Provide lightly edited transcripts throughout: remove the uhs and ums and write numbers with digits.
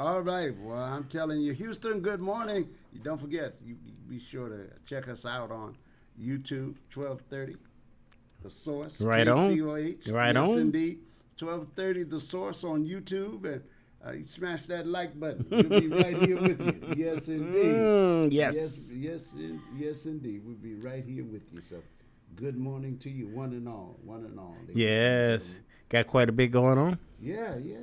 All right. Well, I'm telling you, Houston, good morning. You don't forget, you be sure to check us out on YouTube, 1230, The Source, Right on. KCOH. Right Yes, on. indeed. 1230, The Source on YouTube. And you smash that like button. We'll be right here with you. Yes, indeed. Yes. Yes, indeed. We'll be right here with you. So, good morning to you, one and all. One and all. Ladies and Yes. Got quite a bit going on. Yeah. We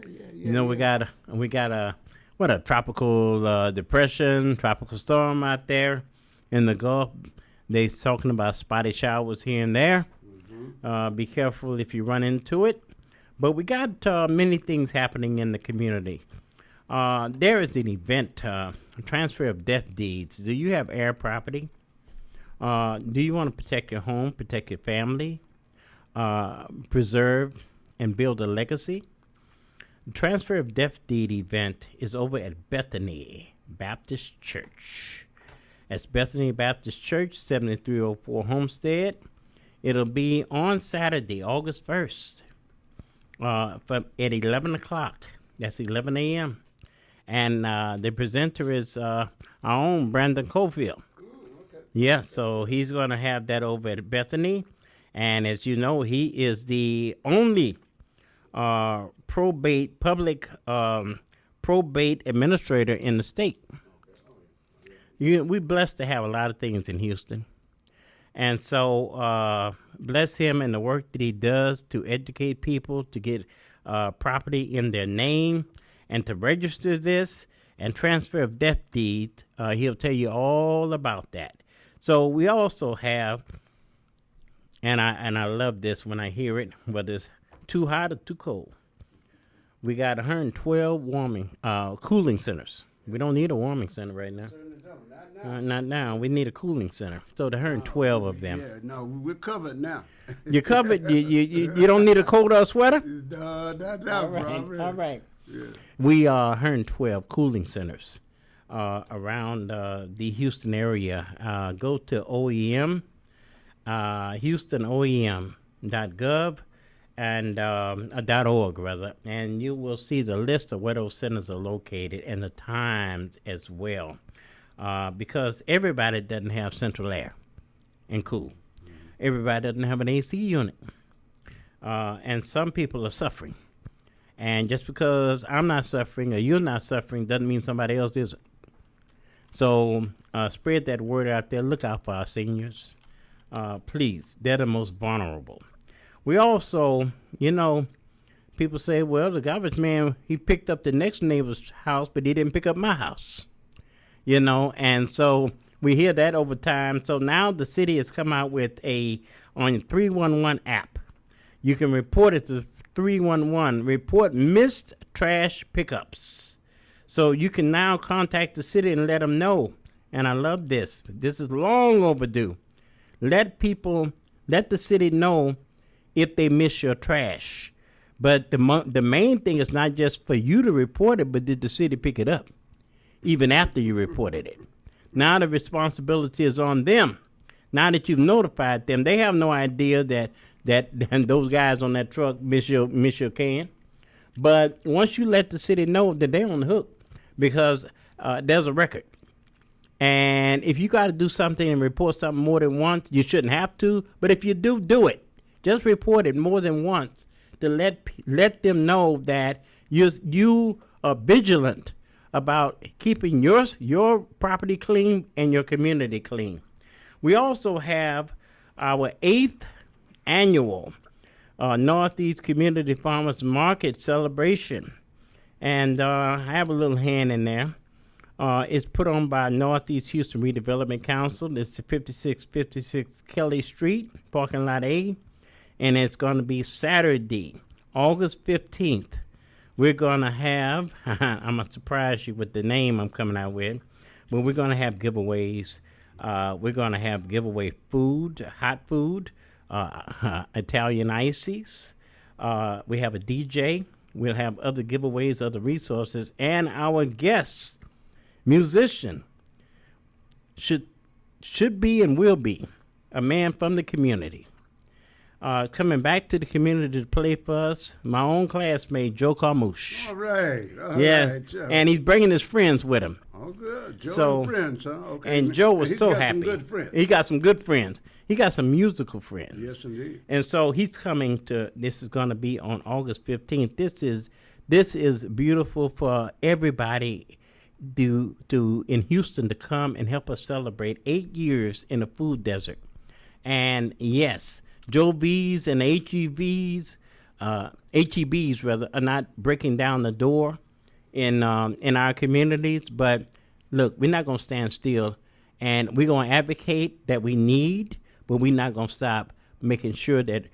got a what a tropical depression, tropical storm out there in the Gulf. They talking about spotty showers here and there. Be careful if you run into it. But we got many things happening in the community. There is an event, transfer of death deeds. Do you have air property? Do you want to protect your home, protect your family, preserve and build a legacy? The transfer of death deed event is over at Bethany Baptist Church. That's Bethany Baptist Church, 7304 Homestead. It'll be on Saturday, August 1st, at 11 o'clock. That's 11 a.m. And the presenter is our own Brandon Cofield. Yeah, so he's going to have that over at Bethany. And as you know, he is the only probate administrator in the state. We're blessed to have a lot of things in Houston. And so bless him and the work that he does to educate people, to get property in their name, and to register this and transfer of death deeds. He'll tell you all about that. So we also have, and I love this when I hear it, whether it's too hot or too cold. We got 112 cooling centers. We don't need a warming center right now. Not now. We need a cooling center. So the 112 of them. Yeah, no, we're covered now. You're covered. You don't need a coat or a sweater? Not All bro. right. All right. Yeah. We are 112 cooling centers around the Houston area. Go to OEM, HoustonOEM.gov and .org rather, and you will see the list of where those centers are located and the times as well. Because everybody doesn't have central air and cool. Everybody doesn't have an AC unit. And some people are suffering. And just because I'm not suffering or you're not suffering doesn't mean somebody else isn't. So spread that word out there. Look out for our seniors. Please, they're the most vulnerable. We also, people say, well, the garbage man, he picked up the next neighbor's house, but he didn't pick up my house. And so we hear that over time. So now the city has come out with on 311 app. You can report it to 311, report missed trash pickups. So you can now contact the city and let them know. And I love this. This is long overdue. Let the city know if they miss your trash. But the main thing is not just for you to report it, but did the city pick it up? Even after you reported it. Now the responsibility is on them. Now that you've notified them, they have no idea that those guys on that truck miss your can. But once you let the city know that they're on the hook, because there's a record. And if you got to do something and report something more than once, you shouldn't have to. But if you do it. Just report it more than once to let them know that you are vigilant about keeping your property clean and your community clean. We also have our 8th annual Northeast Community Farmers Market celebration. And I have a little hand in there. It's put on by Northeast Houston Redevelopment Council. It's 5656 Kelly Street, parking lot A. And it's going to be Saturday, August 15th. We're going to have, I'm going to surprise you with the name I'm coming out with, but we're going to have giveaways. We're going to have giveaway food, hot food, Italian ices. We have a DJ. We'll have other giveaways, other resources. And our guests, musician, should be and will be a man from the community. coming back to the community to play for us, my own classmate, Joe Carmouche. All right. Yes, Right, Joe. and he's bringing his friends with him. Oh, good. Joe So- and friends, huh? Okay. And Joe was He's so got happy. Some good friends. He got some good friends. He got some musical friends. Yes, indeed. And so he's coming to. This is going to be on August 15th. This is beautiful for everybody to in Houston to come and help us celebrate 8 years in a food desert. And yes, Joe V's and HEBs rather are not breaking down the door in our communities. But look, we're not going to stand still, and we're going to advocate that we need, but we're not going to stop making sure that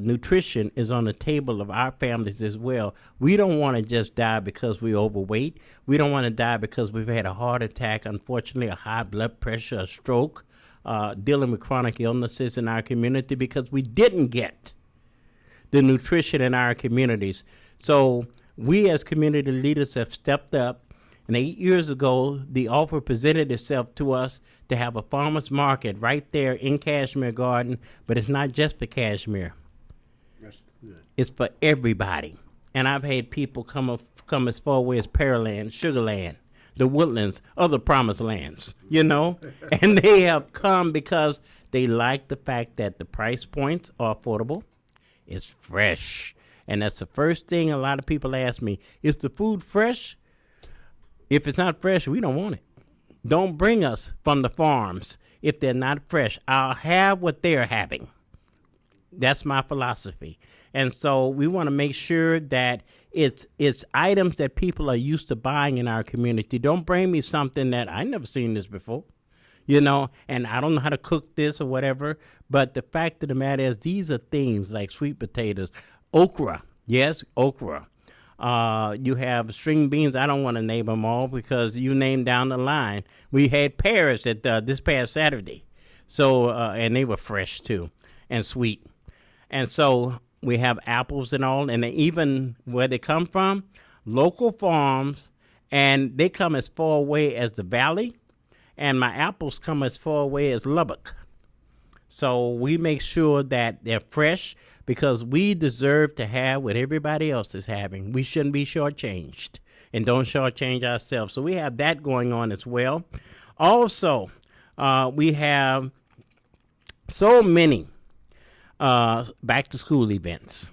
nutrition is on the table of our families as well. We don't want to just die because we're overweight. We don't want to die because we've had a heart attack, unfortunately, a high blood pressure, a stroke, dealing with chronic illnesses in our community because we didn't get the nutrition in our communities. So we as community leaders have stepped up. And 8 years ago, the offer presented itself to us to have a farmer's market right there in Cashmere Garden. But it's not just for Cashmere. That's good. It's for everybody. And I've had people come as far away as Pearland, Sugarland, the Woodlands, other promised lands, And they have come because they like the fact that the price points are affordable. It's fresh. And that's the first thing a lot of people ask me. Is the food fresh? If it's not fresh, we don't want it. Don't bring us from the farms if they're not fresh. I'll have what they're having. That's my philosophy. And so we want to make sure that it's items that people are used to buying in our community. Don't bring me something that I never seen this before, and I don't know how to cook this or whatever. But the fact of the matter is these are things like sweet potatoes, okra. Yes, okra. You have string beans. I don't want to name them all because you name down the line. We had pears at this past Saturday, so and they were fresh too and sweet. And so we have apples and all, and even where they come from, local farms, and they come as far away as the Valley, and my apples come as far away as Lubbock. So we make sure that they're fresh, because we deserve to have what everybody else is having. We shouldn't be shortchanged, and don't shortchange ourselves. So we have that going on as well. Also, we have so many back-to-school events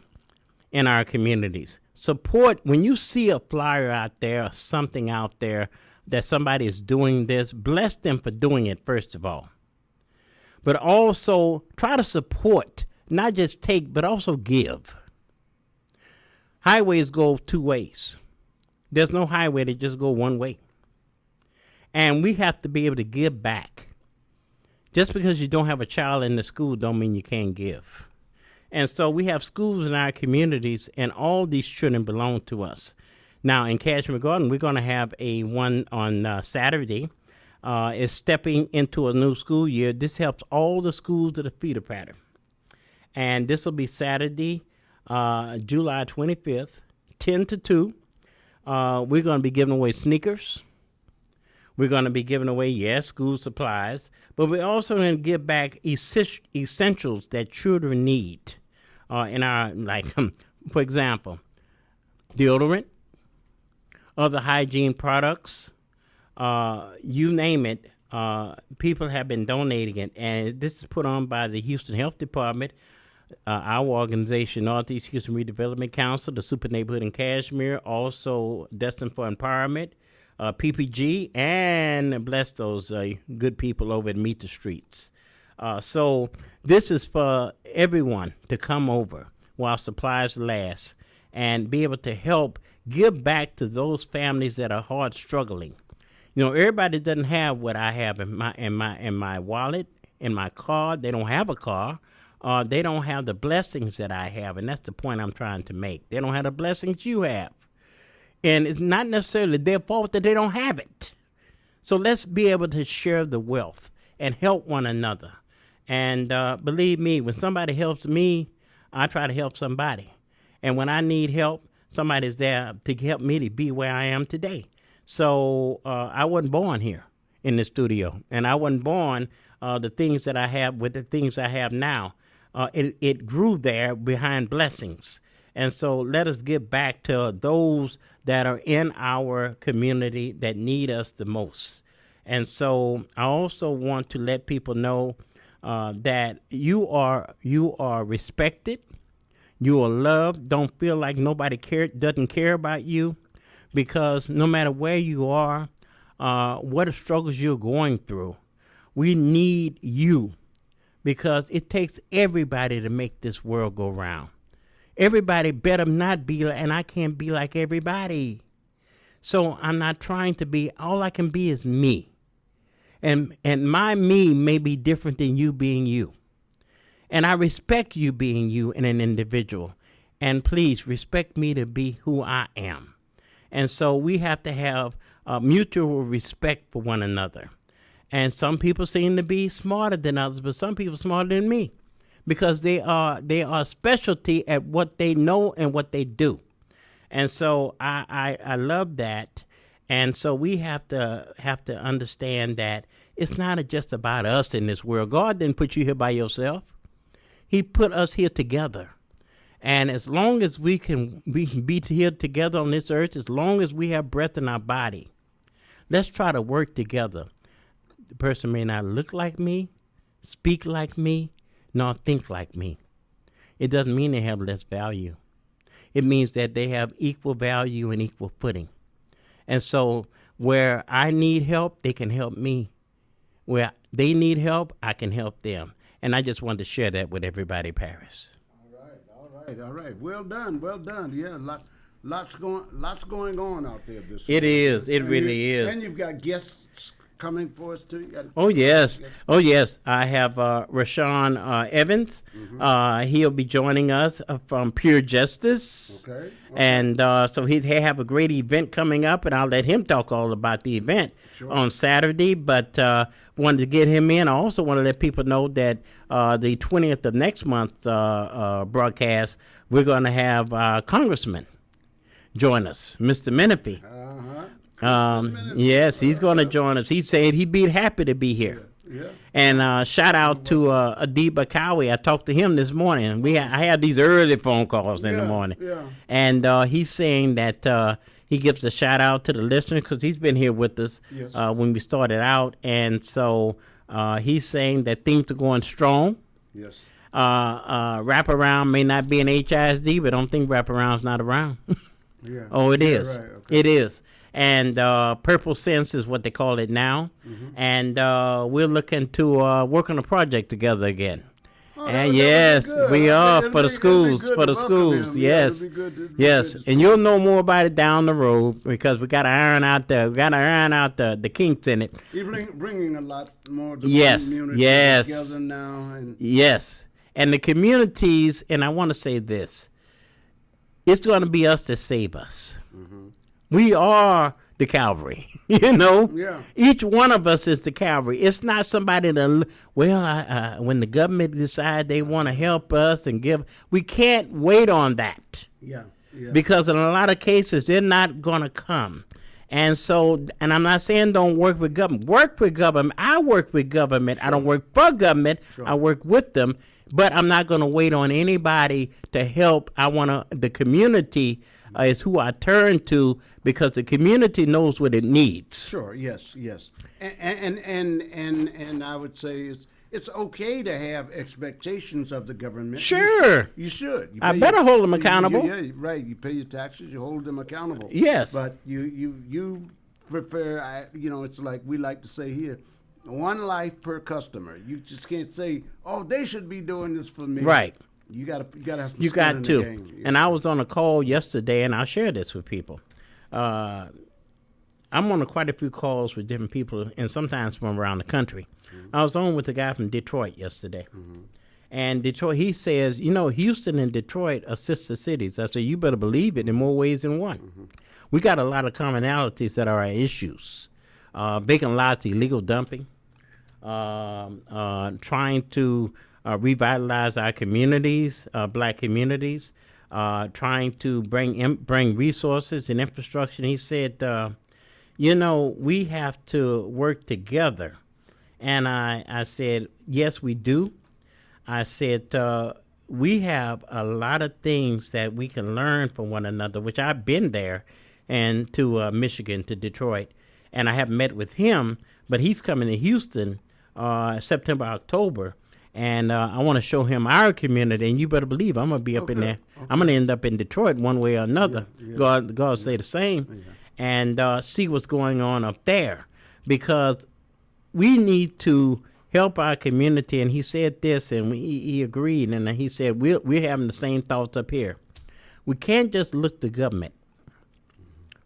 in our communities. Support, when you see a flyer out there or something out there that somebody is doing this, bless them for doing it, first of all. But also try to support. Not just take, but also give. Highways go two ways. There's no highway that just go one way. And we have to be able to give back. Just because you don't have a child in the school don't mean you can't give. And so we have schools in our communities, and all these children belong to us. Now, in Cashmere Garden, we're going to have one on Saturday. Is stepping into a new school year. This helps all the schools to the feeder pattern. And this will be Saturday, July 25th, 10 to 2. We're going to be giving away sneakers. We're going to be giving away, school supplies. But we're also going to give back essentials that children need in our, for example, deodorant, other hygiene products, you name it. People have been donating it. And this is put on by the Houston Health Department. Our organization, Northeast Houston Redevelopment Council, the Super Neighborhood in Cashmere, also Destined for Empowerment, PPG, and bless those good people over at Meet the Streets. So this is for everyone to come over while supplies last and be able to help give back to those families that are hard struggling. Everybody doesn't have what I have in my wallet, in my car. They don't have a car. They don't have the blessings that I have, and that's the point I'm trying to make. They don't have the blessings you have. And it's not necessarily their fault that they don't have it. So let's be able to share the wealth and help one another. And believe me, when somebody helps me, I try to help somebody. And when I need help, somebody's there to help me to be where I am today. So I wasn't born here in the studio, and I wasn't born the things that I have with the things I have now. it grew there behind blessings. And so let us give back to those that are in our community that need us the most. And so I also want to let people know that you are respected, you are loved. Don't feel like nobody doesn't care about you, because no matter where you are, what struggles you're going through, we need you, because it takes everybody to make this world go round. Everybody better not be, and I can't be like everybody. So I'm not trying to be. All I can be is me. And my me may be different than you being you. And I respect you being you and an individual. And please respect me to be who I am. And so we have to have mutual respect for one another. And some people seem to be smarter than others, but some people smarter than me, because they are specialty at what they know and what they do. And so I love that. And so we have to understand that it's not just about us in this world. God didn't put you here by yourself. He put us here together. And as long as we can be here together on this earth, as long as we have breath in our body, let's try to work together. The person may not look like me, speak like me, nor think like me. It doesn't mean they have less value. It means that they have equal value and equal footing. And so where I need help, they can help me. Where they need help, I can help them. And I just wanted to share that with everybody, Paris. All right. Well done. Yeah, lots going on out there this It week. Is. It really is. And you've got guests coming for us too. Oh yes. I have Rashawn Evans. He'll be joining us from Pure Justice. Okay. And so he have a great event coming up, and I'll let him talk all about the event on Saturday. But wanted to get him in. I also want to let people know that the 20th of next month broadcast, we're going to have Congressman join us, Mr. Menifee. Yes, he's going to join us. He said he'd be happy to be here. Yeah. And shout out to Adiba Cowie. I talked to him this morning. I had these early phone calls in the morning. Yeah. And he's saying that he gives a shout out to the listeners, because he's been here with us when we started out. And so he's saying that things are going strong. Yes. Wraparound may not be an HISD, but I don't think wraparound's not around. Yeah. Oh, it is. Right. Okay. It is. And Purple Sense is what they call it now. And we're looking to work on a project together again. And yes, we are for the schools. For the schools, yes, yes. And you'll know more about it down the road, because we got to iron out the kinks in it. You're bringing a lot more. To Yes, the community yes, together now, and yes. And the communities, and I want to say this: it's going to be us that save us. We are the Calvary, Yeah. Each one of us is the Calvary. It's not somebody that, when the government decide they want to help us and give, we can't wait on that. Yeah. Because in a lot of cases, they're not going to come. And so, and I'm not saying don't work with government. Work with government. I work with government. I don't work for government. I work with them. But I'm not going to wait on anybody to help. The community is who I turn to, because the community knows what it needs. Sure. Yes. And I would say it's okay to have expectations of the government. Sure. You should. I better hold them accountable. Yeah, right. You pay your taxes. You hold them accountable. Yes. But you prefer. It's like we like to say here, one life per customer. You just can't say, oh, they should be doing this for me. Right. You gotta have some You skin got in to. the game. And I was on a call yesterday, and I'll share this with people. I'm on quite a few calls with different people, and sometimes from around the country. I was on with a guy from Detroit yesterday. And Detroit, he says, Houston and Detroit are sister cities. I said, you better believe it in more ways than one. We got a lot of commonalities that are our issues. Vacant lots, illegal dumping, trying to revitalize our communities, black communities, trying to bring resources and infrastructure. And he said, we have to work together. And I said, yes, we do. I said, we have a lot of things that we can learn from one another, which I've been there and to Michigan, to Detroit, and I haven't met with him, but he's coming to Houston September, October, and I want to show him our community, and you better believe I'm going to be up in there. Okay. I'm going to end up in Detroit one way or another. Yeah. God say the same, and see what's going on up there, because we need to help our community. And he said this, and he agreed, and he said we're having the same thoughts up here. We can't just look to government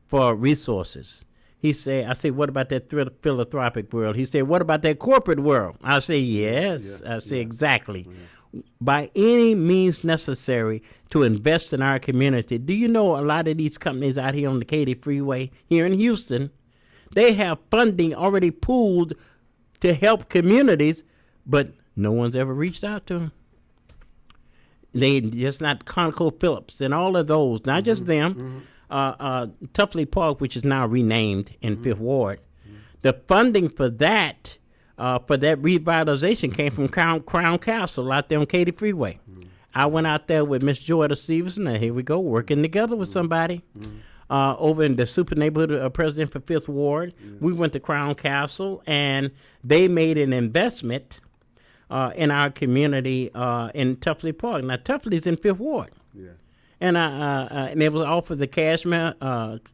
for resources. He said, I say, what about that philanthropic world? He said, what about that corporate world? I say, yes. I say, exactly. Yeah. By any means necessary to invest in our community. Do you know a lot of these companies out here on the Katy Freeway here in Houston, they have funding already pooled to help communities, but no one's ever reached out to them. They just not ConocoPhillips and all of those, not just them. Tuffley Park, which is now renamed in Fifth Ward, the funding for that revitalization came from Crown Castle out there on Katy Freeway. I went out there with Miss Joyda Stevenson, and here we go, working together with somebody over in the super neighborhood president for Fifth Ward. We went to Crown Castle, and they made an investment in our community in Tuffley Park. Now, Tuffley's in Fifth Ward. Yeah. And it was offered the Cashmere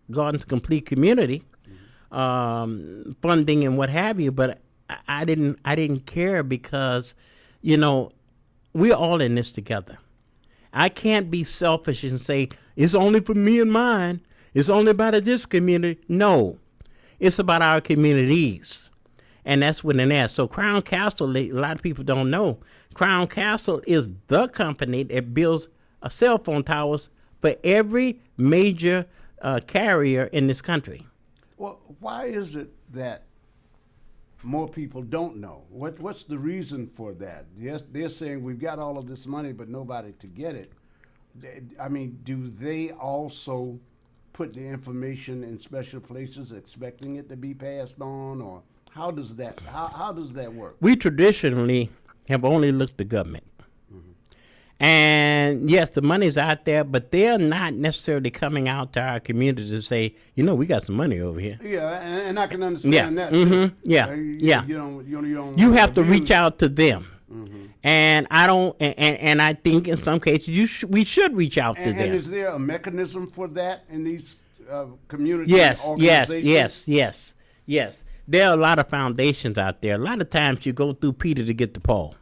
Gardens Complete Community funding and what have you, but I didn't care, because, you know, we're all in this together. I can't be selfish and say it's only for me and mine. It's only about this community. No, it's about our communities, and that's what it is. So Crown Castle, a lot of people don't know, Crown Castle is the company that builds cell phone towers for every major carrier in this country. Well, why is it that more people don't know? What's the reason for that? Yes, they're saying we've got all of this money, but nobody to get it. I mean, do they also put the information in special places, expecting it to be passed on, or how does that work? We traditionally have only looked to government. And yes, the money's out there, but they're not necessarily coming out to our community to say, you know, we got some money over here. Yeah, and I can understand that. You have to reach out to them. And I don't, and I think in some cases we should reach out to them. And is there a mechanism for that in these community organizations? Yes. There are a lot of foundations out there. A lot of times you go through Peter to get to Paul.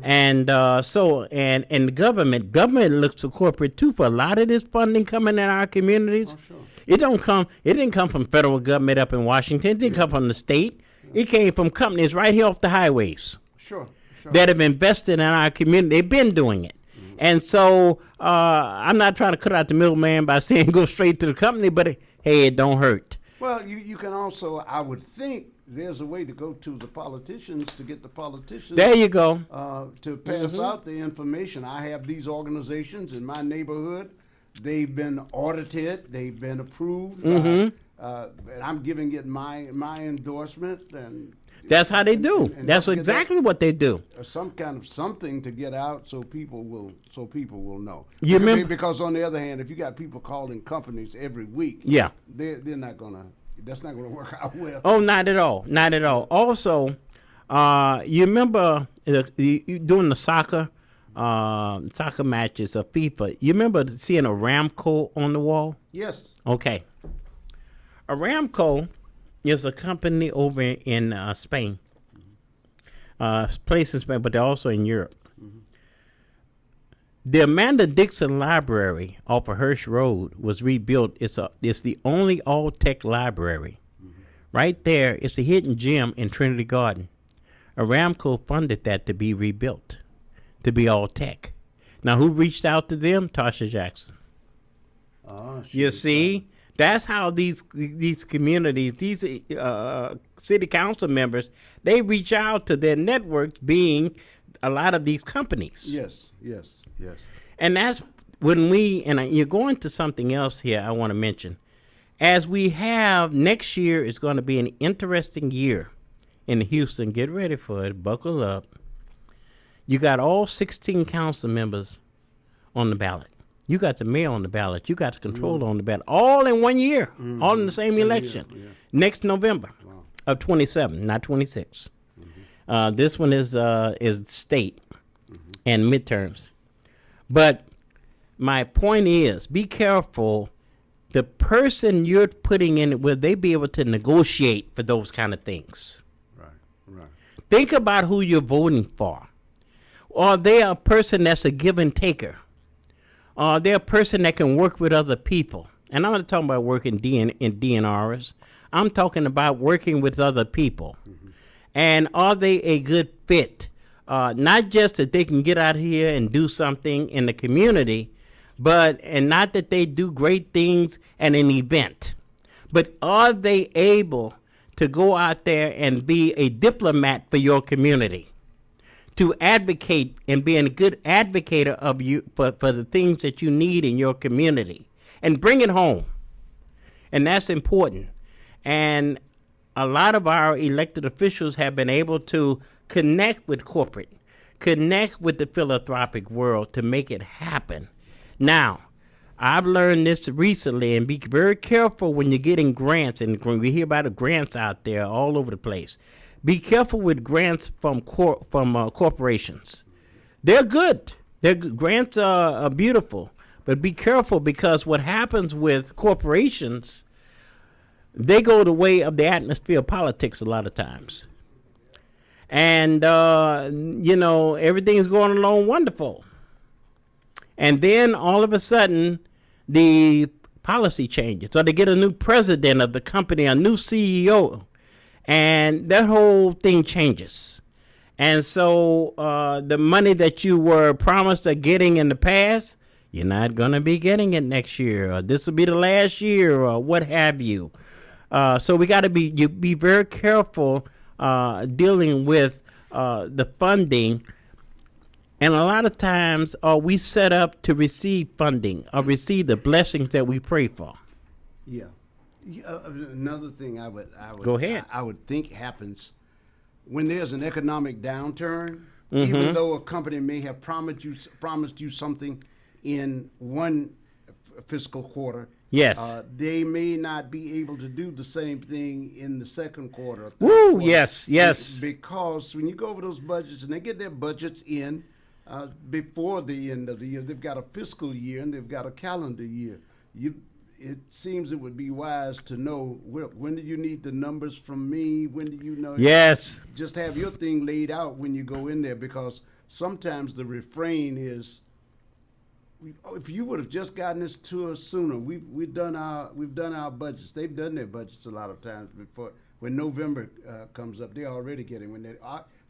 And the government looks to corporate too for a lot of this funding coming in our communities. Oh, sure. It didn't come from federal government up in Washington. It didn't come from the state. It came from companies right here off the highways. Sure. That have invested in our community. They've been doing it. And so I'm not trying to cut out the middleman by saying go straight to the company, but hey, it don't hurt. Well, you can also, I would think, there's a way to go to the politicians to get the politicians. There you go. To pass out the information. I have these organizations in my neighborhood. They've been audited. They've been approved. And I'm giving it my endorsement. And that's how they do. That's exactly what they do. Some kind of something to get out so people will know. You remember? Because on the other hand, if you got people calling companies every week, they're not gonna. That's not going to work out well. Oh, not at all. Not at all. Also, you remember doing the soccer matches of FIFA. You remember seeing Aramco on the wall? Yes. Okay. Aramco is a company over in Spain. Place in Spain, but they're also in Europe. The Amanda Dixon Library off of Hirsch Road was rebuilt. It's the only all-tech library. Right there, it's a hidden gem in Trinity Garden. Aramco funded that to be rebuilt, to be all-tech. Now, who reached out to them? Tasha Jackson. You see? That's how these communities, these city council members, they reach out to their networks, being a lot of these companies. Yes. And that's when you're going to something else here I want to mention. As we have, next year is going to be an interesting year in Houston. Get ready for it. Buckle up. You got all 16 council members on the ballot. You got the mayor on the ballot. You got the controller on the ballot. All in 1 year. All in the same election. Next November of 27, not 26. This one is state and midterms. But my point is, be careful. The person you're putting in, will they be able to negotiate for those kind of things? Right. Think about who you're voting for. Are they a person that's a give and taker? Are they a person that can work with other people? And I'm not talking about working in DNRs. I'm talking about working with other people. And are they a good fit? Not just that they can get out here and do something in the community, and not that they do great things at an event, but are they able to go out there and be a diplomat for your community, to advocate and be a good advocate of you for the things that you need in your community, and bring it home. And that's important. And a lot of our elected officials have been able to connect with corporate, connect with the philanthropic world to make it happen. Now, I've learned this recently, and be very careful when you're getting grants, and we hear about the grants out there all over the place. Be careful with grants from corporations. They're good. Grants are beautiful, but be careful, because what happens with corporations, they go the way of the atmosphere of politics a lot of times. And, everything's going along wonderful. And then all of a sudden, the policy changes. So they get a new president of the company, a new CEO, and that whole thing changes. And so the money that you were promised of getting in the past, you're not going to be getting it next year, or this will be the last year, or what have you. So we got to be very careful dealing with the funding. And a lot of times, are we set up to receive funding or receive the blessings that we pray for? Yeah. Another thing I would go ahead. I would think happens when there's an economic downturn. Even though a company may have promised you something in one fiscal quarter, yes, they may not be able to do the same thing in the second quarter. Woo! Quarter. Yes. Because when you go over those budgets, and they get their budgets in before the end of the year, they've got a fiscal year and they've got a calendar year. It seems it would be wise to know, when do you need the numbers from me? When do you know? Yes. Just have your thing laid out when you go in there, because sometimes the refrain is, if you would have just gotten this to us sooner, we've done our budgets. They've done their budgets a lot of times before. When November comes up, they're already getting, when they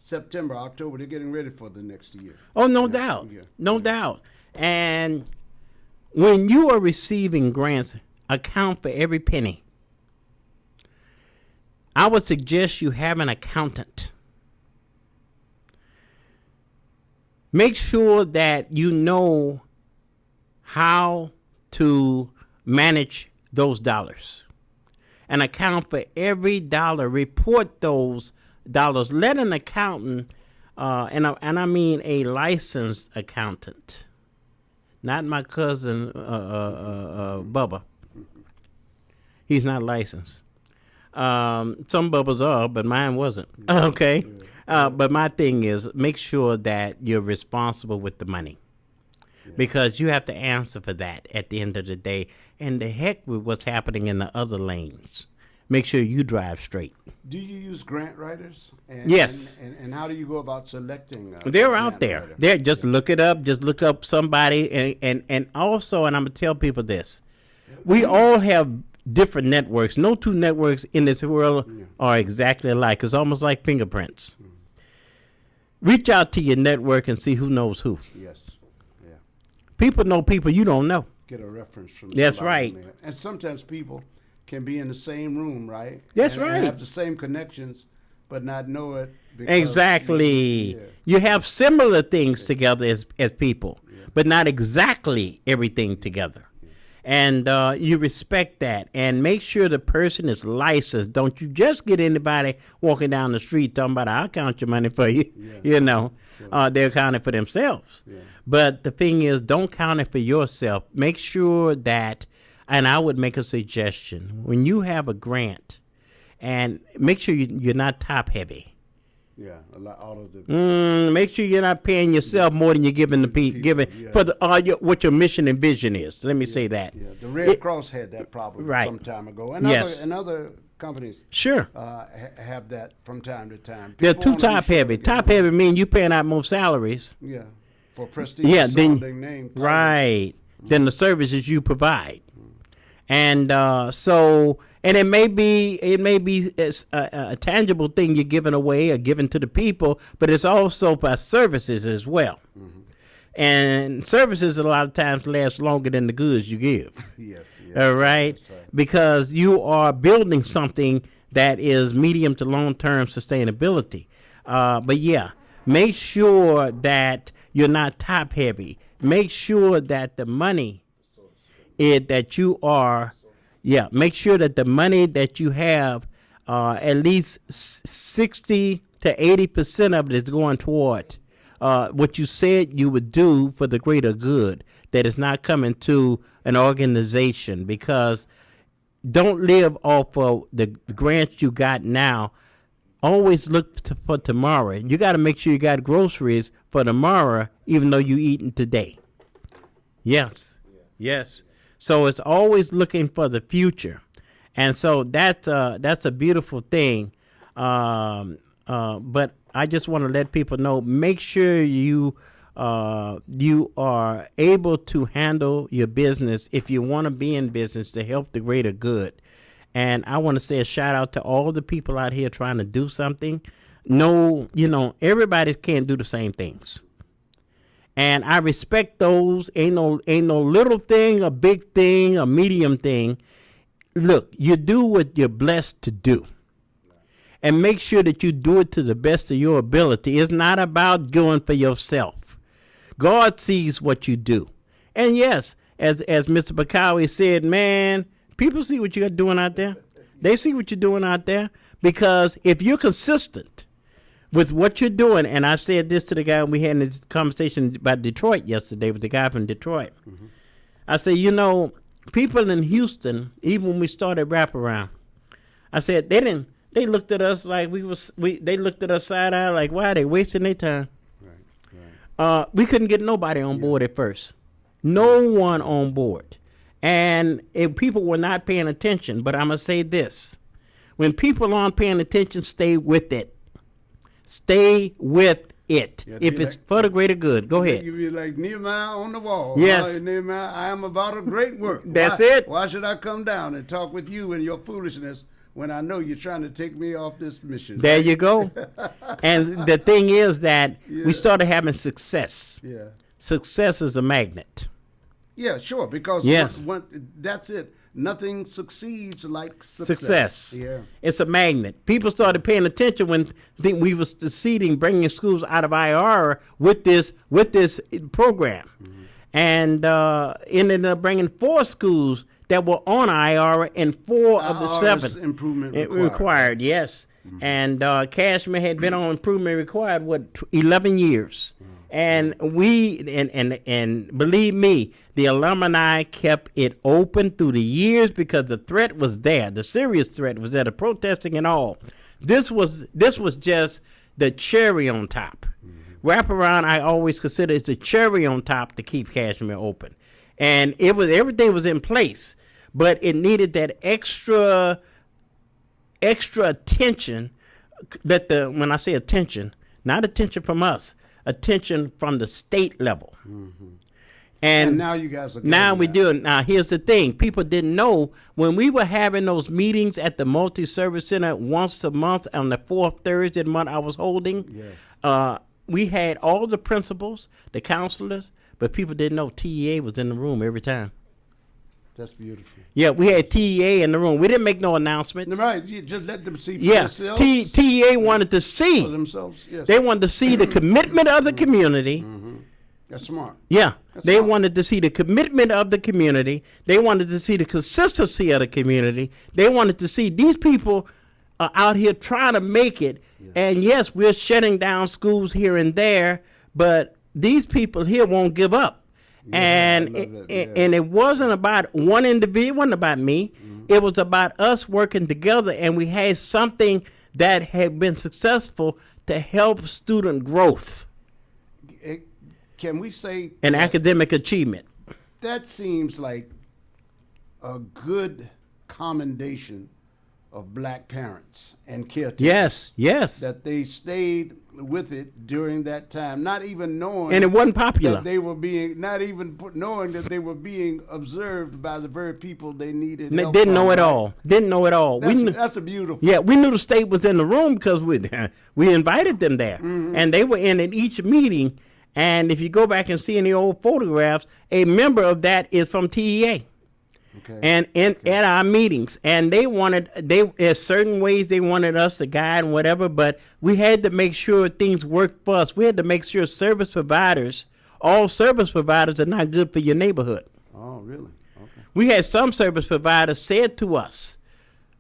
September, October, they're getting ready for the next year. Oh, no doubt. Yeah. No doubt. And when you are receiving grants, account for every penny. I would suggest you have an accountant. Make sure that you know how to manage those dollars and account for every dollar. Report those dollars. Let an accountant, and I mean a licensed accountant, not my cousin Bubba. He's not licensed. Some Bubbas are, but mine wasn't. Okay. But my thing is, make sure that you're responsible with the money, because you have to answer for that at the end of the day. And the heck with what's happening in the other lanes. Make sure you drive straight. Do you use grant writers? Yes. And how do you go about selecting? They're out there. Just look it up. Just look up somebody. And also, and I'm going to tell people this. We all have different networks. No two networks in this world are exactly alike. It's almost like fingerprints. Reach out to your network and see who knows who. Yes. Yeah. People know people you don't know. Get a reference from That's right. And sometimes people can be in the same room, right? That's right. And have the same connections, but not know it. Exactly. You have similar things together as people, but not exactly everything together. And you respect that, and make sure the person is licensed. Don't you just get anybody walking down the street talking about, I'll count your money for you, you know. They're accounting for themselves. Yeah. But the thing is, don't count it for yourself. Make sure that, and I would make a suggestion, when you have a grant, and make sure you're not top heavy. Yeah, a lot all of the. Make sure you're not paying yourself more than you're giving the giving for what your mission and vision is. Let me say that. Yeah, the Red Cross had that problem some time ago, and other companies sure have that from time to time. They're too top heavy. Top heavy means you paying out more salaries. Yeah, for prestige sounding name. Right. Than the services you provide, and so. And it may be a tangible thing you're giving away or giving to the people, but it's also by services as well. Mm-hmm. And services a lot of times last longer than the goods you give. Yes. All right? Because you are building something that is medium to long-term sustainability. But yeah, make sure that you're not top heavy. Make sure that the money that you are. Yeah, make sure that the money that you have, at least 60 to 80% of it is going toward what you said you would do for the greater good, that is not coming to an organization. Because don't live off of the grants you got now. Always look for tomorrow. You got to make sure you got groceries for tomorrow, even though you're eating today. Yes. So it's always looking for the future, and so that's a beautiful thing. But I just want to let people know: make sure you are able to handle your business if you want to be in business to help the greater good. And I want to say a shout out to all the people out here trying to do something. No, everybody can't do the same things. And I respect those. Ain't no little thing, a big thing, a medium thing. Look, you do what you're blessed to do. And make sure that you do it to the best of your ability. It's not about going for yourself. God sees what you do. And yes, as Mr. Bakawi said, man, people see what you're doing out there. They see what you're doing out there. Because if you're consistent with what you're doing, and I said this to the guy, we had this conversation about Detroit yesterday with the guy from Detroit. Mm-hmm. I said, people in Houston, even when we started Wraparound, I said they looked at us like they looked at us side eye like, why are they wasting their time? Right. We couldn't get nobody on board at first. No one on board. And people were not paying attention. But I'm going to say this. When people aren't paying attention, stay with it. Stay with it. Yeah, if it's for the greater good. Go ahead. You be like Nehemiah on the wall. Yes. Nehemiah, I am about a great work. That's it. Why should I come down and talk with you and your foolishness when I know you're trying to take me off this mission? There you go. And the thing is that we started having success. Yeah. Success is a magnet. Yeah, sure. Because that's it. Nothing succeeds like success. Yeah. It's a magnet. People started paying attention when we was succeeding, bringing schools out of IR with this program. Mm-hmm. And ended up bringing 4 schools that were on IR and 4 of the 7 improvement required. Yes. Mm-hmm. And Cashman had been on improvement required 11 years. Mm-hmm. And we and believe me, the alumni kept it open through the years because the threat was there. The serious threat was there, the protesting and all. This was just the cherry on top. Mm-hmm. Wraparound, I always consider it's a cherry on top to keep Cashmere open. And everything was in place, but it needed that extra attention. When I say attention, not attention from us. Attention from the state level. Mm-hmm. And now you guys are we do it. Now here's the thing. People didn't know when we were having those meetings at the multi-service center once a month on the 4th Thursday of the month I was holding. Yes. We had all the principals, the counselors, but people didn't know TEA was in the room every time. That's beautiful. Yeah, we had TEA in the room. We didn't make no announcements. Right, you just let them see for themselves. TEA wanted to see. For themselves, yes. They wanted to see the commitment of the community. Mm-hmm. That's smart. Yeah, they wanted to see the commitment of the community. They wanted to see the consistency of the community. They wanted to see these people are out here trying to make it. Yeah. And yes, we're shutting down schools here and there, but these people here won't give up. Yeah, And I love that, it, yeah. and it wasn't about one individual, it wasn't about me. It was about us working together, and we had something that had been successful to help student growth Can we say and that academic achievement. that seems like a good commendation of black parents and caretakers? Yes, yes. That they stayed with it during that time, not even knowing And it wasn't popular. that they were being, not even knowing that they were being observed by the very people they needed. They help didn't from, know it right? all. Didn't know it all. That's a beautiful. Yeah, we knew the state was in the room because we invited them there, and they were in at each meeting. And if you go back and see any old photographs, a member of that is from TEA. Okay. And at our meetings, and there's certain ways they wanted us to guide and whatever, but we had to make sure things worked for us. We had to make sure all service providers are not good for your neighborhood. Oh, really? Okay. We had some service providers said to us,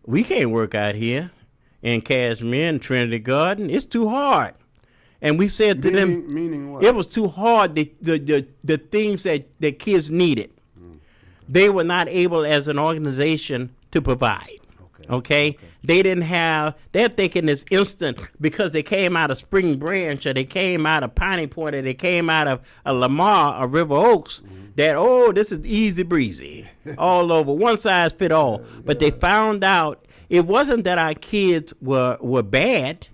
"We can't work out here in Cashmere and Trinity Garden. It's too hard." And we said to them, Meaning what? it was too hard. The things that kids needed, they were not able as an organization to provide. Okay? They didn't have. They're thinking this instant because they came out of Spring Branch or they came out of Piney Point or they came out of Lamar or River Oaks. That this is easy breezy, all over, one size fit all. But they found out it wasn't that our kids were bad.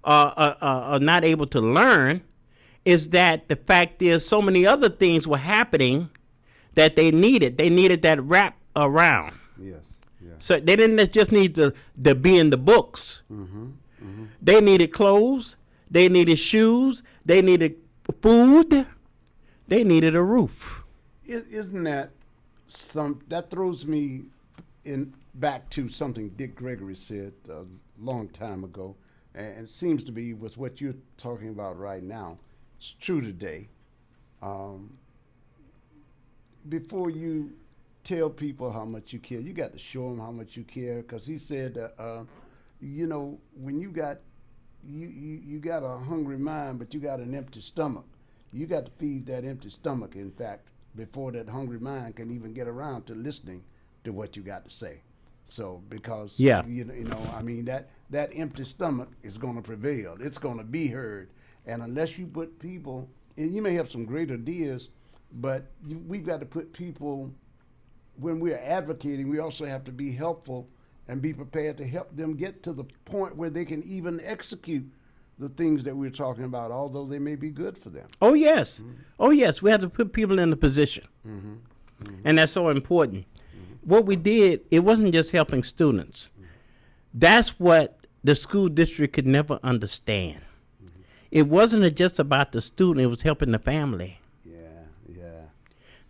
Are not able to learn, is that the fact is so many other things were happening that they needed. They needed that wrap around. Yes. Yeah. So they didn't just need to be in the books. They needed clothes. They needed shoes. They needed food. They needed a roof. Isn't that that throws me back to something Dick Gregory said a long time ago, and it seems to be with what you're talking about right now. It's true today. Before you tell people how much you care, you got to show them how much you care. Because he said, when you got a hungry mind, but you got an empty stomach, you got to feed that empty stomach. In fact, before that hungry mind can even get around to listening to what you got to say. So because that empty stomach is going to prevail. It's going to be heard, and unless you put people, and you may have some great ideas, but we've got to put people. When we're advocating, we also have to be helpful and be prepared to help them get to the point where they can even execute the things that we're talking about, although they may be good for them. Oh yes, oh yes. We have to put people in a position, and that's so important. What we did, it wasn't just helping students. That's what the school district could never understand. It wasn't just about the student, it was helping the family. Yeah.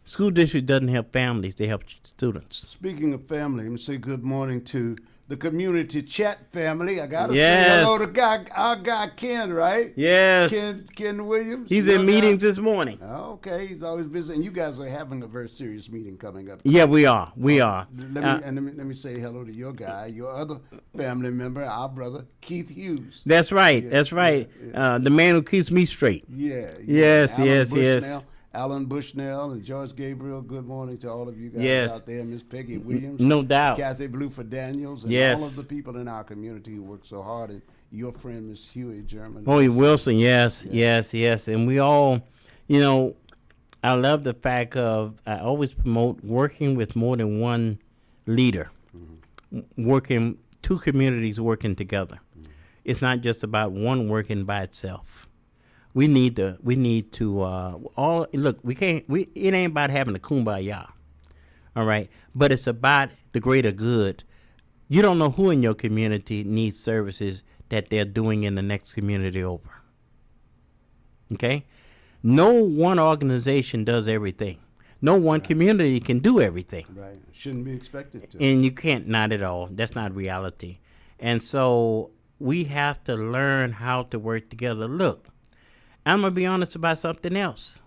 School district doesn't help families, they help students. Speaking of family, let me say good morning to the community chat family. I got to say Yes. hello to our guy Ken, right? Yes. Ken Williams. He's Your in guy? meetings this morning. Okay, he's always busy. And you guys are having a very serious meeting coming up. Yeah, we are. We are. Let me say hello to your guy, your other family member, our brother, Keith Hughes. That's right. Yeah, that's right. The man who keeps me straight. Yeah. Yes, Alan yes, Bushnell, yes. Alan Bushnell and George Gabriel, good morning to all of you guys Yes. out there. Miss Peggy Williams. No doubt. Kathy Bluford Daniels, and Yes. all of the people in our community who work so hard. And your friend, Miss Huey German. Howie Wilson, yes. And we all, I love the fact of, I always promote working with more than one leader, working, two communities working together. It's not just about one working by itself. We need to it ain't about having a kumbaya, all right? But it's about the greater good. You don't know who in your community needs services that they're doing in the next community over, okay? No one organization does everything. No one community can do everything. Right. Shouldn't be expected to. And you can't, not at all. That's not reality. And so we have to learn how to work together. Look, I'm going to be honest about something else.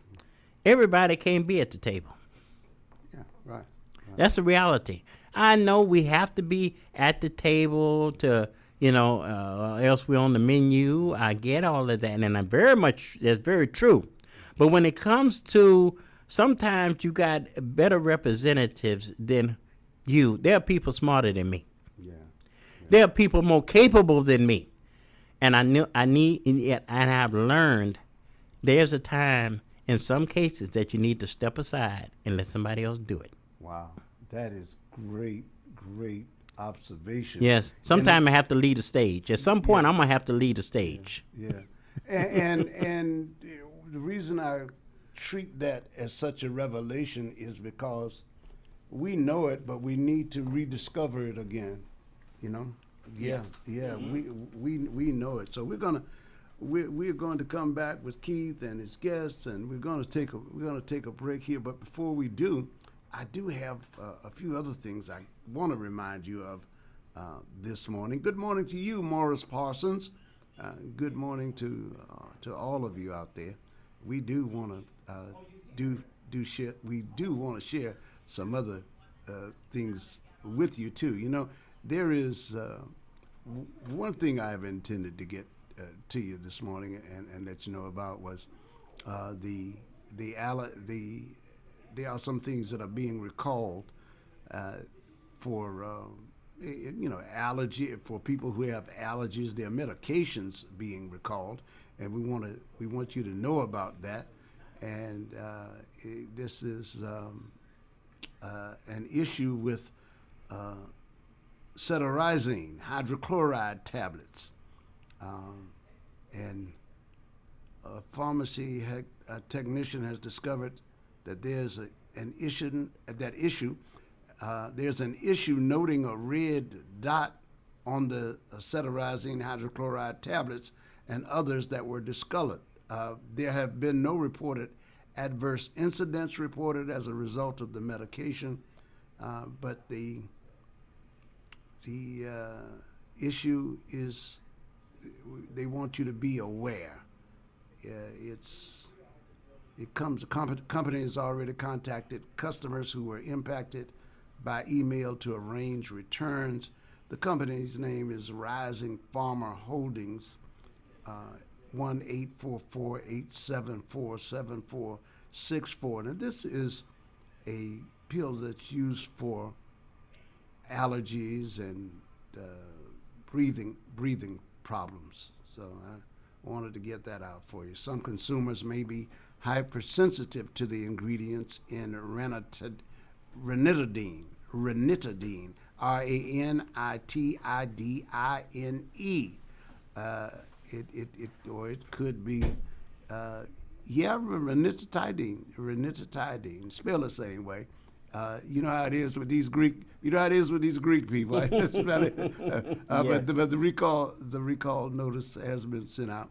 Everybody can't be at the table. Yeah, right. That's the reality. I know we have to be at the table to else we're on the menu. I get all of that, and that's very true. But when it comes to sometimes you got better representatives than you. There are people smarter than me. Yeah. There are people more capable than me. And I've learned there's a time in some cases that you need to step aside and let somebody else do it. Wow. That is great observation. Yes. Sometimes I have to lead the stage. At some point, I'm going to have to lead the stage. Yeah. And the reason I treat that as such a revelation is because we know it, but we need to rediscover it again. Yeah. We know it. So we're going to come back with Keith and his guests, and we're going to take a break here. But before we do, I do have a few other things I want to remind you of this morning. Good morning to you, Morris Parsons. Good morning to all of you out there. We do want to share some other things with you too. There is one thing I have intended to get to you this morning and let you know about was there are some things that are being recalled for allergy for people who have allergies. There are medications being recalled, and we want you to know about that. And this is an issue with cetirizine hydrochloride tablets, and a pharmacy technician has discovered that there's an issue. There's an issue noting a red dot on the cetirizine hydrochloride tablets and others that were discolored. There have been no reported adverse incidents reported as a result of the medication, but the issue is they want you to be aware. Company has already contacted customers who were impacted by email to arrange returns. The company's name is Rising Farmer Holdings, 1-844-874-7464. And this is a pill that's used for allergies and breathing problems. So I wanted to get that out for you. Some consumers may be hypersensitive to the ingredients in ranitidine, ranitidine, or it could be, ranitidine, spelled the same way. You know how it is with these Greek. People. But the recall notice has been sent out.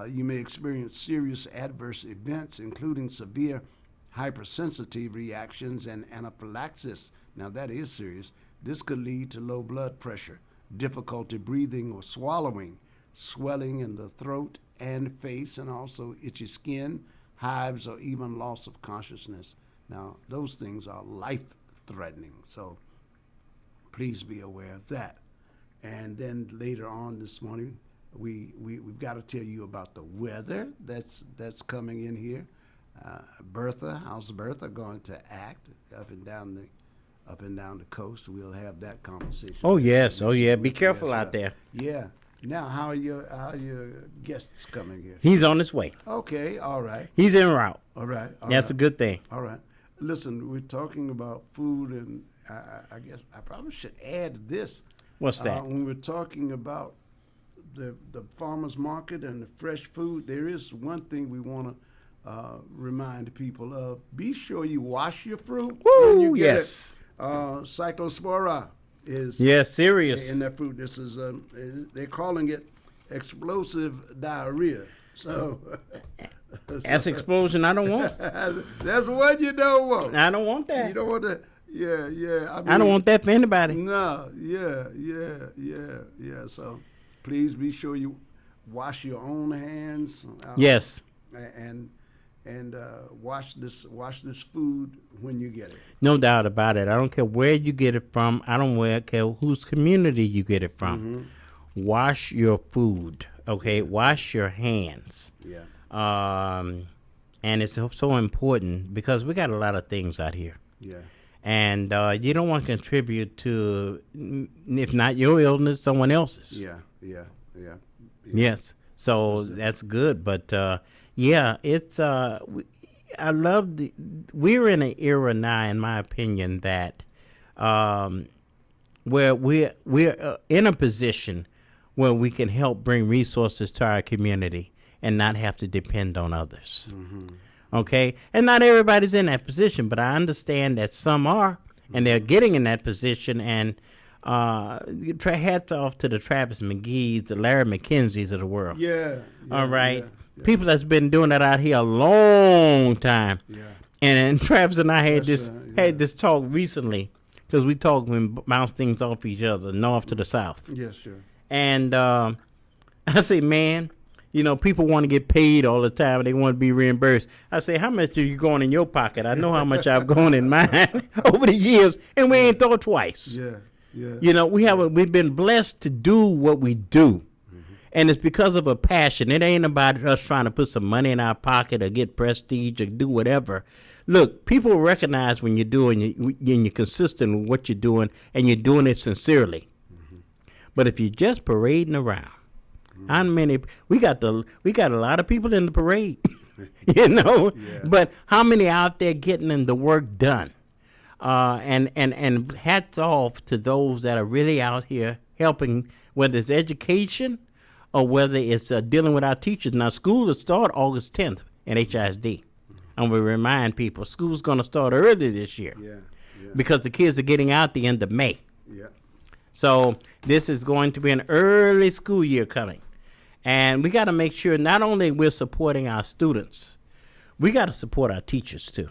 You may experience serious adverse events, including severe hypersensitive reactions and anaphylaxis. Now that is serious. This could lead to low blood pressure, difficulty breathing or swallowing, swelling in the throat and face, and also itchy skin, hives, or even loss of consciousness. Now, those things are life-threatening, so please be aware of that. And then later on this morning, we've got to tell you about the weather that's coming in here. How's Bertha going to act up and down the coast? We'll have that conversation. Oh yes, Be careful out there. Yeah. Now, how are your guests coming here? He's on his way. Okay, all right. He's en route. All right. That's a good thing. All right. Listen, we're talking about food, and I guess I probably should add this. What's that? When we're talking about the farmers market and the fresh food, there is one thing we want to remind people of. Be sure you wash your fruit when you get it. Cyclospora is serious in that fruit. This is they're calling it explosive diarrhea. So that's explosion I don't want. That's what you don't want. I don't want that. You don't want that. Yeah. I don't want that for anybody. No. Yeah. So please be sure you wash your own hands. Yes. And wash this food when you get it. No doubt about it. I don't care where you get it from. I don't care whose community you get it from. Mm-hmm. wash your food. Okay, wash your hands. Yeah. And it's so important because we got a lot of things out here. Yeah. And you don't want to contribute to, if not your illness, someone else's. Yeah. Yeah. Yeah. Yes. So that's good. But yeah, it's I love we're in an era now, in my opinion, that where we're in a position where we can help bring resources to our community and not have to depend on others. Mm-hmm. Okay? And not everybody's in that position, but I understand that some are, and they're getting in that position. And hats off to the Travis McGee's, the Larry McKenzie's of the world. Yeah. All right? Yeah. People that's been doing that out here a long time. Yeah. And Travis and I had Yes, had this talk recently, because we talk and bounce things off each other, north to the south. Yes, sir. And I say, man, you know, people want to get paid all the time. They want to be reimbursed. I say, how much are you going in your pocket? I know how much I've gone in mine over the years, and we ain't thought twice. Yeah. Yeah. You know, we've been blessed to do what we do. And it's because of a passion. It ain't about us trying to put some money in our pocket or get prestige or do whatever. Look, people recognize when you're doing and you're consistent with what you're doing, and you're doing it sincerely. But if you're just parading around, how many we got a lot of people in the parade, you know. Yeah. But how many out there getting the work done? And hats off to those that are really out here helping, whether it's education or whether it's dealing with our teachers. Now, school will start August 10th in HISD. And we remind people, school's going to start early this year. Yeah. Yeah. Because the kids are getting out the end of May. Yeah. So this is going to be an early school year coming. And we got to make sure not only we're supporting our students, we got to support our teachers too.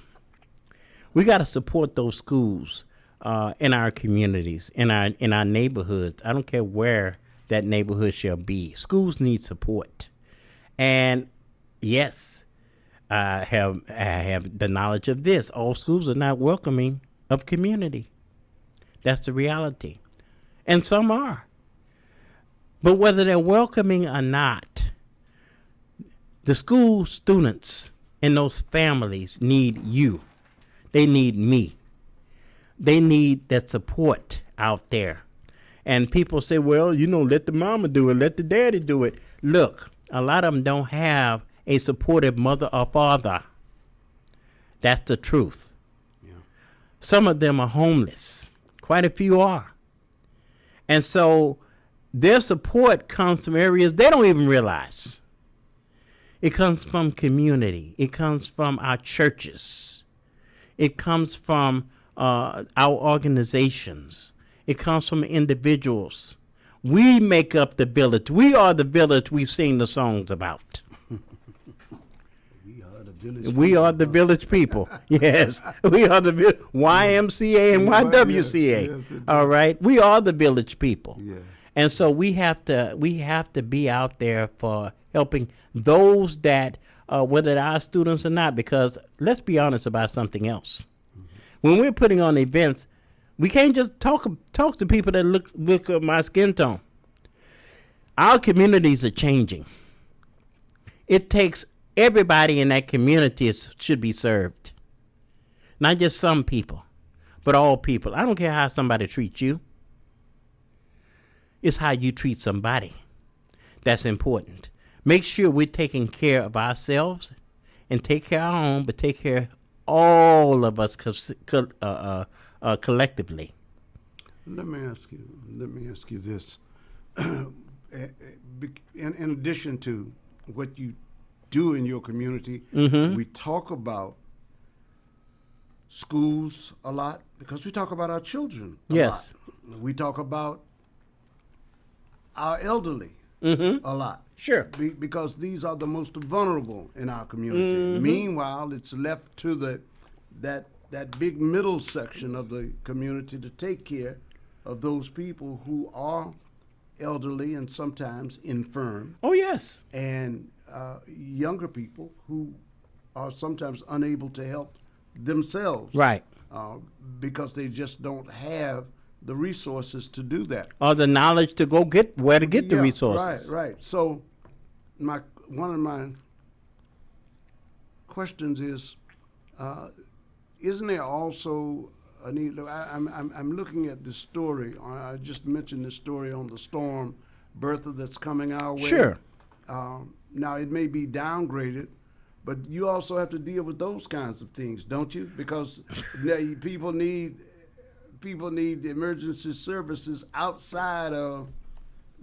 We got to support those schools in our communities, in our neighborhoods. I don't care where that neighborhood shall be. Schools need support. And yes, I have the knowledge of this. All schools are not welcoming of community. That's the reality. And some are. But whether they're welcoming or not, the school students and those families need you. They need me. They need that support out there. And people say, well, you know, let the mama do it, let the daddy do it. Look, a lot of them don't have a supportive mother or father. That's the truth. Yeah. Some of them are homeless. Quite a few are. And so their support comes from areas they don't even realize. It comes from community. It comes from our churches. It comes from our organizations. It comes from individuals. We make up the village. We are the village we sing the songs about. We are the village. We are the village people. Yes, we are the YMCA and YWCA. Yes, all right, we are the village people. Yeah. And so we have to be out there for helping those that whether they're our students or not. Because let's be honest about something else. When we're putting on events, we can't just talk to people that look at my skin tone. Our communities are changing. It takes everybody in that community should be served. Not just some people, but all people. I don't care how somebody treats you. It's how you treat somebody. That's important. Make sure we're taking care of ourselves and take care of our own, but take care of all of us collectively. Let me ask you this. In addition to what you do in your community, we talk about schools a lot because we talk about our children a Yes. lot. We talk about our elderly a lot. Sure. Because these are the most vulnerable in our community. Meanwhile, it's left to that big middle section of the community to take care of those people who are elderly and sometimes infirm, Oh, yes. and younger people who are sometimes unable to help themselves. Right. Because they just don't have the resources to do that. Or the knowledge to go get where to get the resources. Right. So, one of my questions is, isn't there also a need? I'm looking at this story. I just mentioned this story on the storm, Bertha, that's coming our way. Sure. Now it may be downgraded, but you also have to deal with those kinds of things, don't you? Because people need emergency services outside of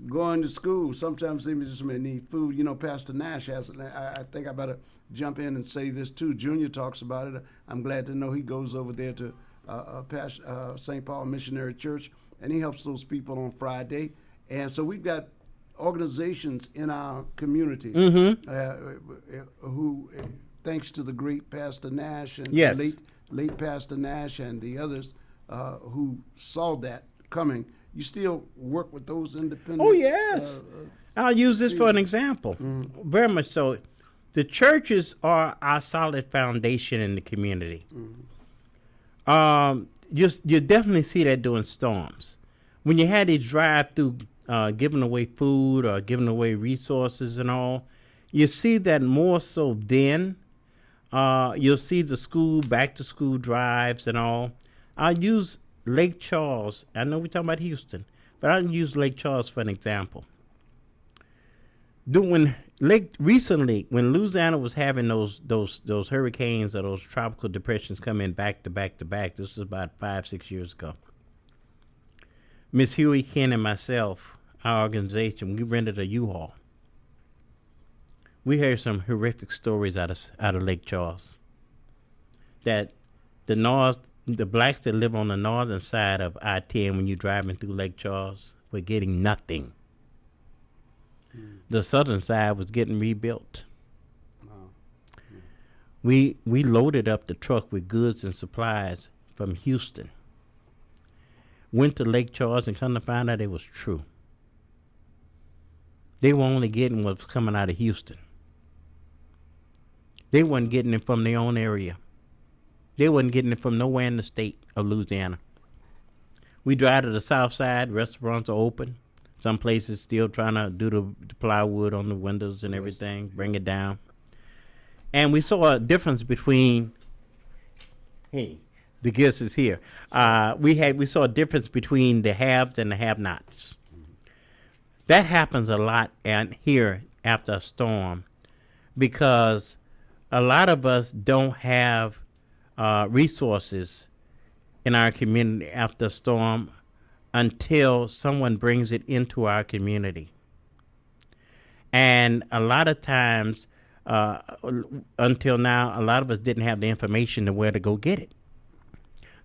going to school. Sometimes they just may need food. You know, Pastor Nash has. I think I better jump in and say this too. Junior talks about it. I'm glad to know he goes over there to St. Paul Missionary Church, and he helps those people on Friday. And so we've got organizations in our community who, thanks to the great Pastor Nash and late Pastor Nash and the others who saw that coming, you still work with those independent. Oh, yes. I'll use this for an example. Very much so. The churches are our solid foundation in the community. You definitely see that during storms. When you had these drive-through giving away food or giving away resources and all, you see that more so then. You'll see the back-to-school drives and all. I'll use Lake Charles. I know we're talking about Houston, but I'll use Lake Charles for an example. Recently, when Louisiana was having those hurricanes or those tropical depressions come in back to back to back, this was about 5-6 years ago. Miss Huey, Ken, and myself, our organization, we rented a U-Haul. We heard some horrific stories out of Lake Charles. That the blacks that live on the northern side of I-10 when you're driving through Lake Charles were getting nothing. The southern side was getting rebuilt. We loaded up the truck with goods and supplies from Houston. Went to Lake Charles and come to find out it was true. They were only getting what was coming out of Houston. They wasn't getting it from their own area. They wasn't getting it from nowhere in the state of Louisiana. We drive to the south side, restaurants are open. Some places still trying to do the plywood on the windows and everything, bring it down. And we saw a difference between, the guest is here. We saw a difference between the haves and the have-nots. That happens a lot here after a storm because a lot of us don't have resources in our community after a storm until someone brings it into our community. And a lot of times, until now, a lot of us didn't have the information to where to go get it.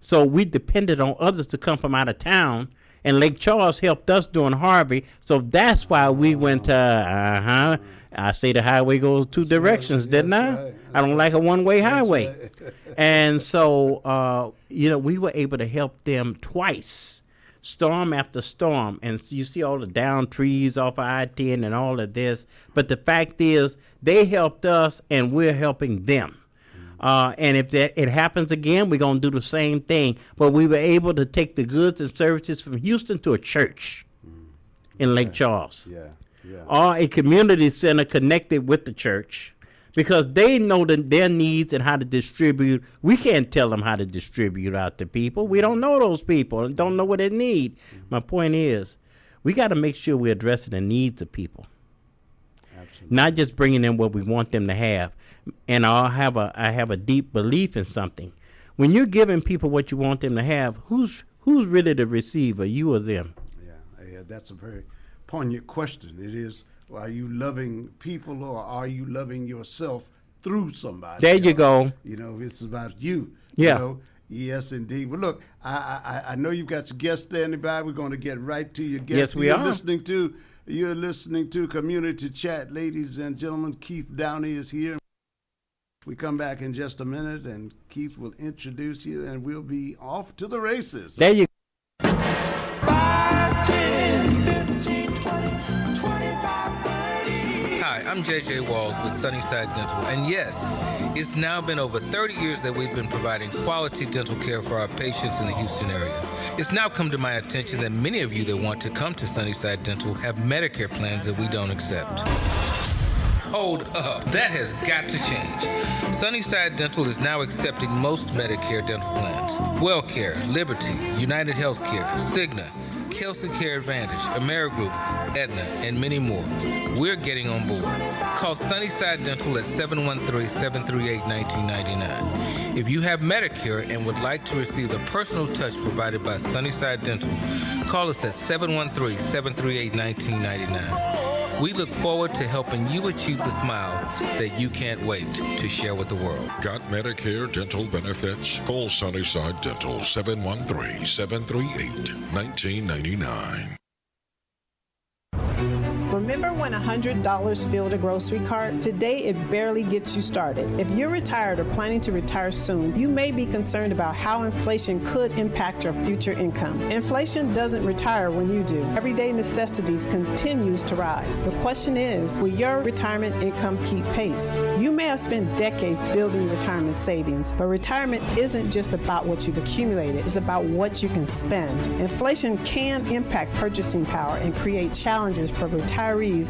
So we depended on others to come from out of town, and Lake Charles helped us during Harvey. So that's why we went to, I say the highway goes two directions, didn't I? Right. I don't like a one-way highway. Right. And so, we were able to help them twice. Storm after storm, and you see all the down trees off of I-10 and all of this, but the fact is they helped us and we're helping them. And if it happens again, we're going to do the same thing. But we were able to take the goods and services from Houston to a church in Lake Charles. Or a community center connected with the church, because they know their needs and how to distribute. We can't tell them how to distribute out to people. We don't know those people and don't know what they need. My point is, we got to make sure we're addressing the needs of people. Absolutely. Not just bringing them what we want them to have. And I have a deep belief in something. When you're giving people what you want them to have, who's really the receiver, you or them? Yeah, that's a very poignant question. It is. Are you loving people, or are you loving yourself through somebody? There you go. It's about you. Yeah. Yes, indeed. Well, look, I know you've got your guest standing by. We're going to get right to your guest. Yes, we are. You're listening to Community Chat, ladies and gentlemen. Keith Downey is here. We come back in just a minute, and Keith will introduce you, and we'll be off to the races. There you go. 5, 10, 15, 20, 25, 30. Hi, I'm JJ Walls with Sunnyside Dental, and yes, It's now been over 30 years that we've been providing quality dental care for our patients in the Houston area. It's now come to my attention that many of you that want to come to Sunnyside Dental have Medicare plans that we don't accept. Hold up. That has got to change. Sunnyside Dental is now accepting most Medicare dental plans. WellCare, Liberty, United Healthcare, Cigna, Kelsey Care Advantage, Amerigroup, Aetna, and many more. We're getting on board. Call Sunnyside Dental at 713-738-1999. If you have Medicare and would like to receive the personal touch provided by Sunnyside Dental, call us at 713-738-1999. We look forward to helping you achieve the smile that you can't wait to share with the world. Got Medicare dental benefits? Call Sunnyside Dental 713-738-1999. Remember when $100 filled a grocery cart? Today, it barely gets you started. If you're retired or planning to retire soon, you may be concerned about how inflation could impact your future income. Inflation doesn't retire when you do. Everyday necessities continues to rise. The question is, will your retirement income keep pace? You may have spent decades building retirement savings, but retirement isn't just about what you've accumulated. It's about what you can spend. Inflation can impact purchasing power and create challenges for retirees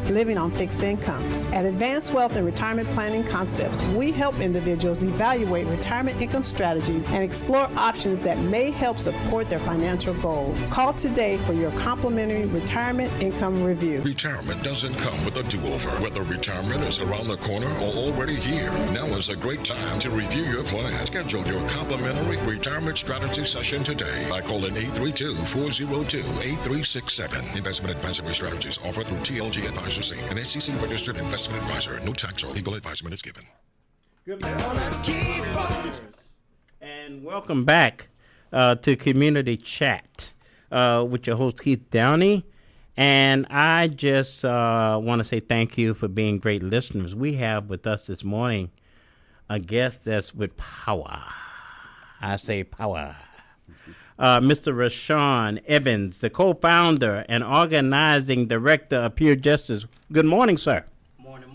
living on fixed incomes. At Advanced Wealth and Retirement Planning Concepts, we help individuals evaluate retirement income strategies and explore options that may help support their financial goals. Call today for your complimentary retirement income review. Retirement doesn't come with a do-over. Whether retirement is around the corner or already here, now is a great time to review your plan. Schedule your complimentary retirement strategy session today by calling 832-402-8367. Investment advisory strategies offered through TLG Advisors Inc., an SEC registered investment advisor. No tax or legal advisement is given. Good morning, and welcome back to Community Chat with your host Keith Downey. And I just want to say thank you for being great listeners. We have with us this morning a guest that's with power. I say power. Mr. Rashawn Evans, the co-founder and organizing director of Pure Justice. Good morning, sir. Morning.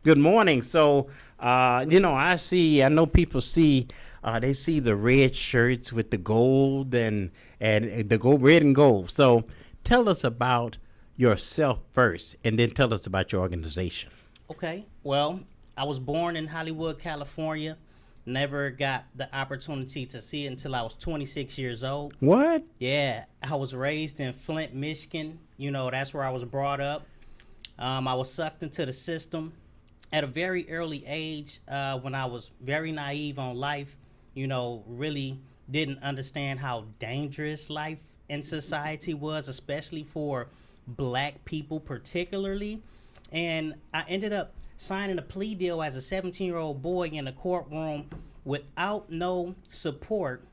Good morning. So, I know people see, they see the red shirts with the gold and the gold, red and gold. So tell us about yourself first, and then tell us about your organization. Okay. Well, I was born in Hollywood, California. Never got the opportunity to see it until I was 26 years old. What? Yeah. I was raised in Flint, Michigan. You know, that's where I was brought up. I was sucked into the system at a very early age when I was very naive on life. You know, really didn't understand how dangerous life in society was, especially for black people particularly. And I ended up signing a plea deal as a 17-year-old boy in a courtroom without no support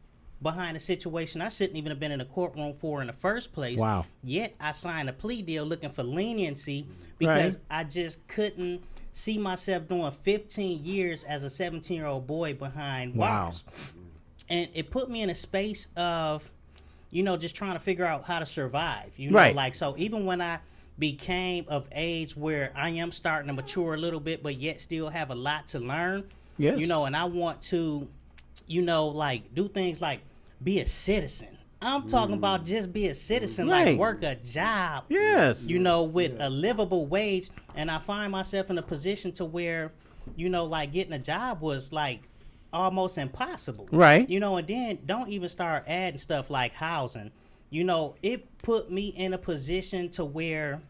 behind a situation I shouldn't even have been in a courtroom for in the first place. Wow. Yet I signed a plea deal looking for leniency because I just couldn't see myself doing 15 years as a 17-year-old boy behind bars. And it put me in a space of, just trying to figure out how to survive. So even when I became of age where I am starting to mature a little bit, but yet still have a lot to learn. Yes. And I want to, do things like be a citizen. I'm talking about just be a citizen, like work a job. Yes. With a livable wage. And I find myself in a position to where, getting a job was like almost impossible. Right. And then don't even start adding stuff like housing. It put me in a position to where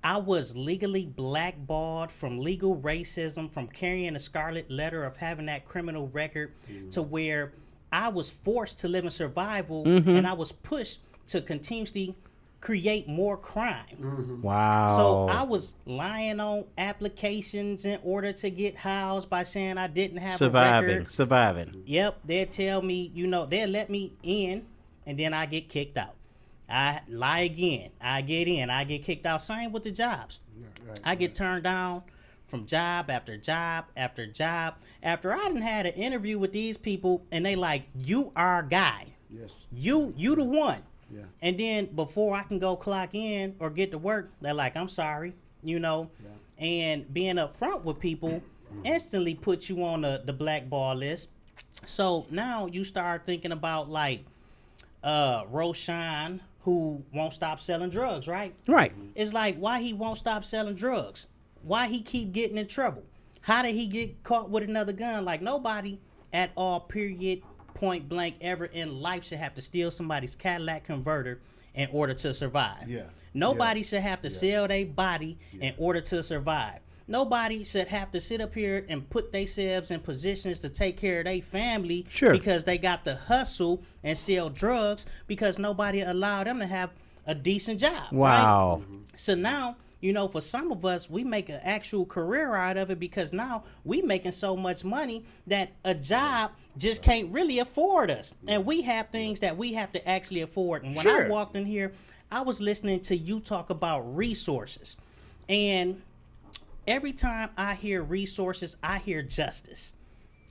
I was legally blackballed from legal racism, from carrying a scarlet letter, of having that criminal record, to where I was forced to live in survival, and I was pushed to continuously create more crime. Wow. So I was lying on applications in order to get housed by saying I didn't have a record. Surviving. Yep. They'll tell me, they'll let me in, and then I get kicked out. I lie again. I get in. I get kicked out. Same with the jobs. I get turned down from job after job after job. After I done had an interview with these people, and they like, you our guy. Yes. You the one. Yeah. And then before I can go clock in or get to work, they're like, I'm sorry, And being upfront with people, instantly put you on the blackball list. So now you start thinking about like Roshan, who won't stop selling drugs, right? Right. It's like, why he won't stop selling drugs? Why he keep getting in trouble? How did he get caught with another gun? Like, nobody at all, period, point blank, ever in life should have to steal somebody's Cadillac converter in order to survive. Yeah. Nobody should have to sell their body in order to survive. Nobody should have to sit up here and put themselves in positions to take care of their family because they got to hustle and sell drugs because nobody allowed them to have a decent job. Wow. Right? So now, you know, for some of us, we make an actual career out of it because now we making so much money that a job just can't really afford us. And we have things that we have to actually afford. And when I walked in here, I was listening to you talk about resources. And every time I hear resources, I hear justice.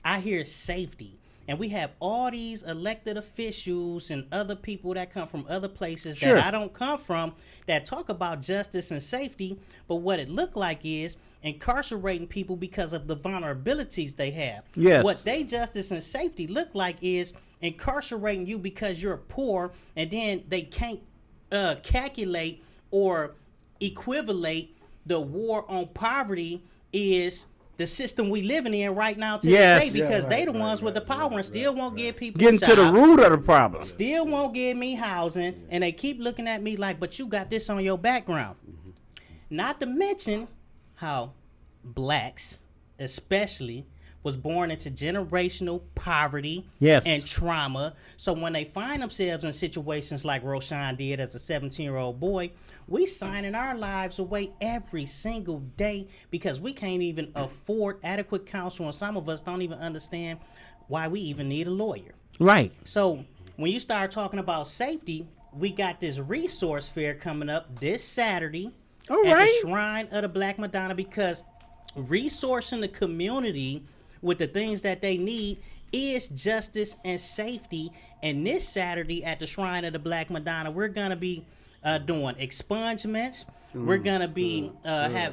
I hear safety. And we have all these elected officials and other people that come from other places that I don't come from that talk about justice and safety. But what it look like is incarcerating people because of the vulnerabilities they have. Yes. What they justice and safety look like is incarcerating you because you're poor, and then they can't calculate or equivalate the war on poverty is the system we living in right now to this day, because they the ones with the power and still won't give people Getting a to the job, root of the problem. still won't give me housing, and they keep looking at me like, but you got this on your background. Not to mention how blacks especially was born into generational poverty and trauma. So when they find themselves in situations like Roshan did as a 17-year-old boy, we signing our lives away every single day because we can't even afford adequate counsel, and some of us don't even understand why we even need a lawyer. Right. So when you start talking about safety, we got this resource fair coming up this Saturday at the Shrine of the Black Madonna, because resourcing the community with the things that they need is justice and safety. And this Saturday at the Shrine of the Black Madonna, we're gonna be doing expungements. We're gonna be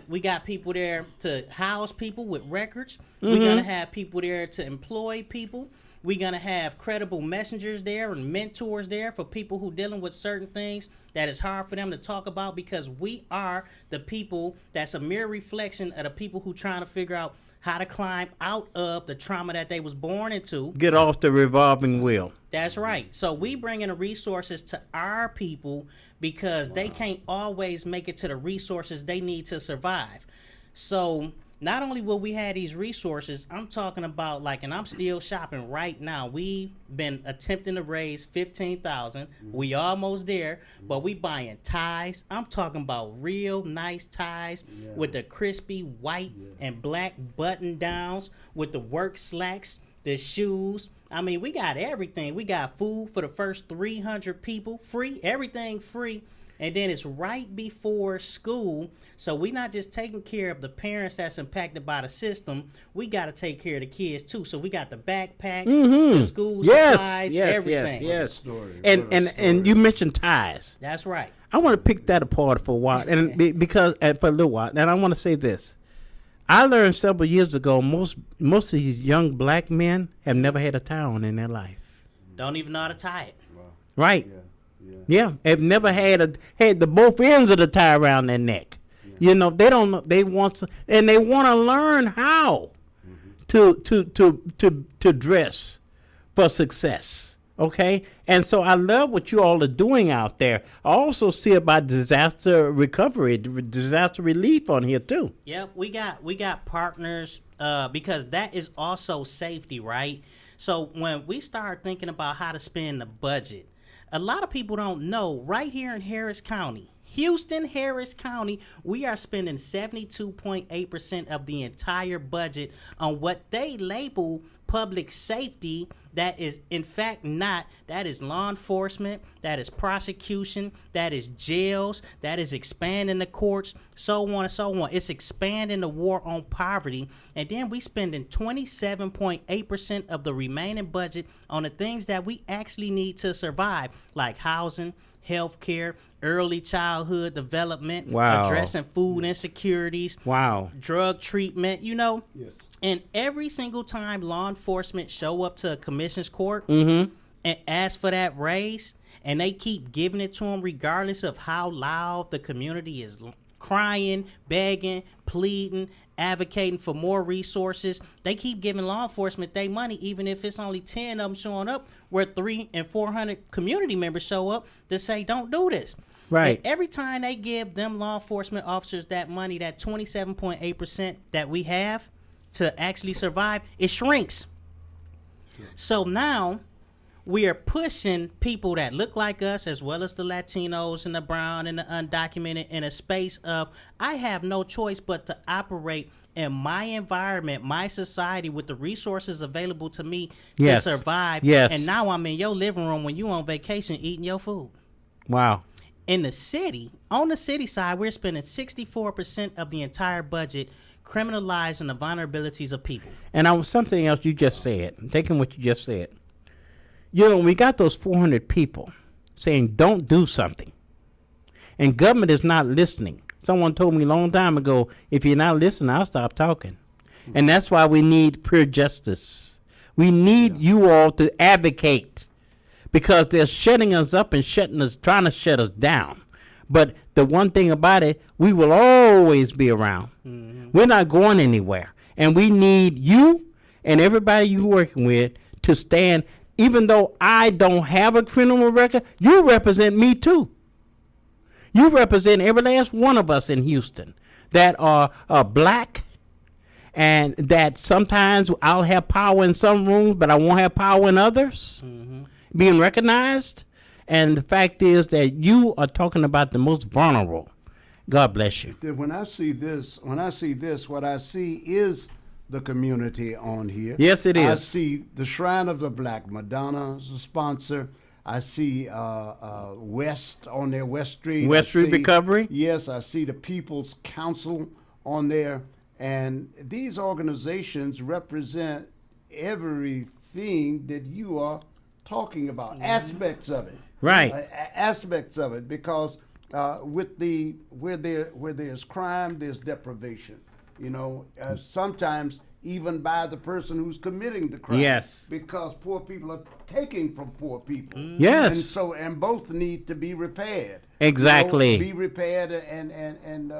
we got people there to house people with records. We're gonna have people there to employ people. We're gonna have credible messengers there and mentors there for people who dealing with certain things that is hard for them to talk about, because we are the people that's a mere reflection of the people who trying to figure out how to climb out of the trauma that they was born into. Get off the revolving wheel. That's right. So we bringing the resources to our people because they can't always make it to the resources they need to survive. So not only will we have these resources, I'm talking about, like, and I'm still shopping right now. We've been attempting to raise $15,000. We almost there, but we buying ties. I'm talking about real nice ties with the crispy white and black button downs with the work slacks, the shoes. I mean, we got everything. We got food for the first 300 people, free, everything free. And then it's right before school. So we're not just taking care of the parents that's impacted by the system. We got to take care of the kids, too. So we got the backpacks, the school supplies, everything. Yes. And you mentioned ties. That's right. I want to pick that apart for a while, because for a little while. And I want to say this. I learned several years ago, most of these young black men have never had a tie on in their life. Don't even know how to tie it. Wow. Right. Yeah, have never had the both ends of the tie around their neck. Yeah. You know, they don't know. They want to, and they want to learn how to dress for success. Okay, and so I love what you all are doing out there. I also see about disaster recovery, disaster relief on here too. Yep, we got partners because that is also safety, right? So when we start thinking about how to spend the budget, a lot of people don't know, right here in Harris County, Houston, Harris County, we are spending 72.8% of the entire budget on what they label public safety. That is, in fact, not. That is law enforcement, that is prosecution, that is jails, that is expanding the courts, so on and so on. It's expanding the war on poverty. And then we spending 27.8% of the remaining budget on the things that we actually need to survive, like housing, healthcare, early childhood development, Wow. addressing food insecurities, Wow. drug treatment, Yes. And every single time law enforcement show up to a commission's court Mm-hmm. and ask for that raise, and they keep giving it to them regardless of how loud the community is crying, begging, pleading, advocating for more resources. They keep giving law enforcement their money, even if it's only 10 of them showing up, where 300 and 400 community members show up to say, don't do this. Right. And every time they give them law enforcement officers that money, that 27.8% that we have to actually survive, it shrinks. So now we are pushing people that look like us, as well as the Latinos and the brown and the undocumented, in a space of, I have no choice but to operate in my environment, my society, with the resources available to me Yes. to survive. Yes. And now I'm in your living room when you on vacation eating your food. Wow. In the city, on the city side, we're spending 64% of the entire budget criminalizing the vulnerabilities of people. And something else you just said, taking what you just said. We got those 400 people saying don't do something. And government is not listening. Someone told me a long time ago, if you're not listening, I'll stop talking. And that's why we need pure justice. We need you all to advocate, because they're shutting us up and trying to shut us down. But the one thing about it, we will always be around. We're not going anywhere. And we need you and everybody you're working with to stand. Even though I don't have a criminal record, you represent me too. You represent every last one of us in Houston that are black, and that sometimes I'll have power in some rooms, but I won't have power in others, being recognized. And the fact is that you are talking about the most vulnerable. God bless you. When I see this, what I see is the community on here. Yes, it is. I see the Shrine of the Black. Madonna's a sponsor. I see West on there, West Street. West Street Recovery? Yes, I see the People's Council on there. And these organizations represent everything that you are talking about, aspects of it. Right. Aspects of it, because where there's crime, there's deprivation. Sometimes even by the person who's committing the crime. Yes. Because poor people are taking from poor people. Yes. And both need to be repaired. Exactly. Be repaired, and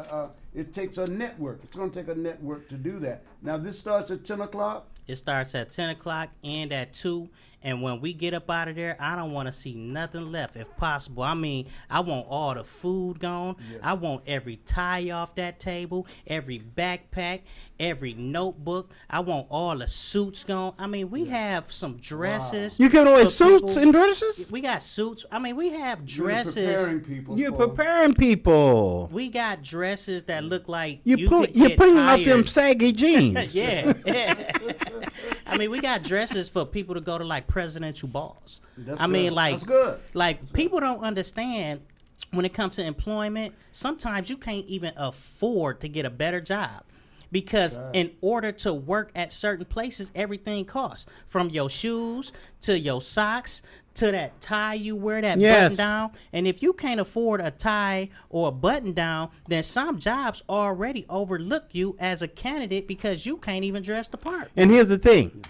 it takes a network. It's going to take a network to do that. Now, this starts at 10 o'clock? It starts at 10 o'clock and at 2. And when we get up out of there, I don't want to see nothing left if possible. I mean, I want all the food gone. Yeah. I want every tie off that table, every backpack, every notebook. I want all the suits gone. I mean, we have some dresses. You giving away suits and dresses? We got suits. I mean, we have dresses. You're preparing people. We got dresses that look like you're putting off them saggy jeans. Yeah. I mean, we got dresses for people to go to like presidential balls. That's good. Like, people don't understand when it comes to employment. Sometimes you can't even afford to get a better job, because in order to work at certain places, everything costs, from your shoes to your socks to that tie you wear, that button down. And if you can't afford a tie or a button down, then some jobs already overlook you as a candidate because you can't even dress the part. And here's the thing.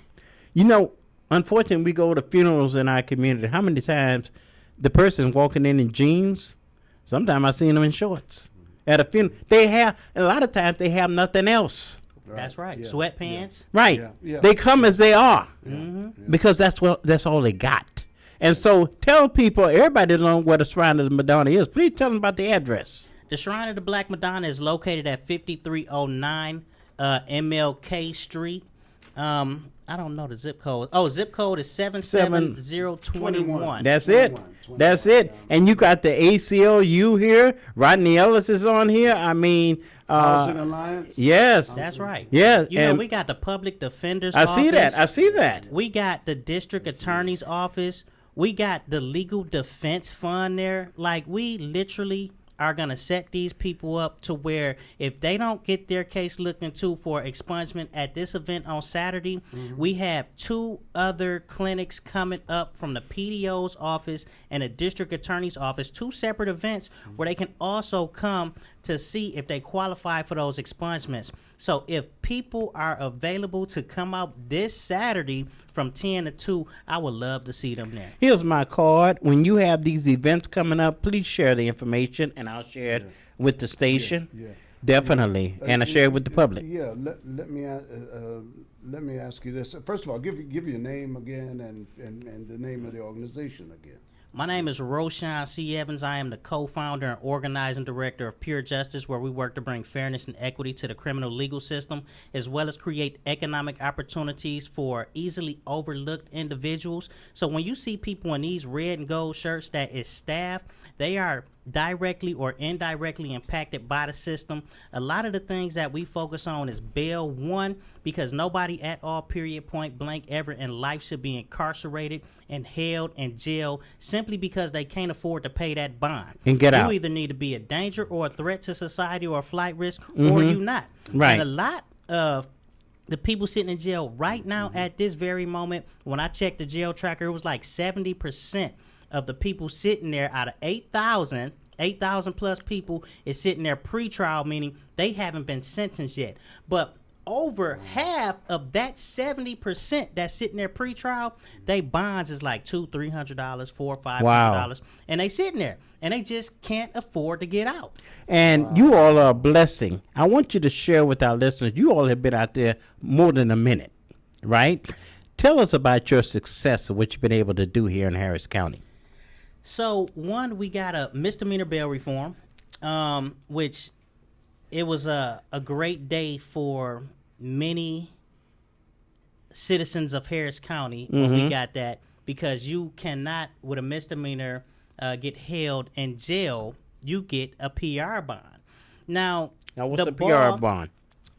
Unfortunately, we go to funerals in our community. How many times the person walking in jeans, sometimes I seen them in shorts. At a funeral, a lot of times they have nothing else. That's right. Yeah. Sweatpants. Yeah. Right. Yeah. Yeah. They come as they are. Yeah. Because that's all they got. And so tell people, everybody know what the Shrine of the Madonna is. Please tell them about the address. The Shrine of the Black Madonna is located at 5309 MLK Street. I don't know the zip code. Oh, zip code is 77021. That's it. That's it. And you got the ACLU here. Rodney Ellis is on here. I mean, Housing Alliance. Yes. That's right. Yeah. We got the public defender's office. I see that. We got the district attorney's office. We got the legal defense fund there. Like, we literally are going to set these people up to where if they don't get their case looked into for expungement at this event on Saturday, we have 2 other clinics coming up from the PDO's office and the district attorney's office, 2 separate events where they can also come to see if they qualify for those expungements. So if people are available to come out this Saturday from 10 to 2, I would love to see them there. Here's my card. When you have these events coming up, please share the information, and I'll share it with the station. Yeah. Definitely, and I share it with the public. Yeah, let me ask you this. First of all, give your name again and the name of the organization again. My name is Roshan C. Evans. I am the co-founder and organizing director of Pure Justice, where we work to bring fairness and equity to the criminal legal system, as well as create economic opportunities for easily overlooked individuals. So when you see people in these red and gold shirts that is staff, they are directly or indirectly impacted by the system. A lot of the things that we focus on is bail one, because nobody at all, period, point blank, ever in life should be incarcerated and held in jail simply because they can't afford to pay that bond. And get out. You either need to be a danger or a threat to society or a flight risk, or you not. Right. And a lot of the people sitting in jail right now at this very moment, when I checked the jail tracker, it was like 70% of the people sitting there out of 8,000 plus people is sitting there pre-trial, meaning they haven't been sentenced yet. But over half of that 70% that's sitting there pre-trial, they bonds is like $200, $300, $400, $500, and they sitting there and they just can't afford to get out. And you all are a blessing. I want you to share with our listeners. You all have been out there more than a minute, right? Tell us about your success of what you've been able to do here in Harris County. So, one, we got a misdemeanor bail reform, which it was a great day for many citizens of Harris County when we got that, because you cannot, with a misdemeanor, get held in jail. You get a PR bond. Now what's a PR bond?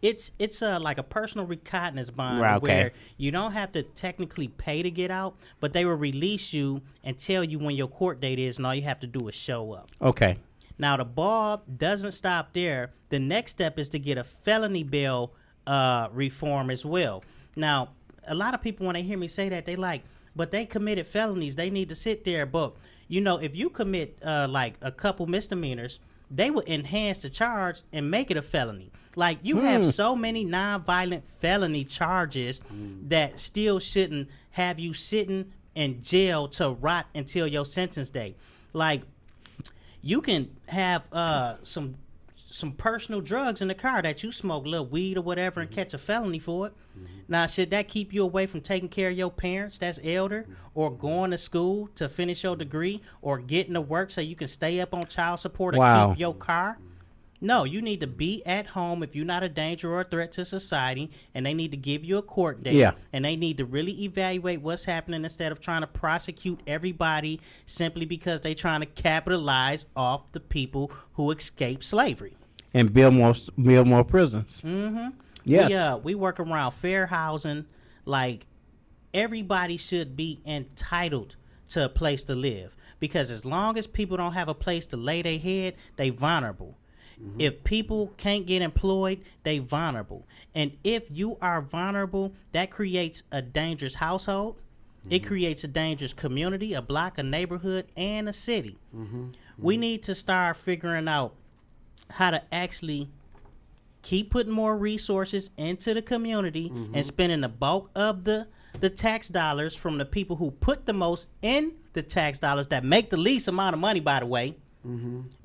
It's like a personal recognizance bond, Right, okay. where you don't have to technically pay to get out, but they will release you and tell you when your court date is, and all you have to do is show up. Okay. Now, the ball doesn't stop there. The next step is to get a felony bail reform as well. Now, a lot of people, when they hear me say that, they like, but they committed felonies. They need to sit there. But, you know, if you commit like a couple misdemeanors, they will enhance the charge and make it a felony. Like, you have so many nonviolent felony charges that still shouldn't have you sitting in jail to rot until your sentence day. Like, you can have some personal drugs in the car that you smoke, a little weed or whatever, and catch a felony for it. Now, should that keep you away from taking care of your parents that's elder, or going to school to finish your degree, or getting to work so you can stay up on child support or keep your car? No, you need to be at home if you're not a danger or a threat to society, and they need to give you a court date. Yeah. And they need to really evaluate what's happening instead of trying to prosecute everybody simply because they're trying to capitalize off the people who escaped slavery. And build more prisons. Yes. We work around fair housing. Like, everybody should be entitled to a place to live, because as long as people don't have a place to lay their head, they vulnerable. If people can't get employed, they vulnerable. And if you are vulnerable, that creates a dangerous household. It creates a dangerous community, a block, a neighborhood, and a city. We need to start figuring out how to actually keep putting more resources into the community and spending the bulk of the tax dollars from the people who put the most in the tax dollars, that make the least amount of money, by the way,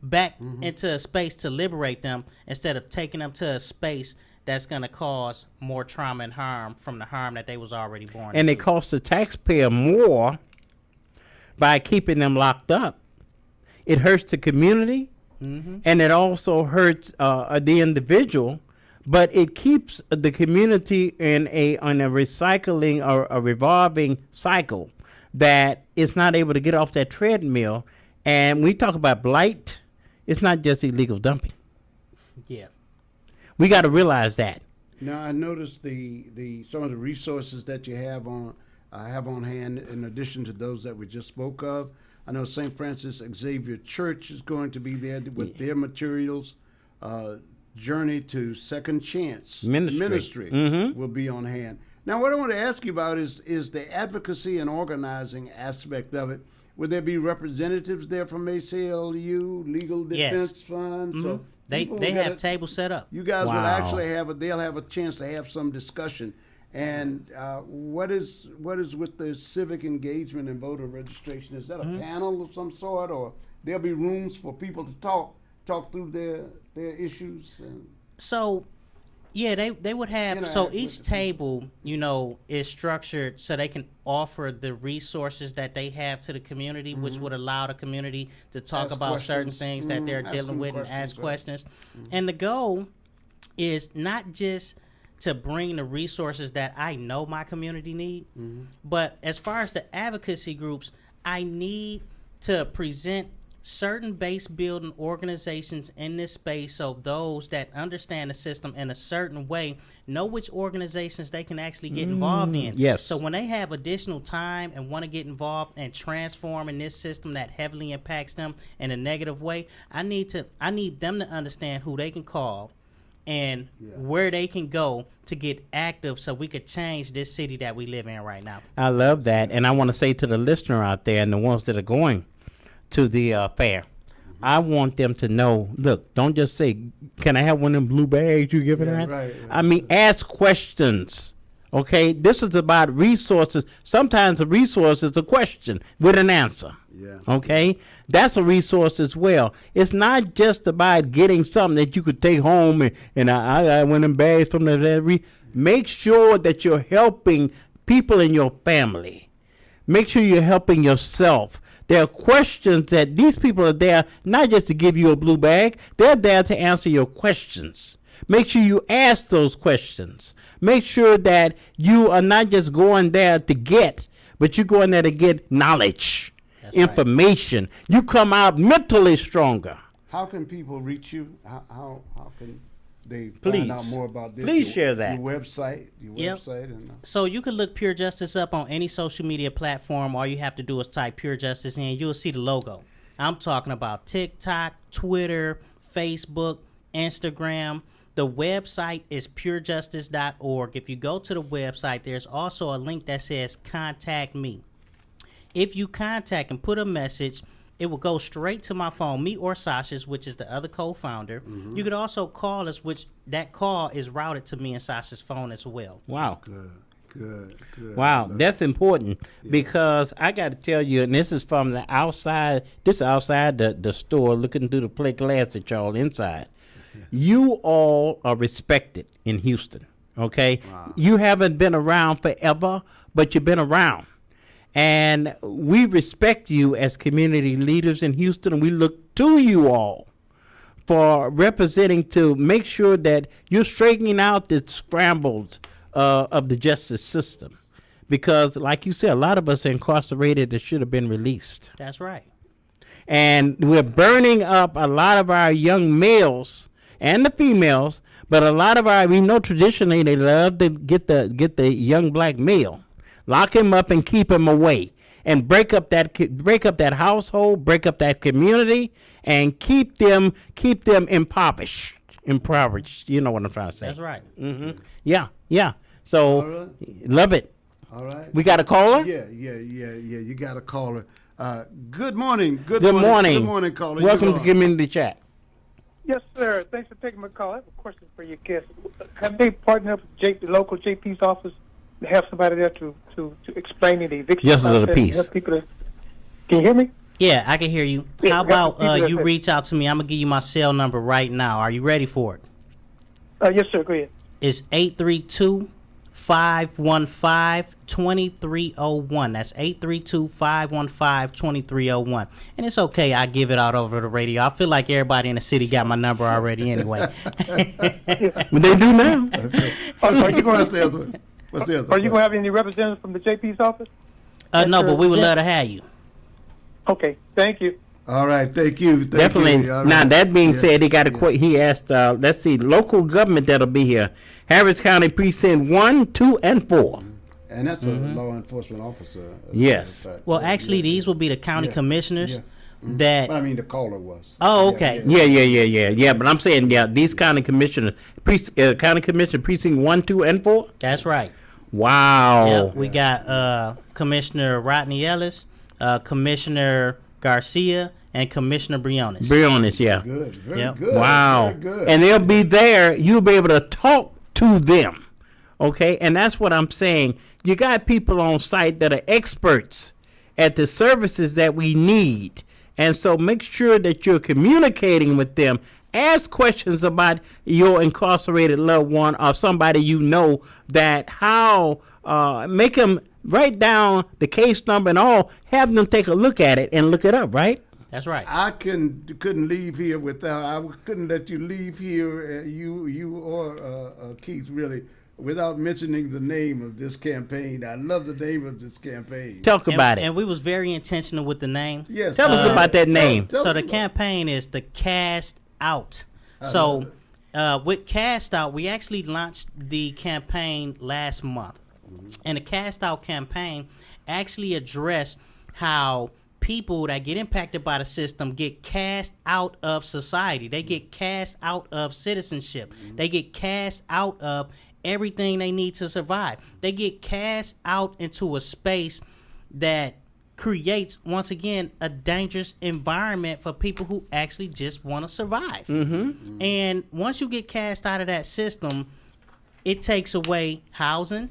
back into a space to liberate them, instead of taking them to a space that's going to cause more trauma and harm from the harm that they was already born And into. it costs the taxpayer more by keeping them locked up. It hurts the community, and it also hurts the individual, but it keeps the community in a recycling or a revolving cycle that is not able to get off that treadmill. And when we talk about blight, it's not just illegal dumping. Yeah. We got to realize that. Now, I noticed the some of the resources that you have on hand, in addition to those that we just spoke of. I know St. Francis Xavier Church is going to be there with their materials. Journey to Second Chance Ministry will be on hand. Now, what I want to ask you about is the advocacy and organizing aspect of it. Would there be representatives there from ACLU, Legal Defense Fund? So they have tables set up. You guys will actually they'll have a chance to have some discussion. And what is with the civic engagement and voter registration? Is that a panel of some sort, or there'll be rooms for people to talk through their issues? So, yeah, they would have. So each table, is structured so they can offer the resources that they have to the community, which would allow the community to talk about certain things that they're dealing with and ask questions. And the goal is not just to bring the resources that I know my community need, but as far as the advocacy groups, I need to present certain base building organizations in this space so those that understand the system in a certain way know which organizations they can actually get involved in. Yes. So when they have additional time and want to get involved and transform in this system that heavily impacts them in a negative way, I need them to understand who they can call and where they can go to get active so we could change this city that we live in right now. I love that. And I want to say to the listener out there and the ones that are going to the fair, I want them to know, look, don't just say, can I have one of them blue bags you giving out? Right. I mean, ask questions. Okay, this is about resources. Sometimes a resource is a question with an answer. Yeah. Okay, that's a resource as well. It's not just about getting something that you could take home and I got one of them bags from the. Make sure that you're helping people in your family. Make sure you're helping yourself. There are questions that these people are there not just to give you a blue bag. They're there to answer your questions. Make sure you ask those questions. Make sure that you are not just going there to get, but you're going there to get knowledge, information. Right. You come out mentally stronger. How can people reach you? How can they find out more about this? Please share that. Your website. And, So you can look Pure Justice up on any social media platform. All you have to do is type Pure Justice in. You'll see the logo. I'm talking about TikTok, Twitter, Facebook, Instagram. The website is purejustice.org. If you go to the website, there's also a link that says Contact Me. If you contact and put a message, it will go straight to my phone, me or Sasha's, which is the other co-founder. You could also call us, which that call is routed to me and Sasha's phone as well. Wow. Good. Wow, that's important because I got to tell you, and this is from the outside, the store, looking through the plate glass at y'all inside. You all are respected in Houston, okay? Wow. You haven't been around forever, but you've been around. And we respect you as community leaders in Houston, and we look to you all for representing to make sure that you're straightening out the scrambles of the justice system. Because, like you said, a lot of us are incarcerated that should have been released. That's right. And we're burning up a lot of our young males and the females, but a lot of we know traditionally they love to get the young black male, lock him up and keep him away, and break up that household, break up that community, and keep them impoverished. You know what I'm trying to say? That's right. Yeah. So love it. All right. We got a caller? Yeah. You got a caller. Good morning. Good morning. Good morning, caller. Welcome to Community Chat. Yes, sir. Thanks for taking my call. I have a question for your guest. Have they partnered up with the local JP's office to have somebody there to explain the eviction Justice of the Peace? Can you hear me? Yeah, I can hear you. Yeah, how about you reach out to me? I'm going to give you my cell number right now. Are you ready for it? Yes, sir. Go ahead. It's 832-515-2301. That's 832-515-2301. And it's okay, I give it out over the radio. I feel like everybody in the city got my number already anyway. But they do now. Are you going What's the other one? Are you going to have any representatives from the JP's office? No, but we would love to have you. Okay, thank you. All right, thank you. Definitely. You. Now, that being said, he got a quote. He asked, let's see, local government that'll be here. Harris County Precinct 1, 2, and 4. And that's a law enforcement officer. Yes. Well, actually, these will be the county commissioners that. I mean, the caller was. Oh, okay. Yeah. But I'm saying, these county commissioners, county commissioner precinct 1, 2, and 4. That's right. Wow. Yep, we got Commissioner Rodney Ellis, Commissioner Garcia, and Commissioner Briones. Yeah. Good. Very Yep. good. Wow. Very good. And they'll be there. You'll be able to talk to them. Okay. And that's what I'm saying. You got people on site that are experts at the services that we need. And so make sure that you're communicating with them. Ask questions about your incarcerated loved one or somebody you know that make them write down the case number and all, have them take a look at it and look it up, right? That's right. I couldn't leave here without. I couldn't let you leave here, you or Keith, really, without mentioning the name of this campaign. I love the name of this campaign. Talk about it. And we was very intentional with the name. Yes. Tell us about that name. So the campaign is the Cast Out. So with Cast Out, we actually launched the campaign last month. And the Cast Out campaign actually addressed how people that get impacted by the system get cast out of society. They get cast out of citizenship. They get cast out of everything they need to survive. They get cast out into a space that creates, once again, a dangerous environment for people who actually just want to survive. And once you get cast out of that system, it takes away housing.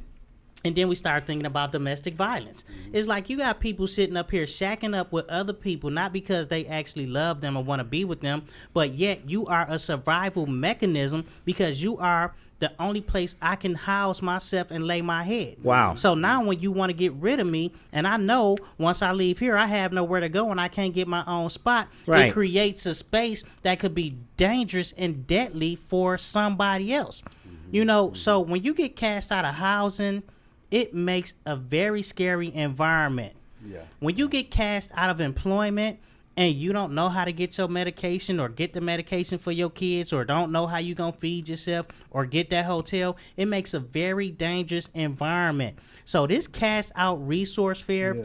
And then we start thinking about domestic violence. It's like you got people sitting up here shacking up with other people, not because they actually love them or want to be with them, but yet you are a survival mechanism because you are the only place I can house myself and lay my head. Wow. So now when you want to get rid of me, and I know once I leave here, I have nowhere to go and I can't get my own spot, Right. It creates a space that could be dangerous and deadly for somebody else. You know, so when you get cast out of housing, it makes a very scary environment. Yeah. When you get cast out of employment and you don't know how to get your medication or get the medication for your kids or don't know how you're going to feed yourself or get that hotel, it makes a very dangerous environment. So this Cast Out Resource Fair,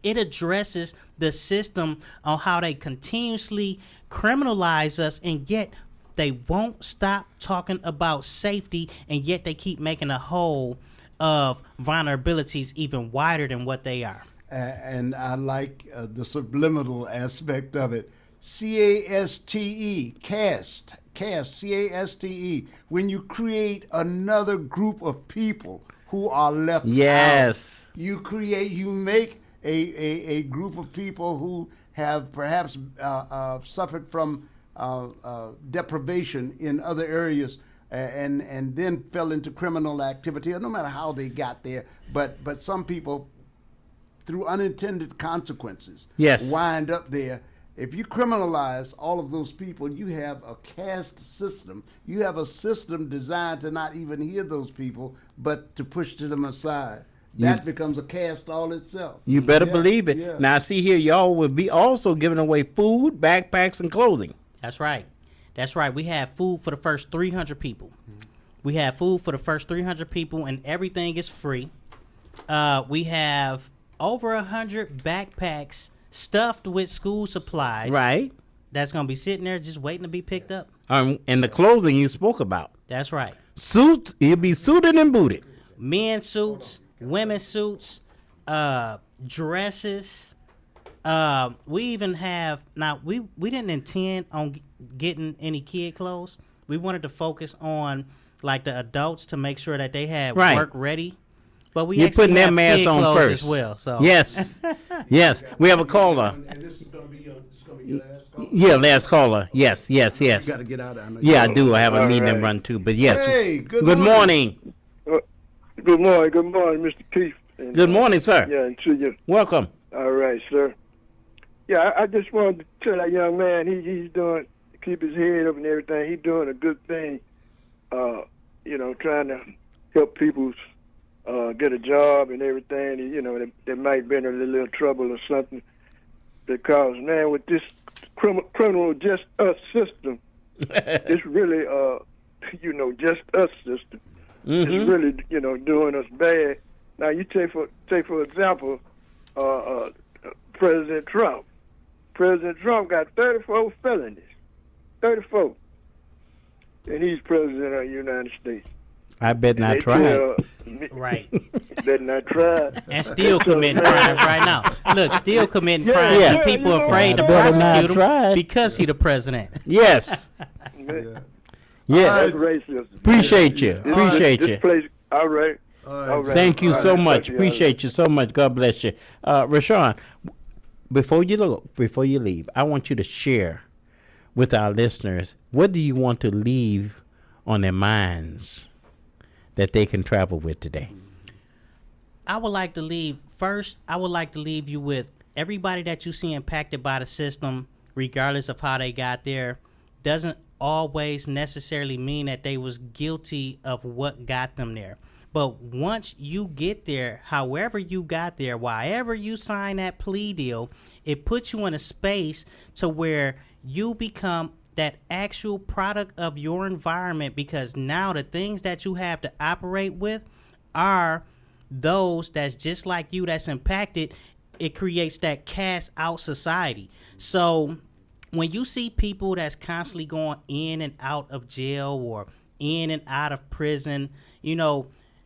it addresses the system on how they continuously criminalize us, and yet they won't stop talking about safety, and yet they keep making a whole of vulnerabilities even wider than what they are. And I like the subliminal aspect of it. C-A-S-T-E, cast, C-A-S-T-E. When you create another group of people who are left Yes. out, you make a group of people who have perhaps suffered from deprivation in other areas, and then fell into criminal activity, or no matter how they got there. But some people, through unintended consequences, Yes. wind up there. If you criminalize all of those people, you have a caste system. You have a system designed to not even hear those people, but to push them aside. That becomes a caste all itself. You better Yeah, believe it. yeah. Now, see here, y'all will be also giving away food, backpacks, and clothing. That's right. That's right. We have food for the first 300 people. We have food for the first 300 people, and everything is free. We have over 100 backpacks stuffed with school supplies. Right. That's going to be sitting there just waiting to be picked up. And the clothing you spoke about. That's right. Suits, you'll be suited and booted. Men suits, women's suits, dresses. We even have, now we didn't intend on getting any kid clothes. We wanted to focus on like the adults to make sure that they had Right. work ready. But we You're actually putting their have masks kid on clothes first. as well. So Yes. Yes. We have a caller. And this is going to be your last call. Yeah, last caller. Yes. You got to get out. I know you Yeah, I gotta- do. I have a All meeting to right. run to, but yes. Hey, good morning. Good morning, Mr. Keith. And, Good morning, sir. Yeah, and to you. Welcome. All right, sir. Yeah, I just wanted to tell that young man he's doing, keep his head up and everything. He's doing a good thing. Trying to help people get a job and everything. They might be in a little trouble or something. Because man, with this criminal just us system, it's really just us system. Mm-hmm. It's really doing us bad. Now you take for example, President Trump. President Trump got 34 felonies, 34, and he's president of the United States. I bet not try. Right. Bet not try. And still committing crimes right now. Look, still committing crimes. Yeah. And people Yeah, afraid to better not prosecute try. him because he the president. Yes. That's Yes. racism. Appreciate you. This- Appreciate this you. place, all right. All right. Thank you All so right. much. Talk to you Appreciate you so much. God bless you. Rashawn, before you leave, I want you to share with our listeners, what do you want to leave on their minds that they can travel with today? I would like to leave you with everybody that you see impacted by the system, regardless of how they got there, doesn't always necessarily mean that they was guilty of what got them there. But once you get there, however you got there, wherever you sign that plea deal, it puts you in a space to where you become that actual product of your environment, because now the things that you have to operate with are those that's just like you, that's impacted. It creates that cast out society. So when you see people that's constantly going in and out of jail or in and out of prison,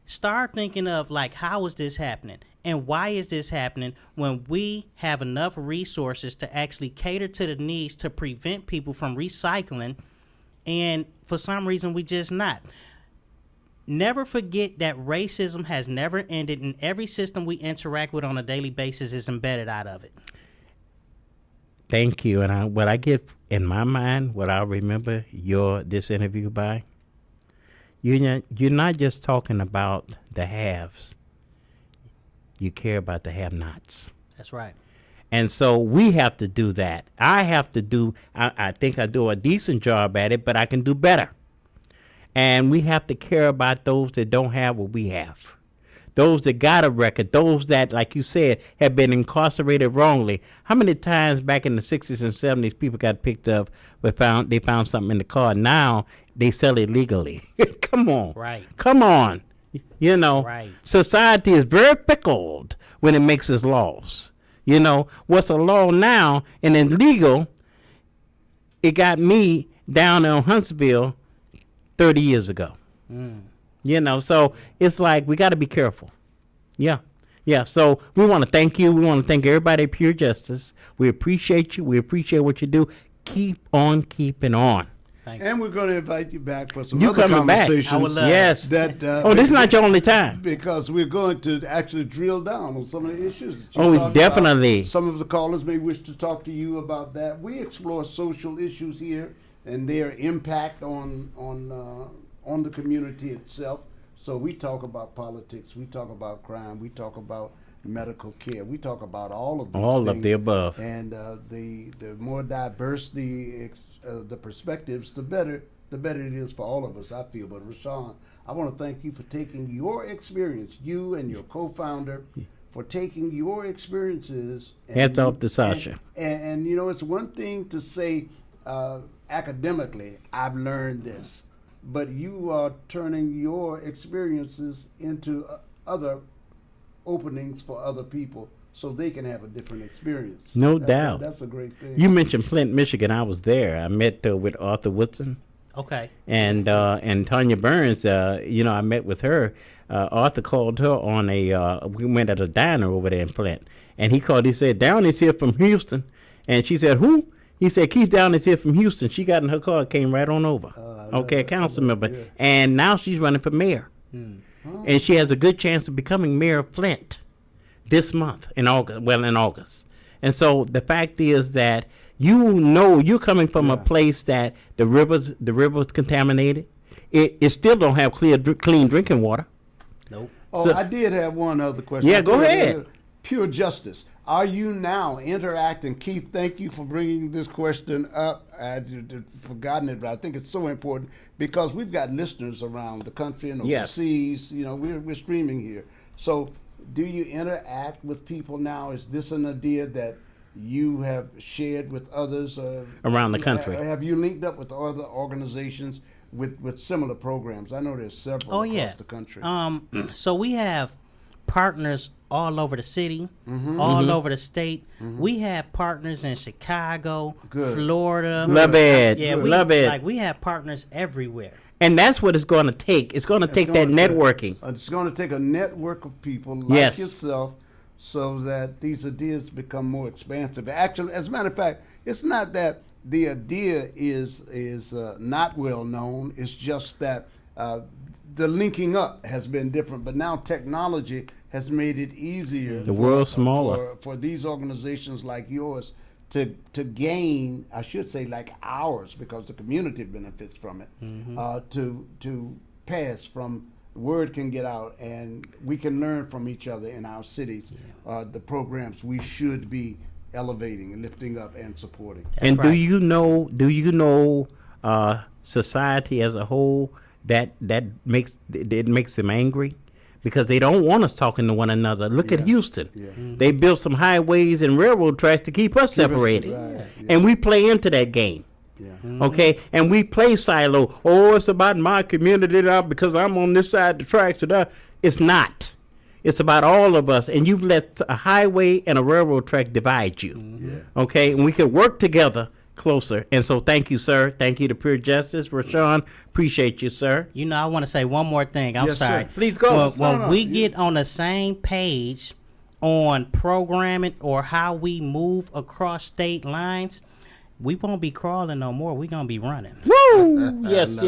start thinking of, like, how is this happening? And why is this happening when we have enough resources to actually cater to the needs to prevent people from recycling, and for some reason we just not? Never forget that racism has never ended, and every system we interact with on a daily basis is embedded out of it. Thank you. And what I get in my mind, what I'll remember this interview by, you're not just talking about the haves. You care about the have-nots. That's right. And so we have to do that. I think I do a decent job at it, but I can do better. And we have to care about those that don't have what we have. Those that got a record, those that, like you said, have been incarcerated wrongly. How many times back in the 60s and 70s people got picked up, but they found something in the car? Now they sell it legally. Come on. Right. Come on. Right. Society is very fickle when it makes its laws. What's a law now and illegal, it got me down in Huntsville 30 years ago. So it's like we got to be careful. Yeah. So we want to thank you. We want to thank everybody at Pure Justice. We appreciate you. We appreciate what you do. Keep on keeping on. And we're going to invite you back for some You other coming back? conversations. I would love Yes. That, this is not your only time. because we're going to actually drill down on some of the issues that you Oh, talked definitely. about. Some of the callers may wish to talk to you about that. We explore social issues here and their impact on the community itself. So we talk about politics, we talk about crime, we talk about medical care, we talk about all of these All things. of the above. And the more diverse the perspectives, the better it is for all of us, I feel. But Rashawn, I want to thank you for taking your experience, you and your co-founder, for taking your experiences. Hats off to Sasha. And it's one thing to say academically, I've learned this, but you are turning your experiences into other openings for other people so they can have a different experience. No doubt. That's a great thing. You mentioned Flint, Michigan. I was there. I met with Arthur Woodson. Okay. And Tanya Burns, I met with her. Arthur called her on we went at a diner over there in Flint. And he called, he said, Down is here from Houston. And she said, who? He said, Keith Down is here from Houston. She got in her car, came right on over. A council member. Yeah. And now she's running for mayor. And she has a good chance of becoming mayor of Flint this month, in August. And so the fact is that you're coming from a place that the river's contaminated. It still don't have clean drinking water. Nope. Oh, So- I did have one other question. Yeah, go ahead. Pure Justice. Are you now interacting? Keith, thank you for bringing this question up. I'd forgotten it, but I think it's so important because we've got listeners around the country and Yes. overseas. We're streaming here. So do you interact with people now? Is this an idea that you have shared with others? Around the country. Have you linked up with other organizations with similar programs? I know there's several across the country. So we have partners all over the city, all over the state. We have partners in Chicago, Florida. Love it. Yeah, Love it. Like, we have partners everywhere. And that's what it's going to take. It's going to take that networking. It's going to take a network of people like Yes. yourself so that these ideas become more expansive. Actually, as a matter of fact, it's not that the idea is not well known. It's just that the linking up has been different. But now technology has made it easier. The world's smaller. For these organizations like yours to gain, I should say, like ours, because the community benefits from it, to pass from, word can get out and we can learn from each other in our cities, the programs we should be elevating and lifting up and supporting. And do you know society as a whole that makes them angry? Because they don't want us talking to one another. Look at Houston. They built some highways and railroad tracks to keep us separated. And we play into that game. Okay? And we play silo. Oh, it's about my community now because I'm on this side of the tracks. It's not. It's about all of us. And you've let a highway and a railroad track divide you. Okay? And we can work together closer. And so thank you, sir. Thank you to Pure Justice. Rashawn, appreciate you, sir. You know, I want to say one more thing. I'm sorry. Sir. Please go. When we get on the same page on programming or how we move across state lines, we won't be crawling no more. We're going to be running. Woo! Yes.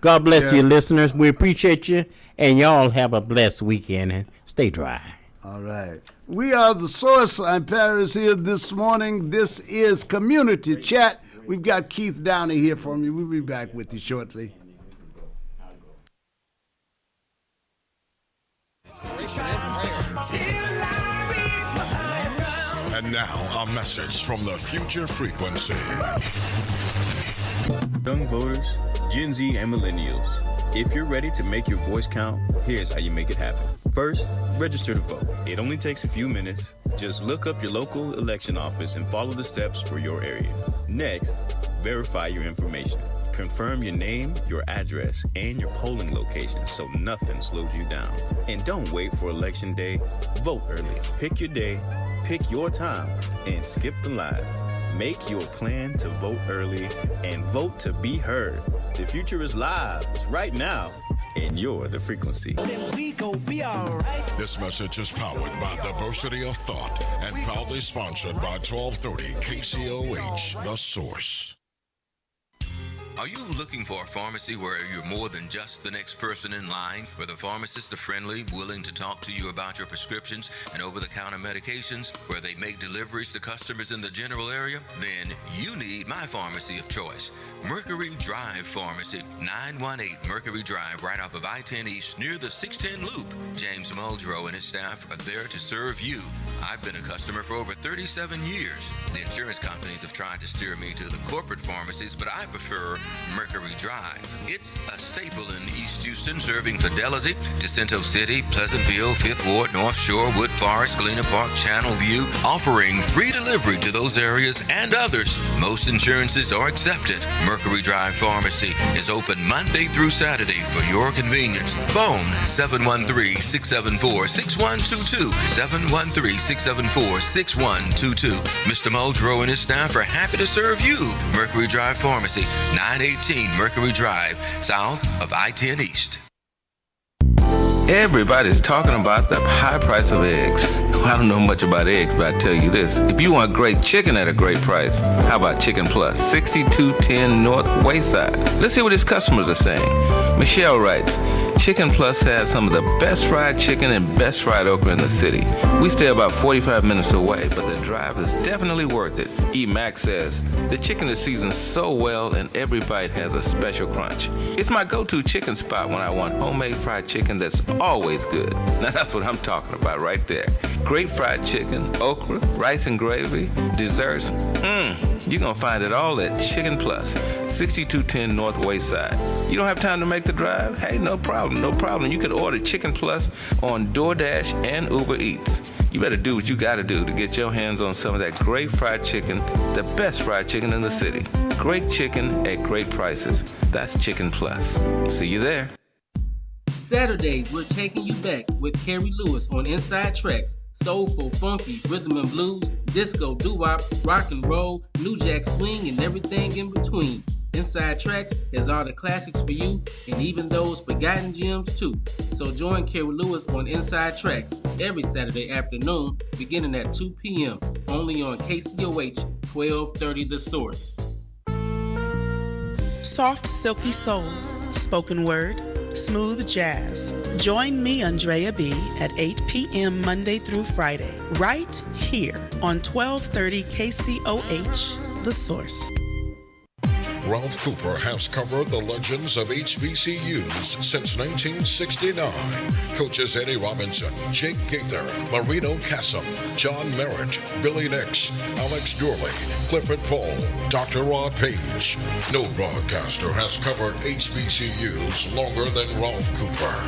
God bless you, listeners. We appreciate you. And y'all have a blessed weekend and stay dry. All right. We are The Source. I'm Paris here this morning. This is Community Chat. We've got Keith Downey here for you. We'll be back with you shortly. And now, a message from the Future Frequency. Young voters, Gen Z, and millennials. If you're ready to make your voice count, here's how you make it happen. First, register to vote. It only takes a few minutes. Just look up your local election office and follow the steps for your area. Next, verify your information. Confirm your name, your address, and your polling location so nothing slows you down. And don't wait for election day. Vote early. Pick your day, pick your time, and skip the lines. Make your plan to vote early and vote to be heard. The future is live. It's right now. And you're the frequency. This message is powered by Diversity of Thought and proudly sponsored by 1230 KCOH, The Source. Are you looking for a pharmacy where you're more than just the next person in line, where the pharmacists are friendly, willing to talk to you about your prescriptions and over-the-counter medications, where they make deliveries to customers in the general area? Then you need my pharmacy of choice, Mercury Drive Pharmacy, 918 Mercury Drive, right off of I-10 East near the 610 Loop. James Muldrow and his staff are there to serve you. I've been a customer for over 37 years. The insurance companies have tried to steer me to the corporate pharmacies, but I prefer Mercury Drive. It's a staple in East Houston, serving Fidelity, Jacinto City, Pleasantville, Fifth Ward, North Shore, Wood Forest, Galena Park, Channel View, offering free delivery to those areas and others. Most insurances are accepted. Mercury Drive Pharmacy is open Monday through Saturday for your convenience. Phone 713-674-6122, 713-674-6122. Mr. Muldrow and his staff are happy to serve you. Mercury Drive Pharmacy, 918 Mercury Drive, south of I-10 East. Everybody's talking about the high price of eggs. I don't know much about eggs, but I tell you this. If you want great chicken at a great price, how about Chicken Plus, 6210 North Wayside? Let's see what his customers are saying. Michelle writes, Chicken Plus has some of the best fried chicken and best fried okra in the city. We stay about 45 minutes away, but the drive is definitely worth it. E. Max says, the chicken is seasoned so well and every bite has a special crunch. It's my go-to chicken spot when I want homemade fried chicken that's always good. Now that's what I'm talking about right there. Great fried chicken, okra, rice and gravy, desserts. You're going to find it all at Chicken Plus, 6210 North Wayside. You don't have time to make the drive? Hey, no problem. You can order Chicken Plus on DoorDash and Uber Eats. You better do what you got to do to get your hands on some of that great fried chicken, the best fried chicken in the city. Great chicken at great prices. That's Chicken Plus. See you there. Saturdays, we're taking you back with Carrie Lewis on Inside Tracks. Soulful, funky, rhythm and blues, disco, doo-wop, rock and roll, new jack swing, and everything in between. Inside Tracks has all the classics for you, and even those forgotten gems too. So join Carrie Lewis on Inside Tracks every Saturday afternoon, beginning at 2 p.m. only on KCOH 1230 The Source. Soft, silky soul, spoken word, smooth jazz. Join me, Andrea B., at 8 p.m. Monday through Friday, right here on 1230 KCOH, The Source. Ralph Cooper has covered the legends of HBCUs since 1969. Coaches Eddie Robinson, Jake Gaither, Marino Cassim, John Merritt, Billy Nix, Alex Durley, Clifford Paul, Dr. Rod Page. No broadcaster has covered HBCUs longer than Ralph Cooper,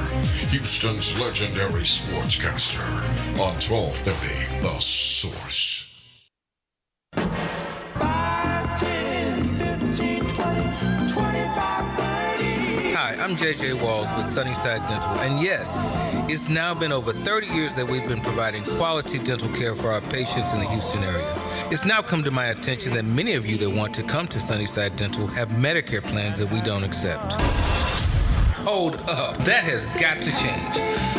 Houston's legendary sportscaster, on 1230 The Source. Hi, I'm JJ Walls with Sunnyside Dental, and yes, it's now been over 30 years that we've been providing quality dental care for our patients in the Houston area. It's now come to my attention that many of you that want to come to Sunnyside Dental have Medicare plans that we don't accept. Hold up, that has got to change.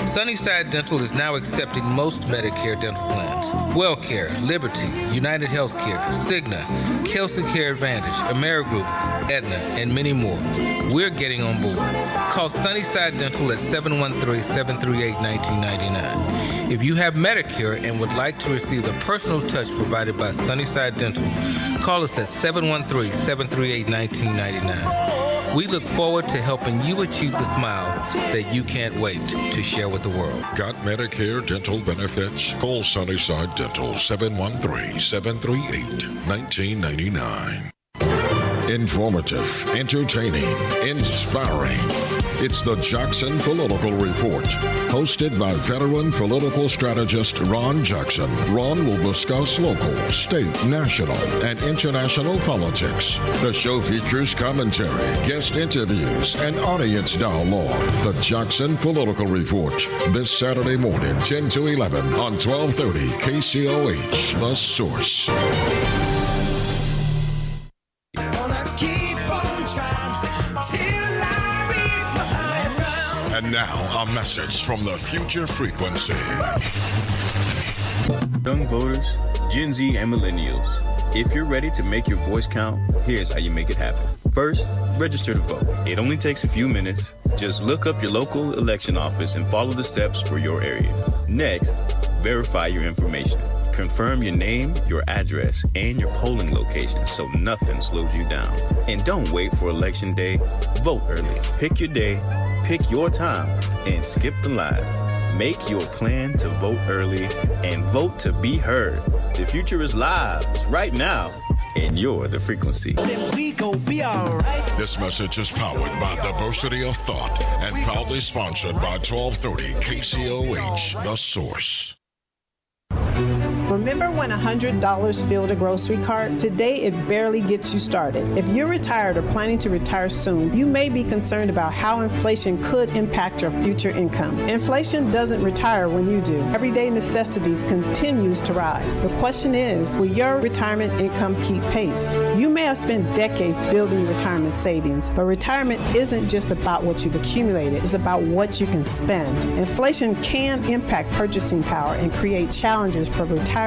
Sunnyside Dental is now accepting most Medicare dental plans. WellCare, Liberty, United Healthcare, Cigna, Kelsey Care Advantage, Amerigroup, Aetna, and many more. We're getting on board. Call Sunnyside Dental at 713-738-1999. If you have Medicare and would like to receive the personal touch provided by Sunnyside Dental, call us at 713-738-1999. We look forward to helping you achieve the smile that you can't wait to share with the world. Got Medicare dental benefits? Call Sunnyside Dental 713-738-1999. Informative, entertaining, inspiring. It's the Jackson Political Report, hosted by veteran political strategist Ron Jackson. Ron will discuss local, state, national, and international politics. The show features commentary, guest interviews, and audience dialogue. The Jackson Political Report, this Saturday morning, 10 to 11 on 1230 KCOH, The Source. And now, a message from the future frequency. Young voters, Gen Z, and millennials, if you're ready to make your voice count, here's how you make it happen. First, register to vote. It only takes a few minutes. Just look up your local election office and follow the steps for your area. Next, verify your information. Confirm your name, your address, and your polling location so nothing slows you down. And don't wait for election day. Vote early. Pick your day, pick your time, and skip the lines. Make your plan to vote early and vote to be heard. The future is live right now, and you're the frequency. Then we go be alright. This message is powered by Diversity of Thought and proudly sponsored by 1230 KCOH, The Source. Remember when $100 filled a grocery cart? Today, it barely gets you started. If you're retired or planning to retire soon, you may be concerned about how inflation could impact your future income. Inflation doesn't retire when you do. Everyday necessities continues to rise. The question is, will your retirement income keep pace? You may have spent decades building retirement savings, but retirement isn't just about what you've accumulated. It's about what you can spend. Inflation can impact purchasing power and create challenges for retirees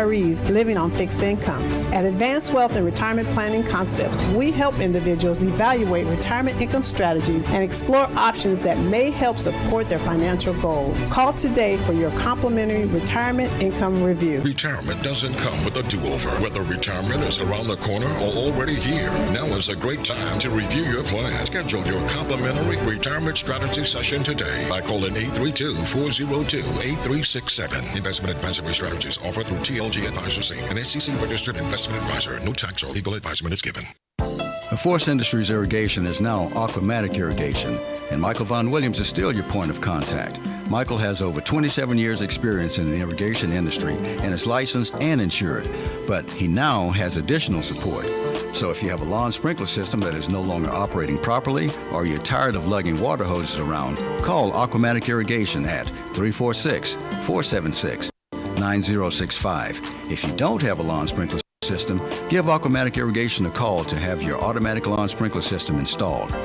living on fixed incomes. At Advanced Wealth and Retirement Planning Concepts, we help individuals evaluate retirement income strategies and explore options that may help support their financial goals. Call today for your complimentary retirement income review. Retirement doesn't come with a do-over. Whether retirement is around the corner or already here, now is a great time to review your plan. Schedule your complimentary retirement strategy session today by calling 832-402-8367. Investment advisory strategies offered through TLG Advisors Inc., an SEC-registered investment advisor. No tax or legal advisement is given. Force Industries Irrigation is now Aquamatic Irrigation, and Michael Von Williams is still your point of contact. Michael has over 27 years' experience in the irrigation industry and is licensed and insured, but he now has additional support. So if you have a lawn sprinkler system that is no longer operating properly, or you're tired of lugging water hoses around, call Aquamatic Irrigation at 346-476-9065. If you don't have a lawn sprinkler system, give Aquamatic Irrigation a call to have your automatic lawn sprinkler system installed.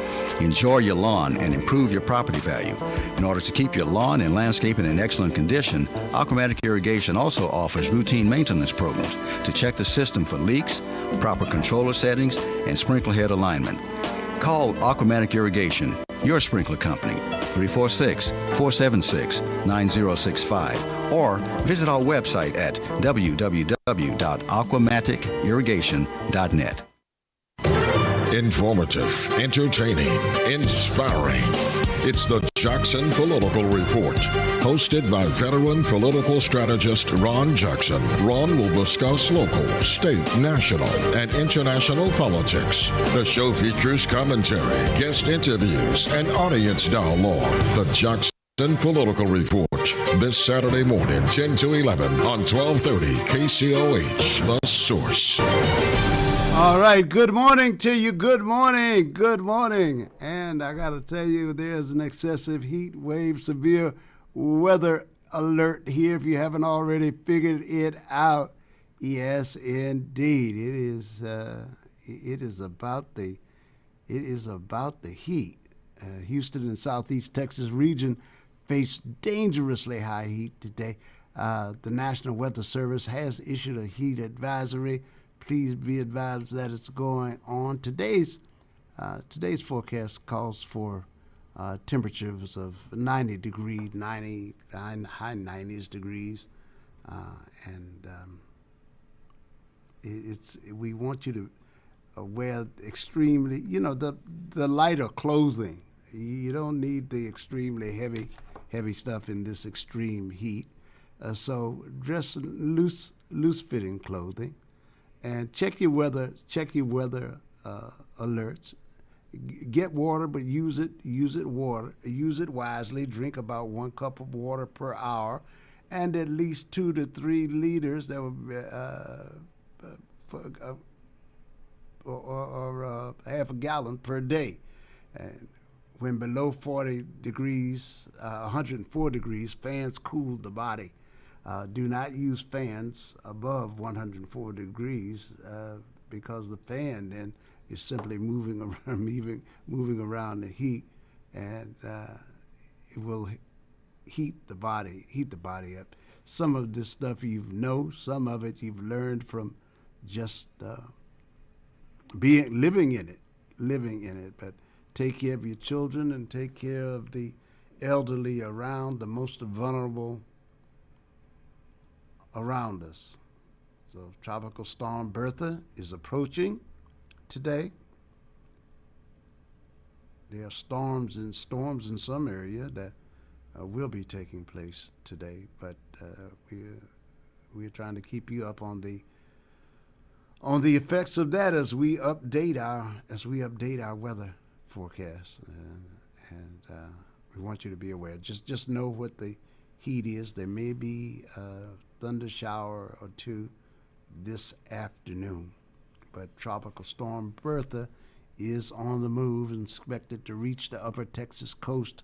Enjoy your lawn and improve your property value. In order to keep your lawn and landscaping in excellent condition, Aquamatic Irrigation also offers routine maintenance programs to check the system for leaks, proper controller settings, and sprinkler head alignment. Call Aquamatic Irrigation, your sprinkler company, 346-476-9065, or visit our website at www.aquamaticirrigation.net. Informative, entertaining, inspiring. It's the Jackson Political Report, hosted by veteran political strategist Ron Jackson. Ron will discuss local, state, national, and international politics. The show features commentary, guest interviews, and audience dialogue. The Jackson Political Report, this Saturday morning, 10 to 11 on 1230 KCOH, The Source. All right, good morning to you. Good morning. Good morning. And I got to tell you, there's an excessive heat wave, severe weather alert here if you haven't already figured it out. Yes, indeed. It is about the heat. Houston and Southeast Texas region face dangerously high heat today. The National Weather Service has issued a heat advisory. Please be advised that it's going on. Today's forecast calls for temperatures of 90 degrees, high 90s degrees, and we want you to wear extremely, the lighter clothing. You don't need the extremely heavy stuff in this extreme heat. So dress loose fitting clothing. And check your weather alerts. Get water, but use it wisely. Drink about 1 cup of water per hour, and at least 2 to 3 liters. That would or half a gallon per day. And when below 40 degrees, 104 degrees, fans cool the body. Do not use fans above 104 degrees because the fan then is simply moving around the heat, and it will heat the body up. Some of this stuff some of it you've learned from just living in it. But take care of your children and take care of the elderly around, the most vulnerable around us. So Tropical Storm Bertha is approaching today. There are storms in some area that will be taking place today, but we're trying to keep you up on the effects of that as we update our weather forecast, and we want you to be aware. Just know what the heat is. There may be thunder shower or two this afternoon, but Tropical Storm Bertha is on the move and expected to reach the upper Texas coast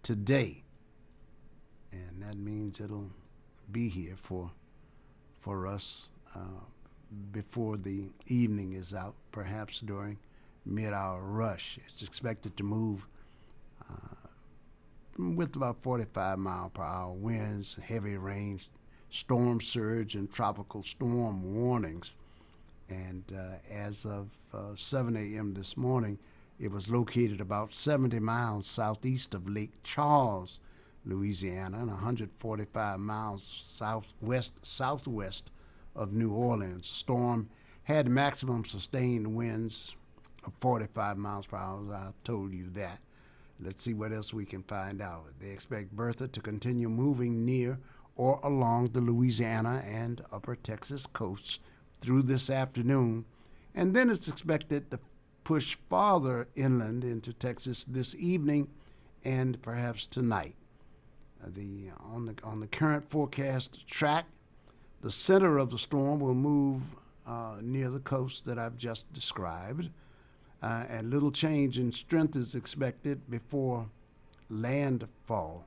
today, and that means it'll be here for us before the evening is out, perhaps during mid-hour rush. It's expected to move with about 45 mile per hour winds, heavy rains, storm surge, and tropical storm warnings. And as of 7 a.m. this morning, it was located about 70 miles southeast of Lake Charles, Louisiana, and 145 miles southwest of New Orleans. Storm had maximum sustained winds of 45 miles per hour. I told you that. Let's see what else we can find out. They expect Bertha to continue moving near or along the Louisiana and upper Texas coasts through this afternoon, and then it's expected to push farther inland into Texas this evening and perhaps tonight. On the current forecast track, the center of the storm will move near the coast that I've just described, and little change in strength is expected before landfall.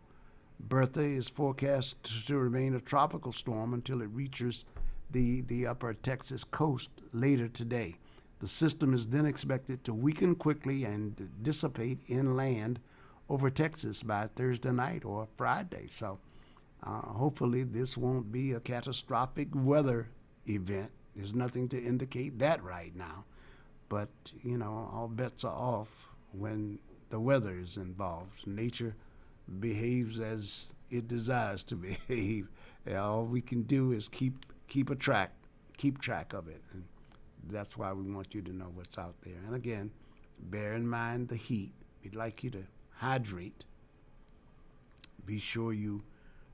Bertha is forecast to remain a tropical storm until it reaches the upper Texas coast later today. The system is then expected to weaken quickly and dissipate inland over Texas by Thursday night or Friday. So hopefully this won't be a catastrophic weather event. There's nothing to indicate that right now. But, all bets are off when the weather is involved. Nature behaves as it desires to behave. All we can do is keep track of it. And that's why we want you to know what's out there. And again, bear in mind the heat. We'd like you to hydrate. Be sure you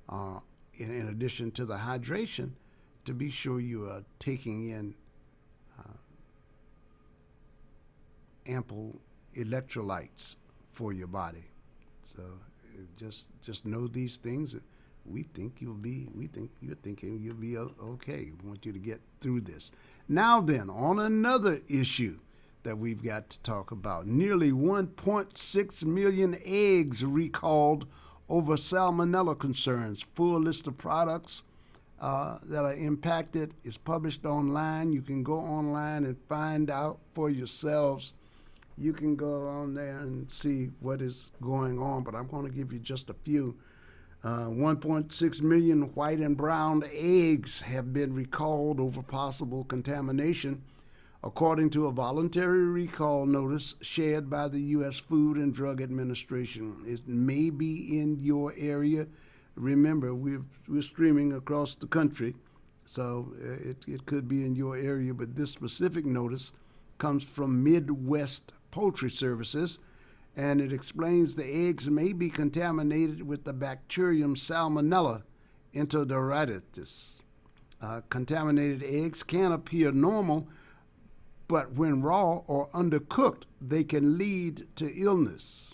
are, in addition to the hydration, to be sure you are taking in ample electrolytes for your body. So just know these things. You're thinking you'll be okay. We want you to get through this. Now then, on another issue that we've got to talk about, nearly 1.6 million eggs recalled over salmonella concerns. Full list of products that are impacted is published online. You can go online and find out for yourselves. You can go on there and see what is going on, but I'm going to give you just a few. 1.6 million white and brown eggs have been recalled over possible contamination, according to a voluntary recall notice shared by the U.S. Food and Drug Administration. It may be in your area. Remember, we're streaming across the country, so it could be in your area, but this specific notice comes from Midwest Poultry Services, and it explains the eggs may be contaminated with the bacterium Salmonella enterodermatitis. Contaminated eggs can appear normal, but when raw or undercooked, they can lead to illness.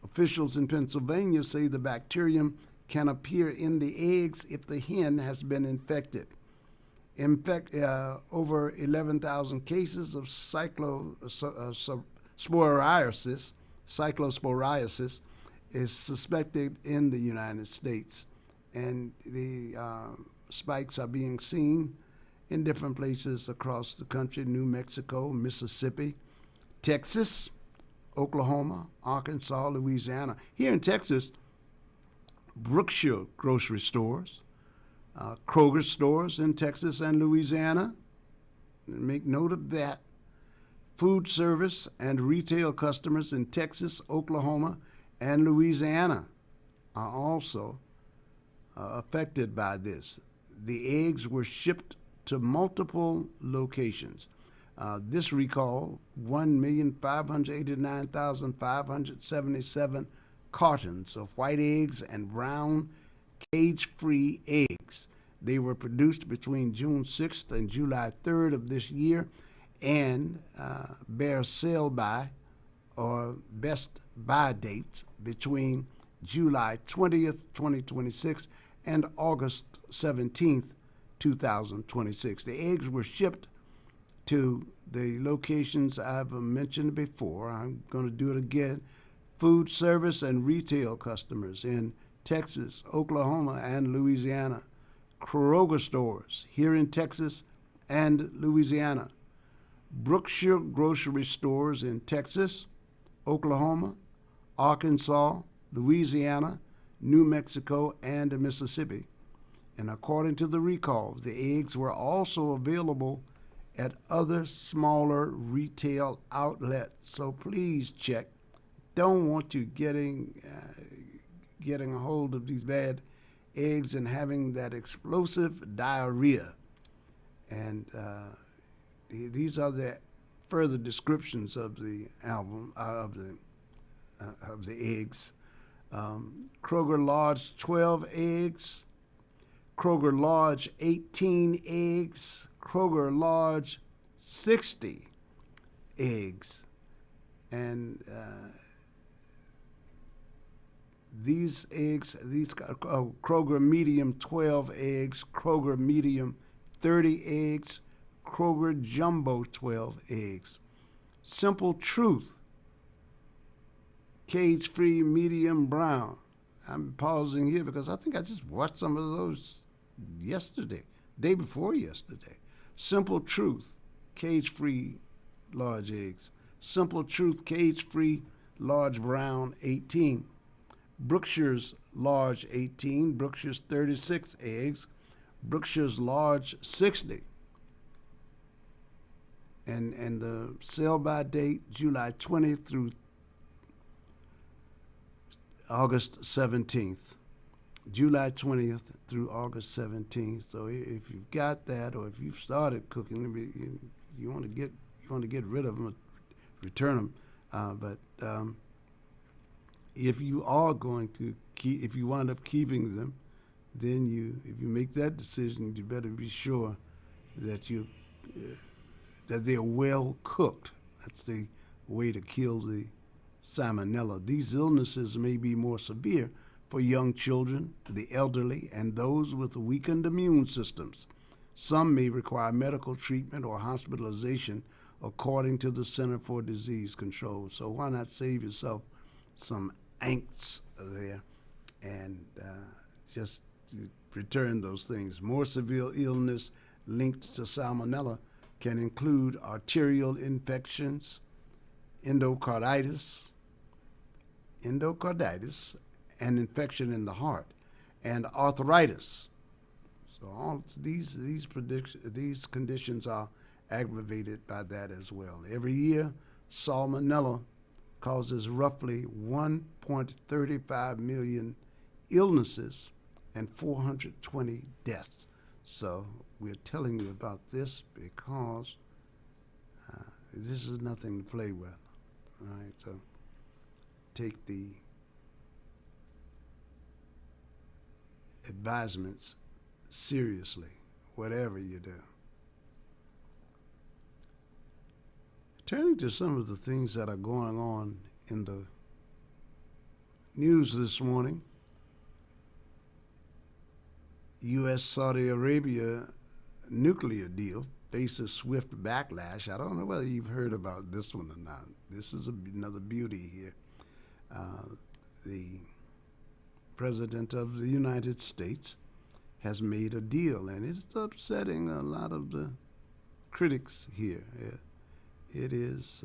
Officials in Pennsylvania say the bacterium can appear in the eggs if the hen has been infected. In fact, over 11,000 cases of cyclosporiasis is suspected in the United States, and the spikes are being seen in different places across the country: New Mexico, Mississippi, Texas, Oklahoma, Arkansas, Louisiana. Here in Texas, Brookshire grocery stores, Kroger stores in Texas and Louisiana, make note of that. Food service and retail customers in Texas, Oklahoma, and Louisiana are also affected by this. The eggs were shipped to multiple locations. This recall, 1,589,577 cartons of white eggs and brown cage-free eggs. They were produced between June 6th and July 3rd of this year, and bear sell-by or best buy dates between July 20th, 2026 and August 17th, 2026. The eggs were shipped to the locations I've mentioned before. I'm going to do it again. Food service and retail customers in Texas, Oklahoma, and Louisiana. Kroger stores here in Texas and Louisiana. Brookshire grocery stores in Texas, Oklahoma, Arkansas, Louisiana, New Mexico, and Mississippi. And according to the recall, the eggs were also available at other smaller retail outlets. So please check. Don't want you getting a hold of these bad eggs and having that explosive diarrhea. And these are the further descriptions of the eggs. Kroger Large 12 eggs, Kroger Large 18 eggs, Kroger Large 60 eggs, and these eggs, Kroger Medium 12 eggs, Kroger Medium 30 eggs, Kroger Jumbo 12 eggs. Simple Truth, cage-free medium brown. I'm pausing here because I think I just watched some of those yesterday, day before yesterday. Simple Truth, cage-free large eggs. Simple Truth, cage-free large brown 18. Brookshire's large 18. Brookshire's 36 eggs. Brookshire's large 60. And the sell-by date, July 20th through August 17th. July 20th through August 17th. So if you've got that, or if you've started cooking, you want to get rid of them, return them. But if you are going to if you wind up keeping them, then if you make that decision, you better be sure that that they're well cooked. That's the way to kill the salmonella. These illnesses may be more severe for young children, the elderly, and those with weakened immune systems. Some may require medical treatment or hospitalization according to the Center for Disease Control. So why not save yourself some angst there and just return those things. More severe illness linked to salmonella can include arterial infections, endocarditis, and infection in the heart, and arthritis. So all these conditions are aggravated by that as well. Every year, salmonella causes roughly 1.35 million illnesses and 420 deaths. So we're telling you about this because this is nothing to play with. All right, so take the advisements seriously, whatever you do. Turning to some of the things that are going on in the news this morning, U.S.-Saudi Arabia nuclear deal faces swift backlash. I don't know whether you've heard about this one or not. This is another beauty here. The President of the United States has made a deal, and it's upsetting a lot of the critics here. It is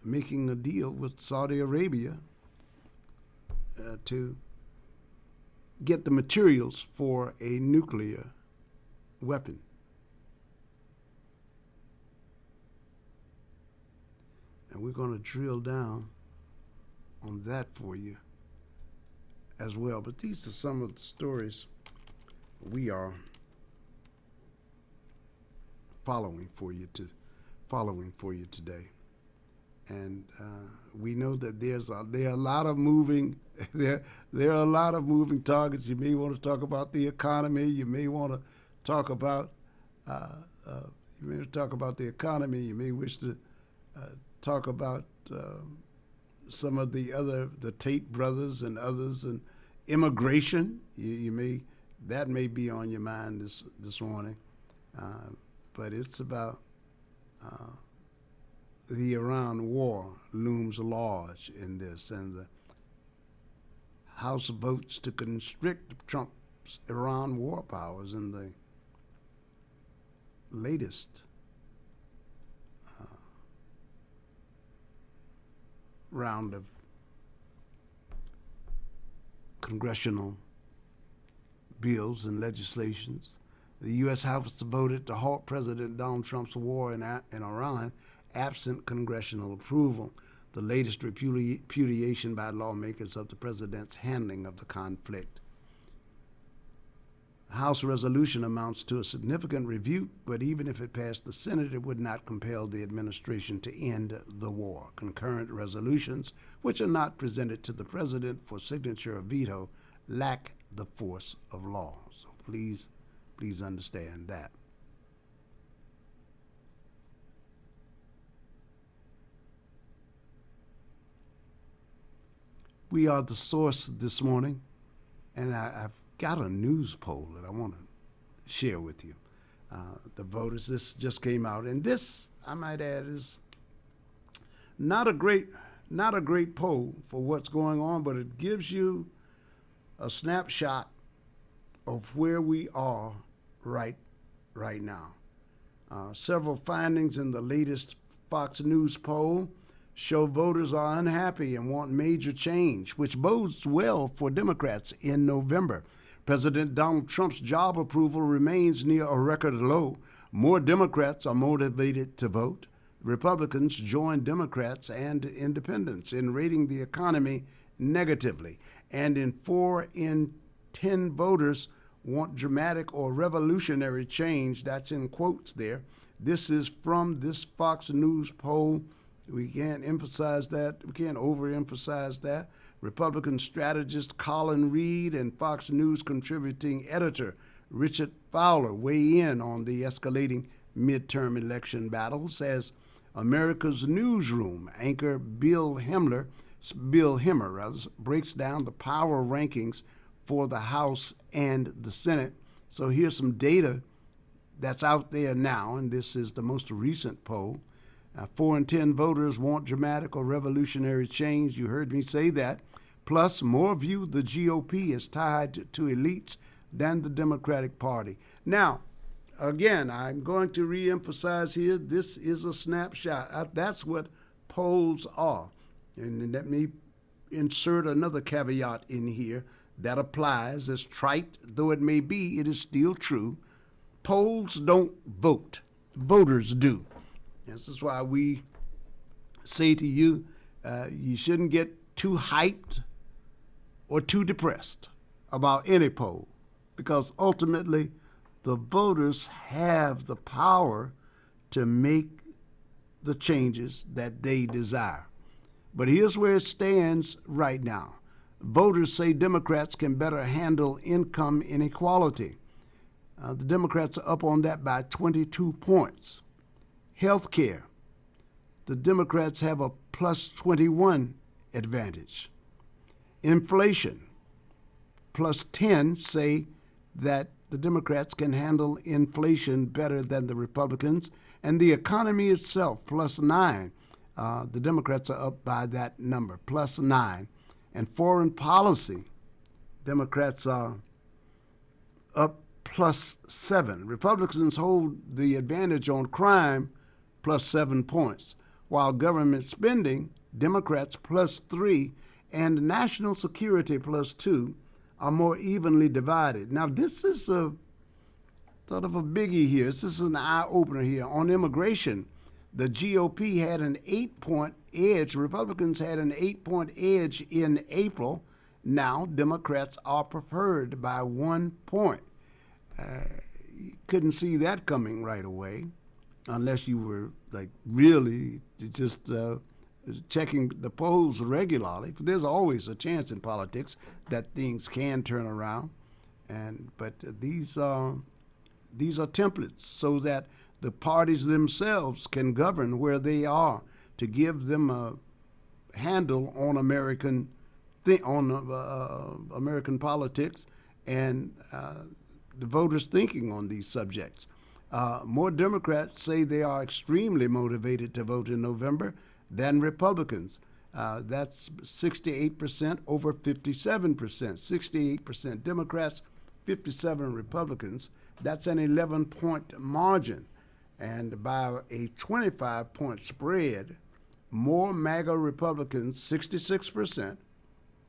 making a deal with Saudi Arabia to get the materials for a nuclear weapon. And we're going to drill down on that for you as well. But these are some of the stories we are following for you today. And we know that there are a lot of moving targets. You may want to talk about the economy. You may want to talk about the economy. You may wish to talk about some of the Tate brothers and others, and immigration. That may be on your mind this morning, but it's about the Iran war looms large in this, and the House votes to constrict Trump's Iran war powers in the latest round of congressional bills and legislations. The U.S. House voted to halt President Donald Trump's war in Iran absent congressional approval, the latest repudiation by lawmakers of the president's handling of the conflict. The House resolution amounts to a significant rebuke, but even if it passed the Senate, it would not compel the administration to end the war. Concurrent resolutions, which are not presented to the president for signature or veto, lack the force of law. So please understand that. We are the source this morning, and I've got a news poll that I want to share with you. The voters, this just came out, and this, I might add, is not a great poll for what's going on, but it gives you a snapshot of where we are right now. Several findings in the latest Fox News poll show voters are unhappy and want major change, which bodes well for Democrats in November. President Donald Trump's job approval remains near a record low. More Democrats are motivated to vote. Republicans join Democrats and independents in rating the economy negatively. And 4 in 10 voters want dramatic or revolutionary change. That's in quotes there. This is from this Fox News poll. We can't emphasize that. We can't overemphasize that. Republican strategist Colin Reed and Fox News contributing editor Richard Fowler weigh in on the escalating midterm election battles as America's Newsroom anchor Bill Hemmer breaks down the power rankings for the House and the Senate. So here's some data that's out there now, and this is the most recent poll. 4 in 10 voters want dramatic or revolutionary change. You heard me say that. Plus, more view the GOP as tied to elites than the Democratic Party. Now, again, I'm going to reemphasize here, this is a snapshot. That's what polls are. And let me insert another caveat in here that applies. As trite though it may be, it is still true. Polls don't vote. Voters do. This is why we say to you, you shouldn't get too hyped or too depressed about any poll, because ultimately the voters have the power to make the changes that they desire. But here's where it stands right now. Voters say Democrats can better handle income inequality. The Democrats are up on that by 22 points. Health care, the Democrats have a plus 21 advantage. Inflation, plus 10 say that the Democrats can handle inflation better than the Republicans. And the economy itself, plus 9. The Democrats are up by that number, plus 9. And foreign policy, Democrats are up plus 7. Republicans hold the advantage on crime, plus 7 points, while government spending, Democrats plus 3, and national security plus 2 are more evenly divided. Now, this is a sort of a biggie here. This is an eye-opener here. On immigration, the GOP had an 8-point edge. Republicans had an 8-point edge in April. Now, Democrats are preferred by 1 point. You couldn't see that coming right away unless you were like really just checking the polls regularly. There's always a chance in politics that things can turn around, but these are templates so that the parties themselves can govern where they are to give them a handle on American politics and the voters' thinking on these subjects. More Democrats say they are extremely motivated to vote in November than Republicans. That's 68% over 57%. 68% Democrats, 57 Republicans. That's an 11-point margin. And by a 25-point spread, more MAGA Republicans, 66%,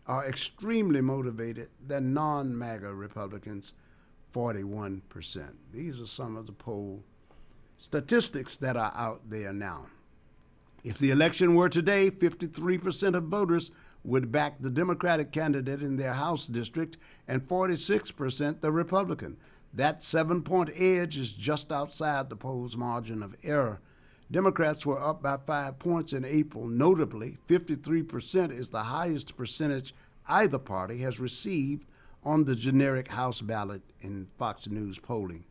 are extremely motivated than non-MAGA Republicans, 41%. These are some of the poll statistics that are out there now. If the election were today, 53% of voters would back the Democratic candidate in their House district and 46% the Republican. That 7-point edge is just outside the poll's margin of error. Democrats were up by 5 points in April. Notably, 53% is the highest percentage either party has received on the generic House ballot in Fox News polling.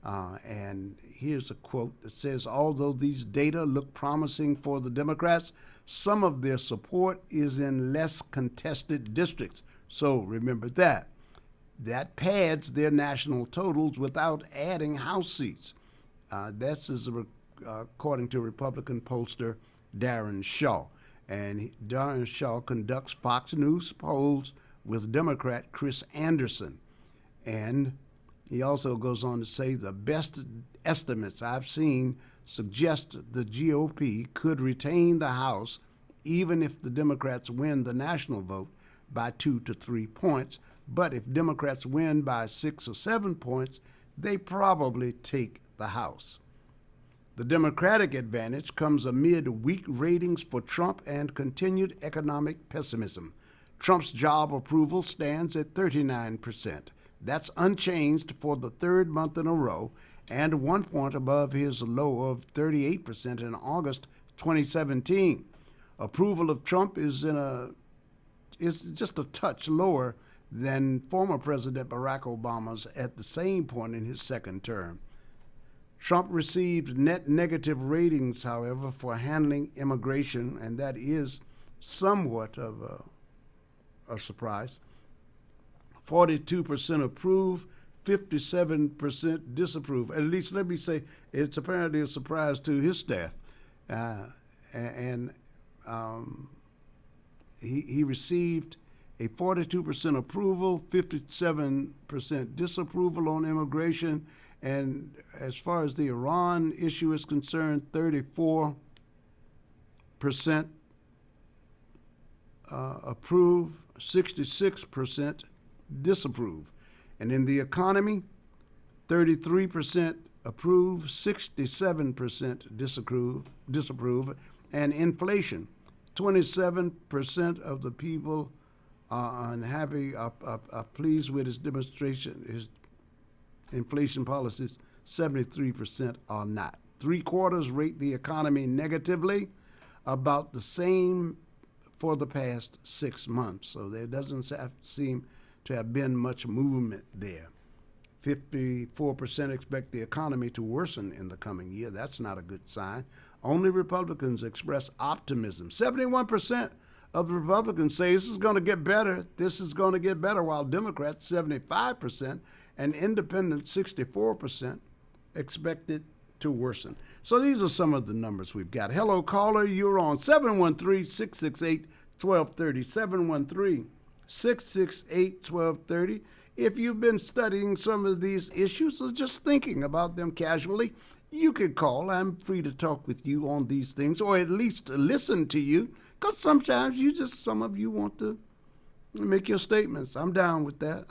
And here's a quote that says, although these data look promising for the Democrats, some of their support is in less contested districts. So remember that. that pads their national totals without adding House seats. This is according to Republican pollster Darren Shaw. And Darren Shaw conducts Fox News polls with Democrat Chris Anderson. And he also goes on to say the best estimates I've seen suggest the GOP could retain the House even if the Democrats win the national vote by 2 to 3 points. But if Democrats win by 6 or 7 points, they probably take the House. The Democratic advantage comes amid weak ratings for Trump and continued economic pessimism. Trump's job approval stands at 39%. That's unchanged for the third month in a row and 1 point above his low of 38% in August 2017. Approval of Trump is just a touch lower than former President Barack Obama's at the same point in his second term. Trump received net negative ratings, however, for handling immigration, and that is somewhat of a surprise. 42% approve, 57% disapprove. At least let me say it's apparently a surprise to his staff. He received a 42% approval, 57% disapproval on immigration, and as far as the Iran issue is concerned, 34% approve, 66% disapprove. And in the economy, 33% approve, 67% disapprove, and inflation, 27% of the people are unhappy, are pleased with his demonstration, his inflation policies, 73% are not. 3/4 rate the economy negatively, about the same for the past 6 months. So there doesn't seem to have been much movement there. 54% expect the economy to worsen in the coming year. That's not a good sign. Only Republicans express optimism. 71% of the Republicans say this is going to get better. This is going to get better, while Democrats, 75%, and independents, 64%, expect it to worsen. So these are some of the numbers we've got. Hello, caller. You're on 713-668-1230. 713-668-1230. If you've been studying some of these issues or just thinking about them casually, you could call. I'm free to talk with you on these things, or at least listen to you, because sometimes some of you want to make your statements. I'm down with that.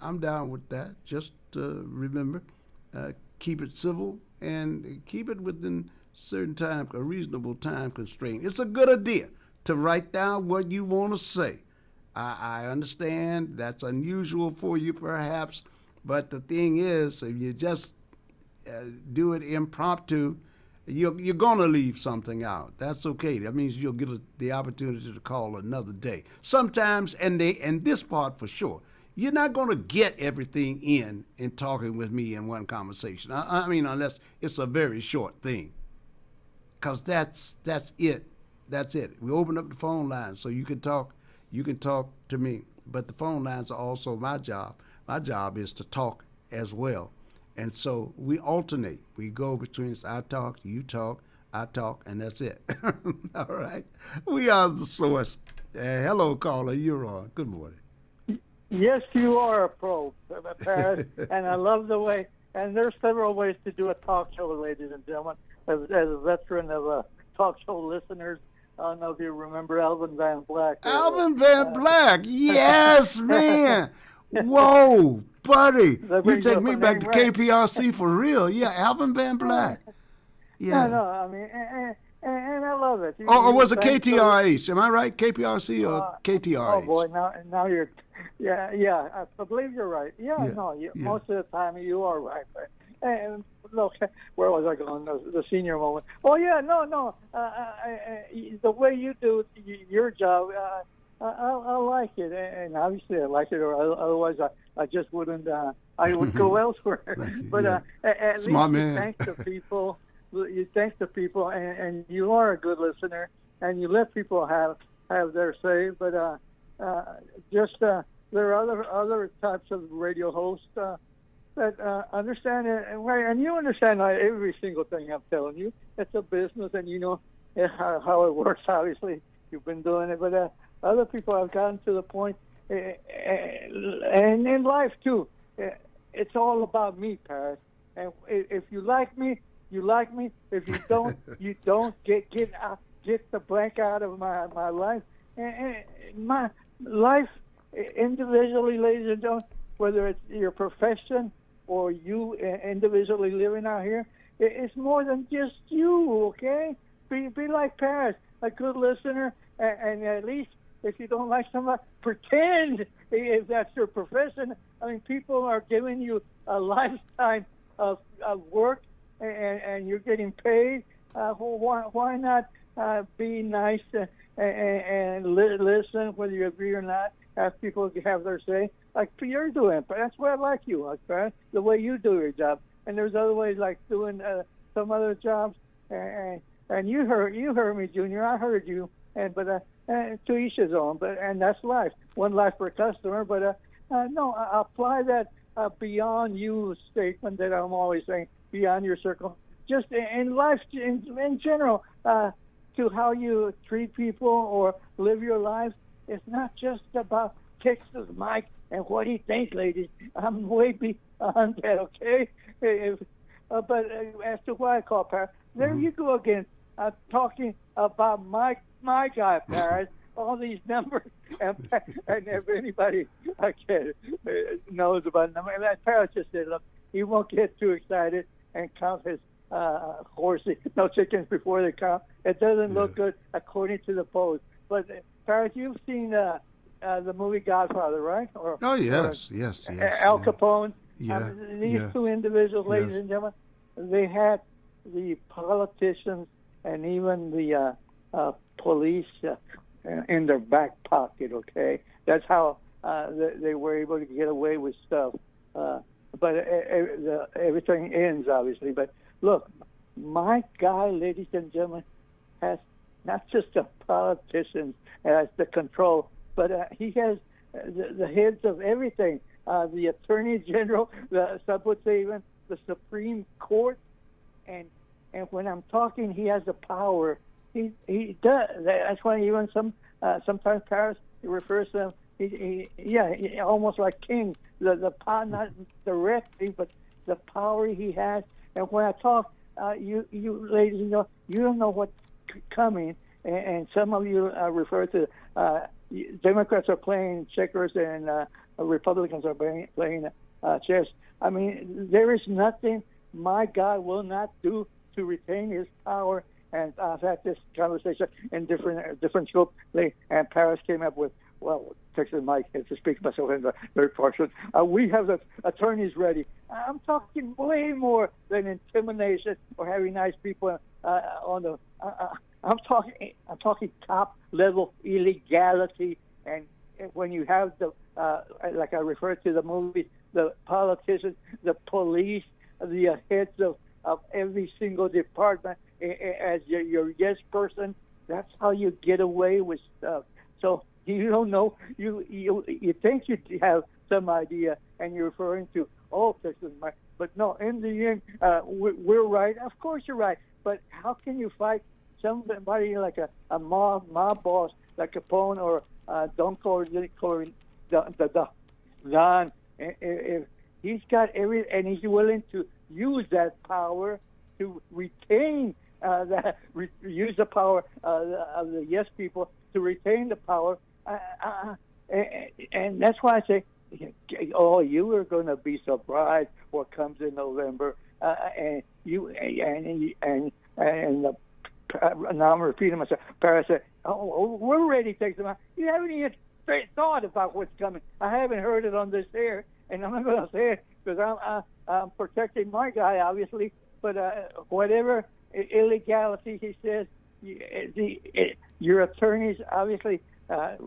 Just remember, keep it civil and keep it within certain time, a reasonable time constraint. It's a good idea to write down what you want to say. I understand that's unusual for you perhaps, but the thing is, if you just do it impromptu, you're going to leave something out. That's okay. That means you'll get the opportunity to call another day. Sometimes, and this part for sure, you're not going to get everything in talking with me in one conversation. I mean, unless it's a very short thing, because that's it. That's it. We open up the phone lines so you can talk. You can talk to me, but the phone lines are also my job. My job is to talk as well. And so we alternate. We go between I talk, you talk, I talk, and that's it. All right. We are the source. Hello, caller. You're on. Good morning. Yes, you are a pro, Paris, and I love the way. And there's several ways to do a talk show, ladies and gentlemen. As a veteran of talk show listeners, I don't know if you remember Alvin Van Black. Alvin Van Black, yes, man. Whoa, buddy. You take me back to KPRC for real. Yeah, Alvin Van Black. Yeah. No, I mean, and I love it. Or was it KTRH? Am I right? KPRC or KTRH? Oh, boy, now you're, yeah, I believe you're right. Most of the time you are right. And look, where was I going? The senior moment. Oh, yeah, no. The way you do your job, I like it, and obviously I like it, or otherwise I just wouldn't. I would go elsewhere. But at least you thank the people. You thank the people, and you are a good listener, and you let people have their say. But just there are other types of radio hosts that understand it, and you understand every single thing I'm telling you. It's a business, and you know how it works. Obviously, you've been doing it, but other people have gotten to the point, and in life too. It's all about me, Paris. And if you like me, you like me. If you don't, you don't. Get the blank out of my life. And my life individually, ladies and gentlemen, whether it's your profession or you individually living out here, it's more than just you, okay? Be like Paris, a good listener, and at least if you don't like somebody, pretend if that's your profession. I mean, people are giving you a lifetime of work, and you're getting paid. Why not be nice and listen, whether you agree or not, have people have their say, like you're doing. But that's why I like you, okay? The way you do your job. And there's other ways, like doing some other jobs. And you heard me, Junior. I heard you. But to each his own. And that's life. One life per customer. But no, I apply that beyond you statement that I'm always saying, beyond your circle. Just in life in general, to how you treat people or live your life. It's not just about Texas Mike and what he thinks, ladies. I'm way beyond that, okay? But as to why I call Paris, there you go again, talking about my guy, Paris. All these numbers, and if anybody knows about numbers, Paris just said, look, he won't get too excited and count his horses, no chickens before they count. It doesn't look good according to the polls. But Paris, you've seen the movie Godfather, right? Oh yes. Al Capone. Yeah. These two individuals, ladies and gentlemen, they had the politicians and even the police in their back pocket. Okay, that's how they were able to get away with stuff. But everything ends, obviously. But look, my guy, ladies and gentlemen, has not just the politicians as the control, but he has the heads of everything. The Attorney General, some would say even the Supreme Court, and when I'm talking, he has the power. He does. That's why even sometimes Paris refers to him. He almost like king. The power, not directly, but the power he has. And when I talk, you ladies and gentlemen, you don't know what's coming. And some of you refer to Democrats are playing checkers and Republicans are playing chess. I mean, there is nothing my God will not do to retain his power. And I've had this conversation in different scope. And Paris came up with, well, Texas Mike, to speak myself in the third person, we have the attorneys ready. I'm talking way more than intimidation or having nice people on the. I'm talking top level illegality, and when you have the like I referred to the movie, the politicians, the police, the heads of every single department as your yes person. That's how you get away with stuff. So you don't know. You think you have some idea, and you're referring to Texas, but no. In the end, we're right. Of course, you're right. But how can you fight somebody like a mob boss like Capone or Don Don? If he's got and he's willing to use that power to retain use the power of the yes people to retain the power, and that's why I say, you are going to be surprised what comes in November, and now I'm repeating myself. Paris said, we're ready to take them out. You haven't even thought about what's coming. I haven't heard it on this air, and I'm not going to say it because I'm protecting my guy, obviously. But whatever illegality he says, your attorneys, obviously,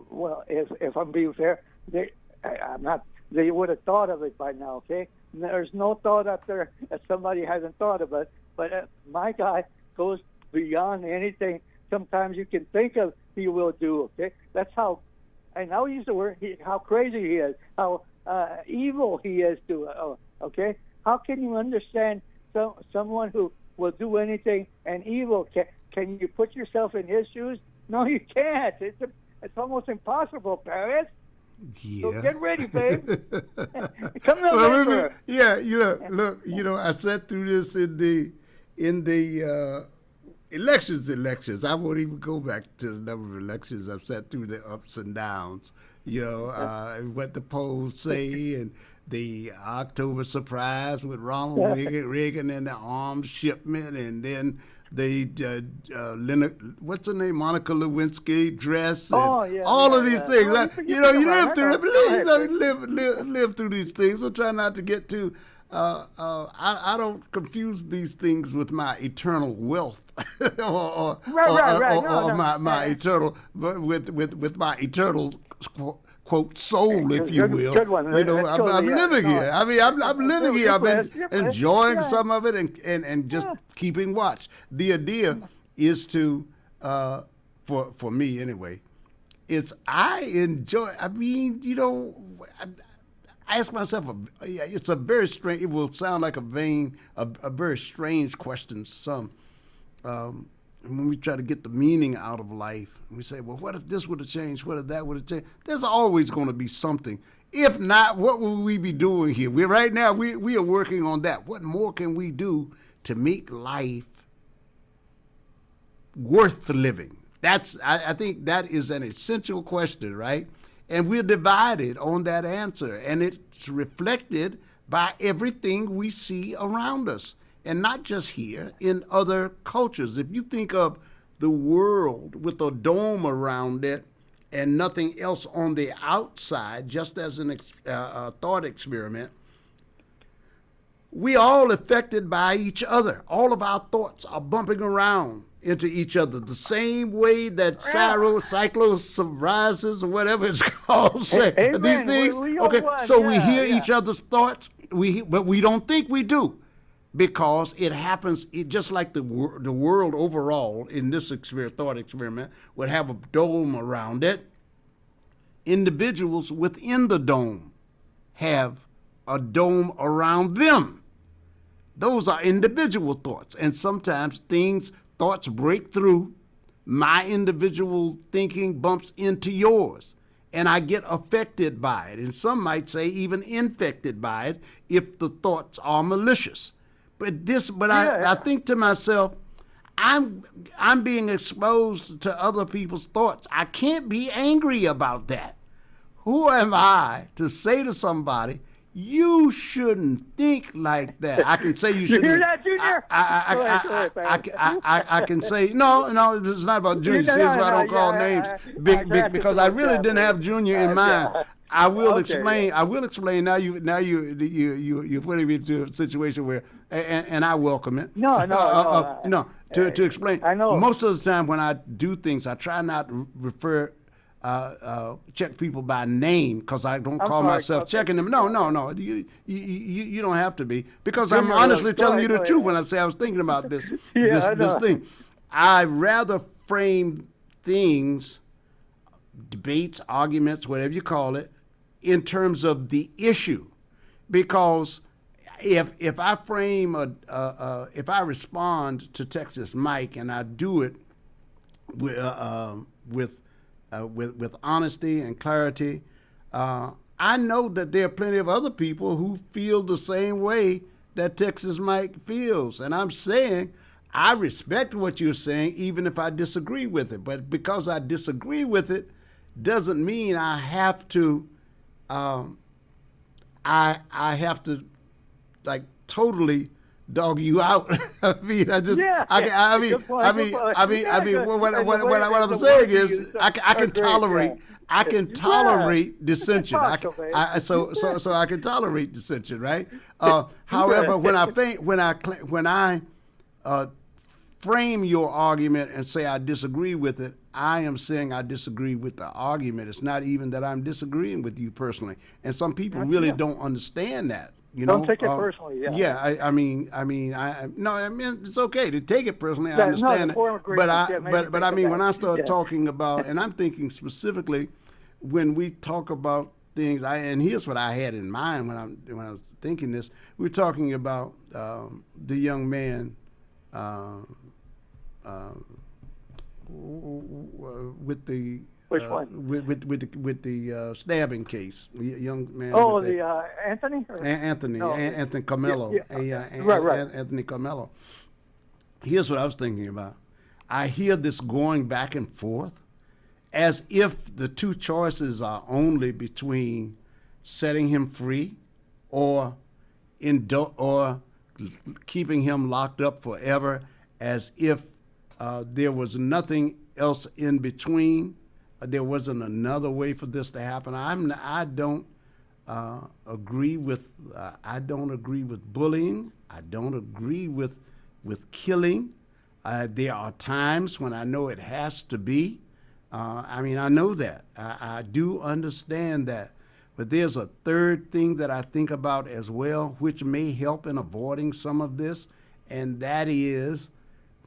well, if I'm being fair, they would have thought of it by now, okay? There's no thought up there that somebody hasn't thought of it. But my guy goes beyond anything sometimes you can think of he will do, okay? That's how and now use the word how crazy he is, how evil he is to. Okay, how can you understand someone who will do anything and evil? Can you put yourself in his shoes? No, you can't. It's almost impossible, Paris. Yeah. So get ready, babe. Come November. Look. I sat through this in the elections. I won't even go back to the number of elections. I've sat through the ups and downs. What the polls say, and the October surprise with Ronald Reagan and the arms shipment, and then the what's her name, Monica Lewinsky dress, and all of these things. You live through it. Live through these things. So try not to get too. I don't confuse these things with my eternal wealth, or my eternal, with my eternal quote soul, if you will. Good one. I'm living here. I mean, I'm living here. I've been enjoying some of it and just keeping watch. The idea is to, for me anyway, I enjoy. I mean, I ask myself, it's a very strange. It will sound like a very strange question to some. When we try to get the meaning out of life, we say, well, what if this would have changed? What if that would have changed? There's always going to be something. If not, what will we be doing here? Right now, we are working on that. What more can we do to make life worth living? I think that is an essential question, right? And we're divided on that answer, and it's reflected by everything we see around us. And not just here, in other cultures. If you think of the world with a dome around it and nothing else on the outside, just as a thought experiment, we all affected by each other. All of our thoughts are bumping around into each other the same way that cyclopsoriasis or whatever it's called. These things. We hear each other's thoughts, but we don't think we do. Because it happens, just like the world overall in this thought experiment would have a dome around it. Individuals within the dome have a dome around them. Those are individual thoughts, and sometimes thoughts break through. My individual thinking bumps into yours, and I get affected by it, and some might say even infected by it if the thoughts are malicious. I think to myself, I'm being exposed to other people's thoughts. I can't be angry about that. Who am I to say to somebody, you shouldn't think like that? I can say you shouldn't. You hear that, Junior? I can say, no, it's not about Junior. See, that's why I don't call names, because I really didn't have Junior in mind. I will explain. Now you're putting me into a situation where, and I welcome it. No. To explain. I know. Most of the time when I do things, I try not to check people by name, because I don't call myself checking them. No. You don't have to be, because I'm honestly telling you the truth when I say I was thinking about this this thing. I rather frame things, debates, arguments, whatever you call it, in terms of the issue, because if I frame if I respond to Texas Mike and I do it with honesty and clarity, I know that there are plenty of other people who feel the same way that Texas Mike feels, and I'm saying I respect what you're saying even if I disagree with it. But because I disagree with it doesn't mean I have to. I have to like totally dog you out. I mean, what I'm saying is I can tolerate dissension. So I can tolerate dissension, right? However, when I frame your argument and say I disagree with it, I am saying I disagree with the argument. It's not even that I'm disagreeing with you personally. And some people really don't understand that. Don't take it personally. I mean, it's okay to take it personally. I understand it. But I mean, when I start talking about, and I'm thinking specifically when we talk about things, and here's what I had in mind when I was thinking this. We're talking about the young man with the which one? With the stabbing case, the young man. Oh, Anthony. Anthony, No. Anthony Carmelo. Right. Anthony Carmelo. Here's what I was thinking about. I hear this going back and forth, as if the two choices are only between setting him free or keeping him locked up forever, as if there was nothing else in between. There wasn't another way for this to happen. I don't agree with bullying. I don't agree with killing. There are times when I know it has to be. I know that. I do understand that. But there's a third thing that I think about as well, which may help in avoiding some of this, and that is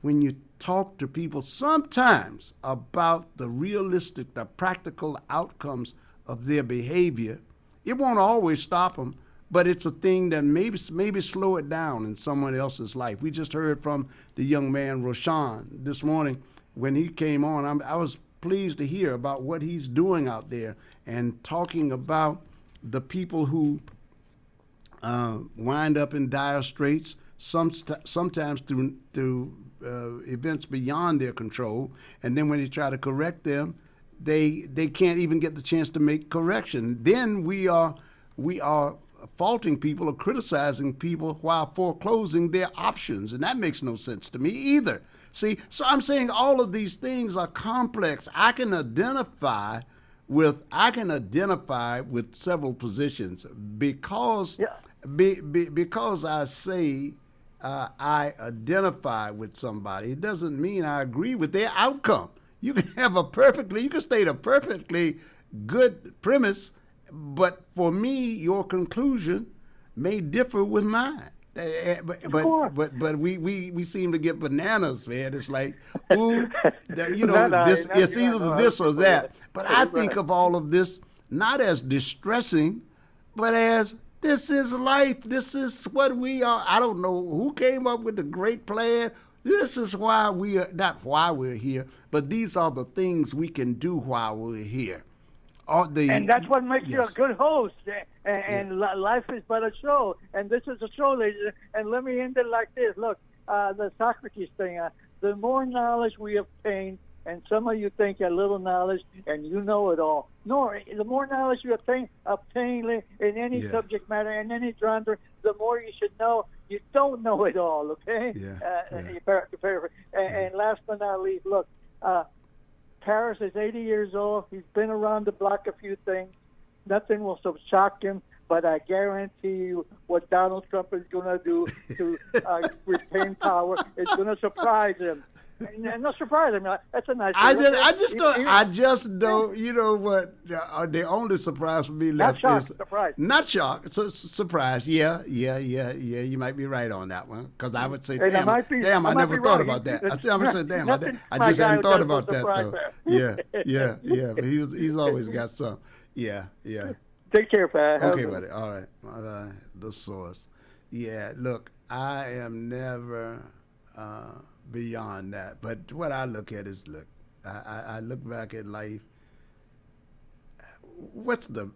when you talk to people sometimes about the practical outcomes of their behavior, it won't always stop them, but it's a thing that maybe slow it down in someone else's life. We just heard from the young man, Roshan, this morning when he came on. I was pleased to hear about what he's doing out there and talking about the people who wind up in dire straits, sometimes through events beyond their control, and then when you try to correct them, they can't even get the chance to make correction. Then we are faulting people or criticizing people while foreclosing their options, and that makes no sense to me either. See, so I'm saying all of these things are complex. I can identify with several positions because I say I identify with somebody. It doesn't mean I agree with their outcome. You can state a perfectly good premise, but for me, your conclusion may differ with mine. But we seem to get bananas, man. It's like, ooh, it's either this or that. But I think of all of this not as distressing, but as this is life. This is what we are. I don't know who came up with the great plan. This is why we are, not why we're here, but these are the things we can do while we're here. And that's what makes you a good host. And life is but a show. And this is a show, ladies. And let me end it like this. Look, the Socrates thing, the more knowledge we obtain, and some of you think you have little knowledge and you know it all. No, the more knowledge you obtain in any subject matter, in any genre, the more you should know. You don't know it all, okay? And last but not least, look, Paris is 80 years old. He's been around the block a few things. Nothing will so shock him, but I guarantee you what Donald Trump is going to do to retain power is going to surprise him. And not surprise him. That's a nice. I just don't. You know what? The only surprise for me left is surprise. Not shock. Surprise. Yeah. You might be right on that one, because I would say, damn, I never thought about that. I would say, damn, I just hadn't thought about that though. Yeah. But he's always got some. Yeah. Take care, Pat. Okay, buddy. All right. The source. Yeah. Look, I am never beyond that. But what I look at is, I look back at life. What's the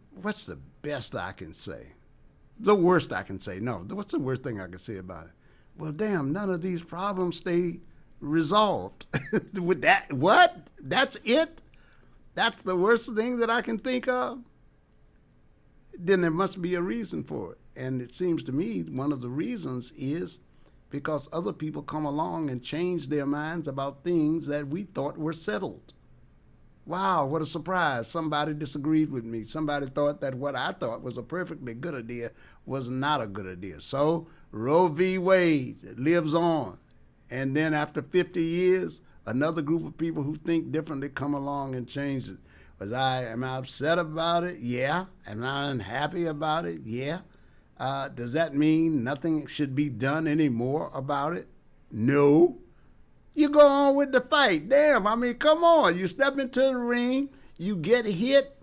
best I can say? The worst I can say? No. What's the worst thing I can say about it? Well, damn, none of these problems stay resolved. With that, what? That's it? That's the worst thing that I can think of? Then there must be a reason for it. And it seems to me one of the reasons is because other people come along and change their minds about things that we thought were settled. Wow, what a surprise. Somebody disagreed with me. Somebody thought that what I thought was a perfectly good idea was not a good idea. So Roe v. Wade lives on. And then after 50 years, another group of people who think differently come along and change it. Am I upset about it? Yeah. Am I unhappy about it? Yeah. Does that mean nothing should be done anymore about it? No. You go on with the fight. Damn, I mean, come on. You step into the ring, you get hit,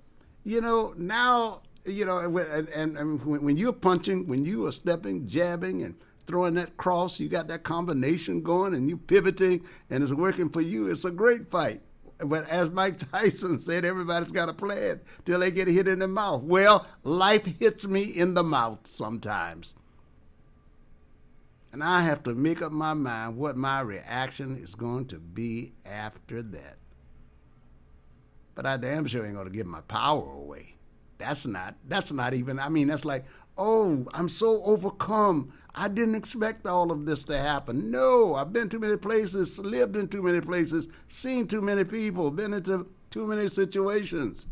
now, and when you're punching, when you are stepping, jabbing, and throwing that cross, you got that combination going, and you pivoting, and it's working for you. It's a great fight. But as Mike Tyson said, everybody's got a plan till they get hit in the mouth. Well, life hits me in the mouth sometimes. And I have to make up my mind what my reaction is going to be after that. But I damn sure ain't going to give my power away. That's not even, that's like, oh, I'm so overcome. I didn't expect all of this to happen. No, I've been too many places, lived in too many places, seen too many people, been into too many situations.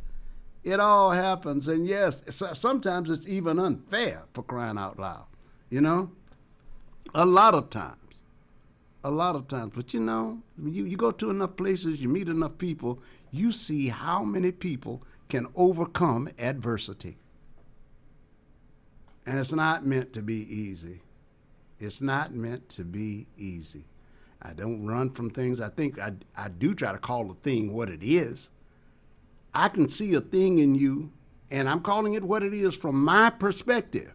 It all happens. And yes, sometimes it's even unfair, for crying out loud, A lot of times. But you go to enough places, you meet enough people, you see how many people can overcome adversity. And it's not meant to be easy. It's not meant to be easy. I don't run from things. I think I do try to call a thing what it is. I can see a thing in you, and I'm calling it what it is from my perspective.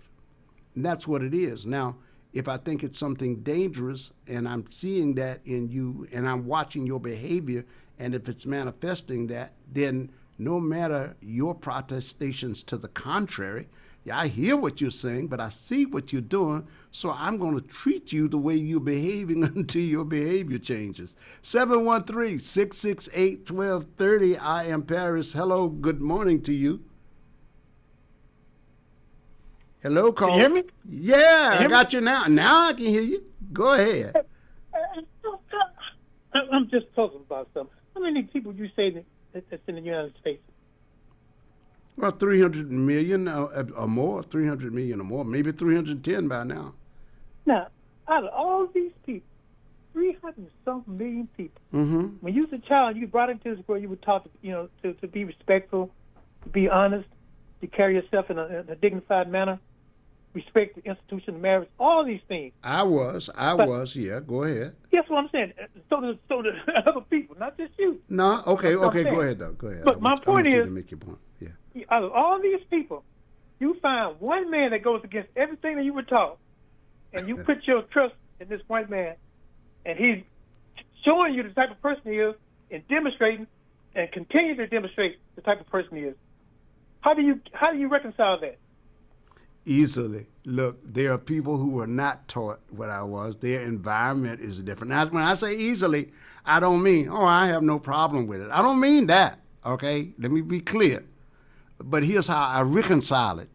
And that's what it is. Now, if I think it's something dangerous and I'm seeing that in you and I'm watching your behavior, and if it's manifesting that, then no matter your protestations to the contrary, I hear what you're saying, but I see what you're doing, so I'm going to treat you the way you're behaving until your behavior changes. 713-668-1230. I am Paris. Hello, good morning to you. Hello, Carl. Can you hear me? Yeah, I got you now. Now I can hear you. Go ahead. I'm just talking about something. How many people you say that's in the United States? Well, 300 million or more, 300 million or more, maybe 310 by now. Now, out of all these people, 300-something million people, when you was a child, you brought into this world, you were taught to be respectful, to be honest, to carry yourself in a dignified manner, respect the institution of marriage, all these things. I was, yeah, go ahead. That's what I'm saying. So do other people, not just you. No, okay, go ahead, though. Go ahead. But my point is, to make your point. Yeah. Out of all these people, you find one man that goes against everything that you were taught, and you put your trust in this white man, and he's showing you the type of person he is and demonstrating and continue to demonstrate the type of person he is. How do you reconcile that? Easily. Look, there are people who were not taught what I was. Their environment is different. Now, when I say easily, I don't mean, I have no problem with it. I don't mean that, okay? Let me be clear. But here's how I reconcile it.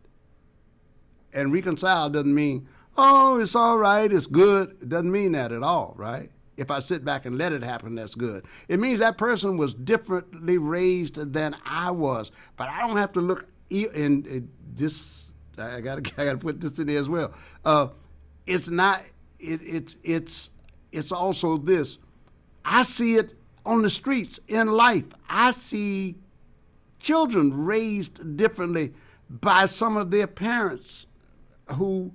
And reconcile doesn't mean, it's all right, it's good. It doesn't mean that at all, right? If I sit back and let it happen, that's good. It means that person was differently raised than I was. But I don't have to look in this. I gotta put this in there as well. It's not. It's also this. I see it on the streets in life. I see children raised differently by some of their parents. For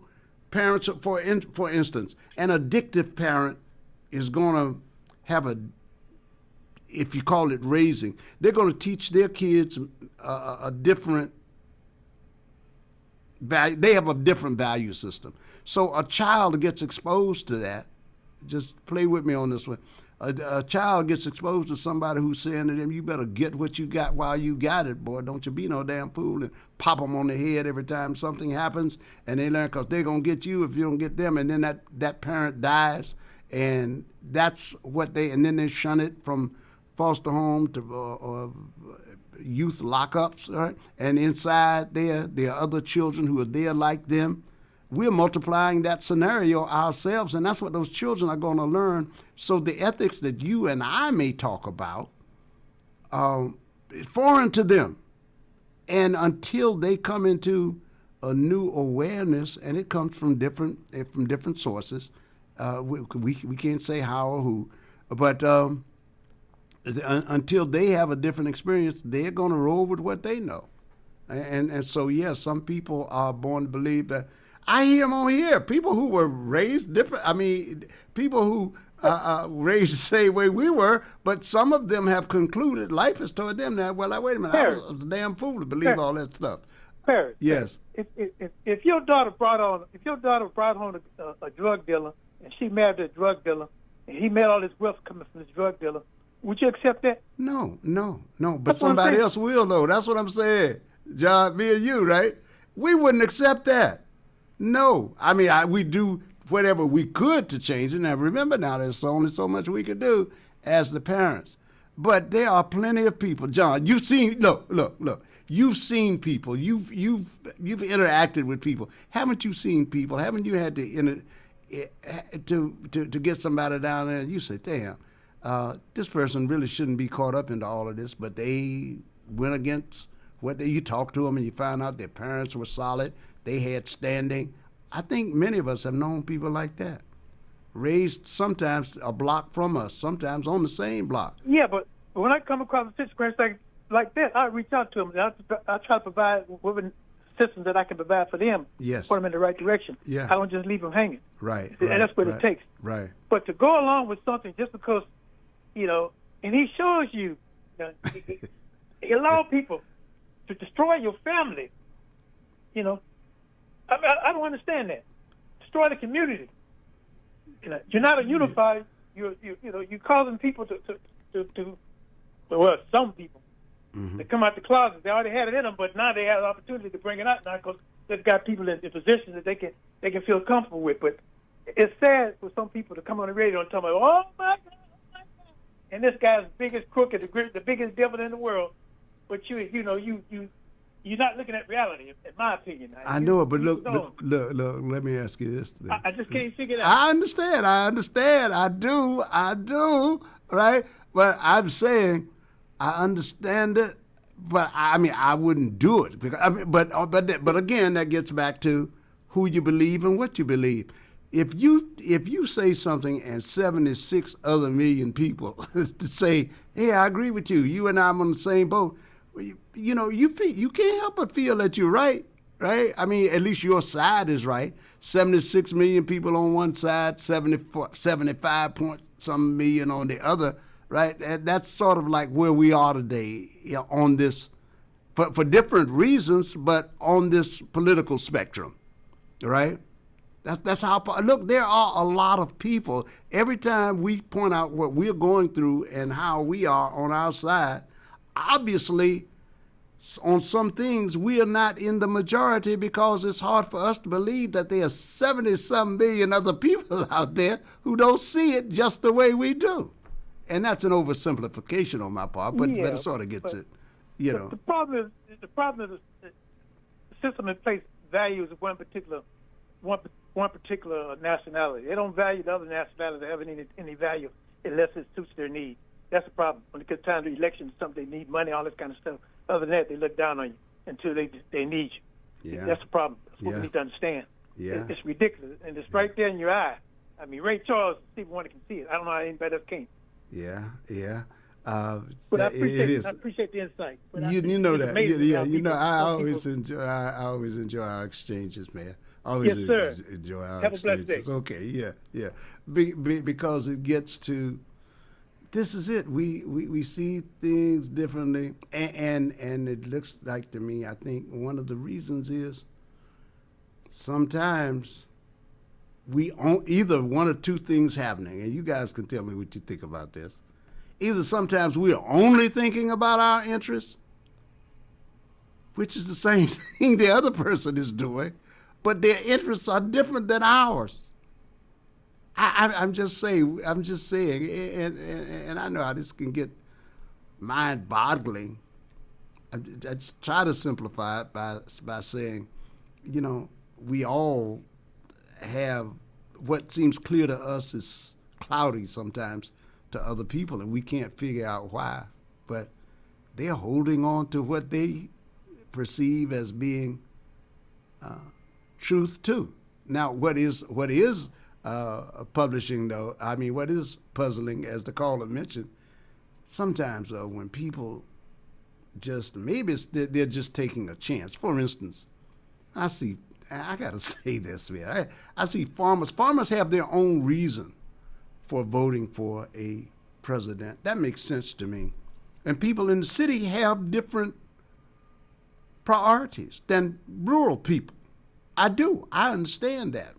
instance, an addictive parent is going to have if you call it raising, they're going to teach their kids a different value. They have a different value system. So a child gets exposed to that. Just play with me on this one. A child gets exposed to somebody who's saying to them, you better get what you got while you got it, boy. Don't you be no damn fool, and pop them on the head every time something happens. And they learn because they're going to get you if you don't get them. And then that parent dies. And that's what and then they shun it from foster home to youth lockups, right? And inside there are other children who are there like them. We're multiplying that scenario ourselves, and that's what those children are going to learn. So the ethics that you and I may talk about is foreign to them. And until they come into a new awareness, and it comes from different sources, we can't say how or who, but until they have a different experience, they're going to roll with what they know. And so, yes, some people are born to believe that. I hear them on here. People who were raised different. I mean, people who raised the same way we were, but some of them have concluded life has taught them that. Well, wait a minute, I was a damn fool to believe all that stuff. Paris, yes. If your daughter brought home a drug dealer and she married a drug dealer and he made all this wealth coming from this drug dealer, would you accept that? No. But somebody else will, though. That's what I'm saying. John, me and you, right? We wouldn't accept that. No. I mean, we do whatever we could to change it. Now, remember now, there's only so much we could do as the parents. But there are plenty of people. John, you've seen, look. You've seen people. You've interacted with people. Haven't you seen people? Haven't you had to get somebody down there and you say, damn, this person really shouldn't be caught up into all of this, but they went against you talked to them and you found out their parents were solid, they had standing. I think many of us have known people like that, raised sometimes a block from us, sometimes on the same block. Yeah, but when I come across a situation like that, I reach out to them. I try to provide whatever systems that I can provide for them, yes, put them in the right direction. Yeah. I don't just leave them hanging. Right. And that's what it takes. Right. But to go along with something just because, and he shows you, he allow people to destroy your family. I don't understand that. Destroy the community. You're not a unified. You're causing people to some people. Mm-hmm. They come out the closet. They already had it in them, but now they have the opportunity to bring it out now because they've got people in positions that they can feel comfortable with. But it's sad for some people to come on the radio and tell me, "Oh my God," and this guy's the biggest crook, the biggest devil in the world. But you're not looking at reality, in my opinion. I know it, but look. Let me ask you this. I just can't figure it out. I understand. I do. Right, but I'm saying. I understand it, but I wouldn't do it because but again, that gets back to who you believe and what you believe. If you say something and 76 other million people to say, "Hey, I agree with you. You and I'm on the same boat," you can't help but feel that you're right. I mean, at least your side is right. 76 million people on one side, 75 point some million on the other. Right, that's sort of like where we are today on this, for different reasons, but on this political spectrum, right? That's how. Look, there are a lot of people. Every time we point out what we're going through and how we are on our side, obviously, on some things we are not in the majority because it's hard for us to believe that there are 70-some million other people out there who don't see it just the way we do. And that's an oversimplification on my part, but it sort of gets it, The problem is the system in place values one particular nationality. They don't value the other nationality having any value unless it suits their need. That's the problem. When it comes time to elections, something they need money, all this kind of stuff. Other than that, they look down on you until they need you. Yeah. That's the problem. That's what we need to understand. Yeah. It's ridiculous, and it's right there in your eye. I mean, Ray Charles, Stephen Wonder can see it. I don't know how anybody else can. Yeah. But I appreciate the insight. You know that. I always enjoy our exchanges, man. Yes, sir. Enjoy our Have exchanges. a blessed day. Okay, yeah. Because it gets to, this is it. We see things differently, and it looks like to me, I think one of the reasons is sometimes we own either one or two things happening, and you guys can tell me what you think about this. Either sometimes we are only thinking about our interests, which is the same thing the other person is doing, but their interests are different than ours. I'm just saying, and I know how this can get mind-boggling. I just try to simplify it by saying, we all have what seems clear to us is cloudy sometimes to other people, and we can't figure out why. But they're holding on to what they perceive as being truth too. Now, what is publishing though? I mean, what is puzzling, as the caller mentioned, sometimes though, when people just maybe they're just taking a chance. For instance, I got to say this, man. I see farmers. Farmers have their own reason for voting for a president. That makes sense to me. And people in the city have different priorities than rural people. I do. I understand that.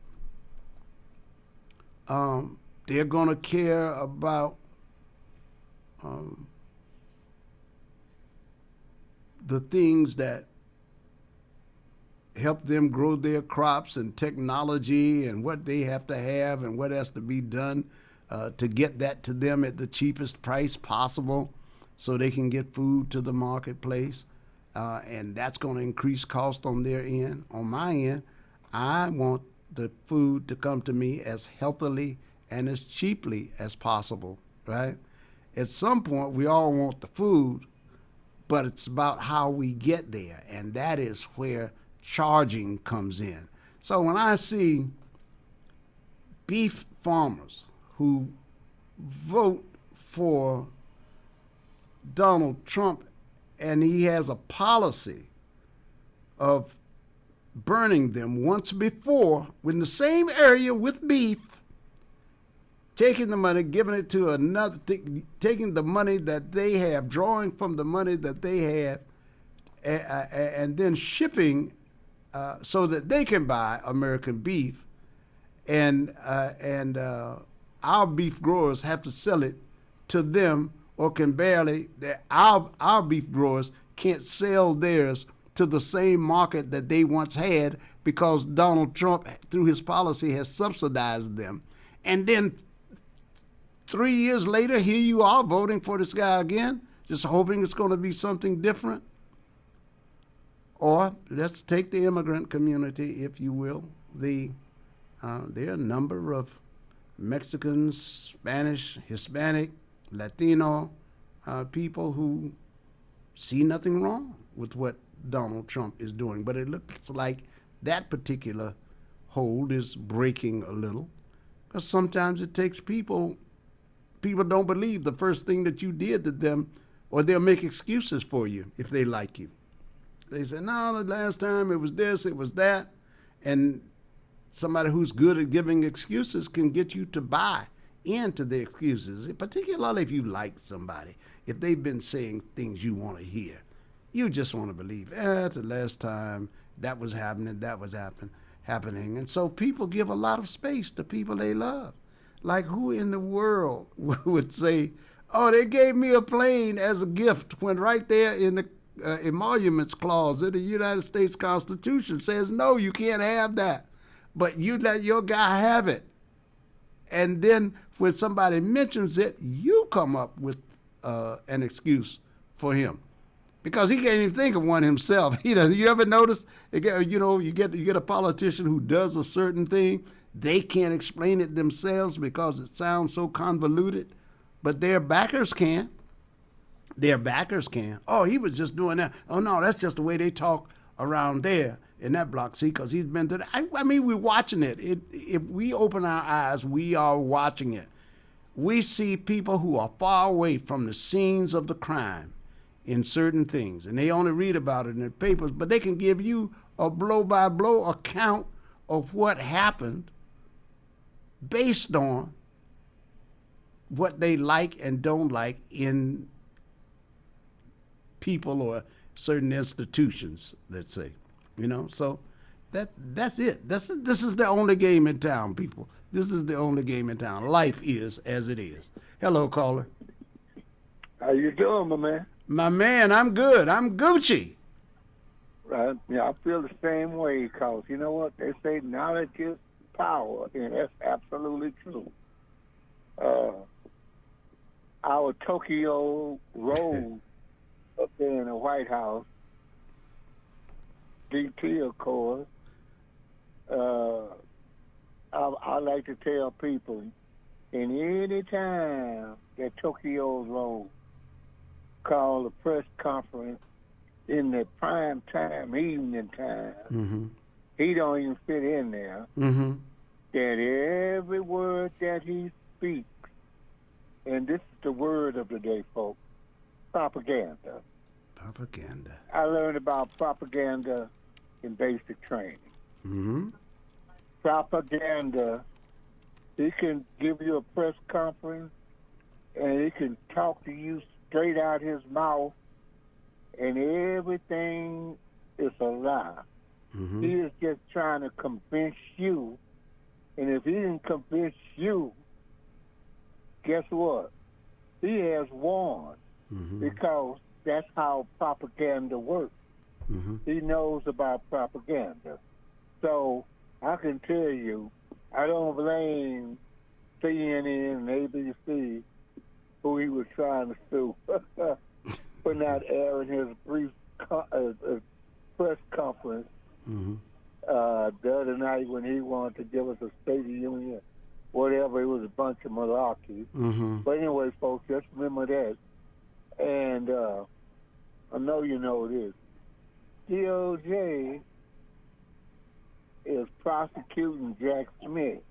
They're going to care about the things that help them grow their crops and technology and what they have to have and what has to be done to get that to them at the cheapest price possible so they can get food to the marketplace. And that's going to increase cost on their end. On my end, I want the food to come to me as healthily and as cheaply as possible, right? At some point, we all want the food, but it's about how we get there, and that is where charging comes in. So when I see beef farmers who vote for Donald Trump and he has a policy of burning them once before in the same area with beef, taking the money, giving it to another, taking the money that they have, drawing from the money that they have, and then shipping so that they can buy American beef, and our beef growers have to sell it to them, or can barely. Our beef growers can't sell theirs to the same market that they once had because Donald Trump, through his policy, has subsidized them. And then 3 years later, here you are voting for this guy again, just hoping it's going to be something different. Or let's take the immigrant community, if you will. There are a number of Mexicans, Spanish, Hispanic, Latino people who see nothing wrong with what Donald Trump is doing. But it looks like that particular hold is breaking a little, because sometimes it takes people don't believe the first thing that you did to them, or they'll make excuses for you if they like you. They say, no, the last time it was this, it was that. And somebody who's good at giving excuses can get you to buy into the excuses, particularly if you like somebody. If they've been saying things you want to hear, you just want to believe, the last time that was happening, happening. And so people give a lot of space to people they love. Like, who in the world would say, oh, they gave me a plane as a gift, when right there in the emoluments clause in the United States Constitution says, no, you can't have that. But you let your guy have it. And then when somebody mentions it, you come up with an excuse for him, because he can't even think of one himself. He doesn't. You ever notice? You get a politician who does a certain thing. They can't explain it themselves because it sounds so convoluted, but their backers can. Their backers can. Oh, he was just doing that. Oh no, that's just the way they talk around there in that block. See, because he's been to that. I mean, we're watching it. If we open our eyes, we are watching it. We see people who are far away from the scenes of the crime in certain things, and they only read about it in the papers, but they can give you a blow-by-blow account of what happened based on what they like and don't like in people or certain institutions, let's say. So that's it. This is the only game in town, people. This is the only game in town. Life is as it is. Hello, caller. How you doing, my man? My man, I'm good. I'm Gucci. Right. Yeah, I feel the same way, because you know what? They say knowledge is power, and that's absolutely true. Our Tokyo Road up there in the White House, DP, of course, I like to tell people, in any time that Tokyo Road call a press conference in the prime time, evening time, he don't even fit in there, that every word that he speaks, and this is the word of the day, folks, propaganda. Propaganda. I learned about propaganda in basic training. Propaganda He can give you a press conference, and he can talk to you straight out his mouth, and everything is a lie. Mm-hmm. He is just trying to convince you, and if he didn't convince you, guess what? He has won, because that's how propaganda works. Mm-hmm. He knows about propaganda. So I can tell you, I don't blame CNN and ABC, who he was trying to sue, for not airing his brief press conference the other night when he wanted to give us a State of Union, whatever. It was a bunch of malarkey. But anyway, folks, just remember that. And I know you know this. DOJ is prosecuting Jack Smith.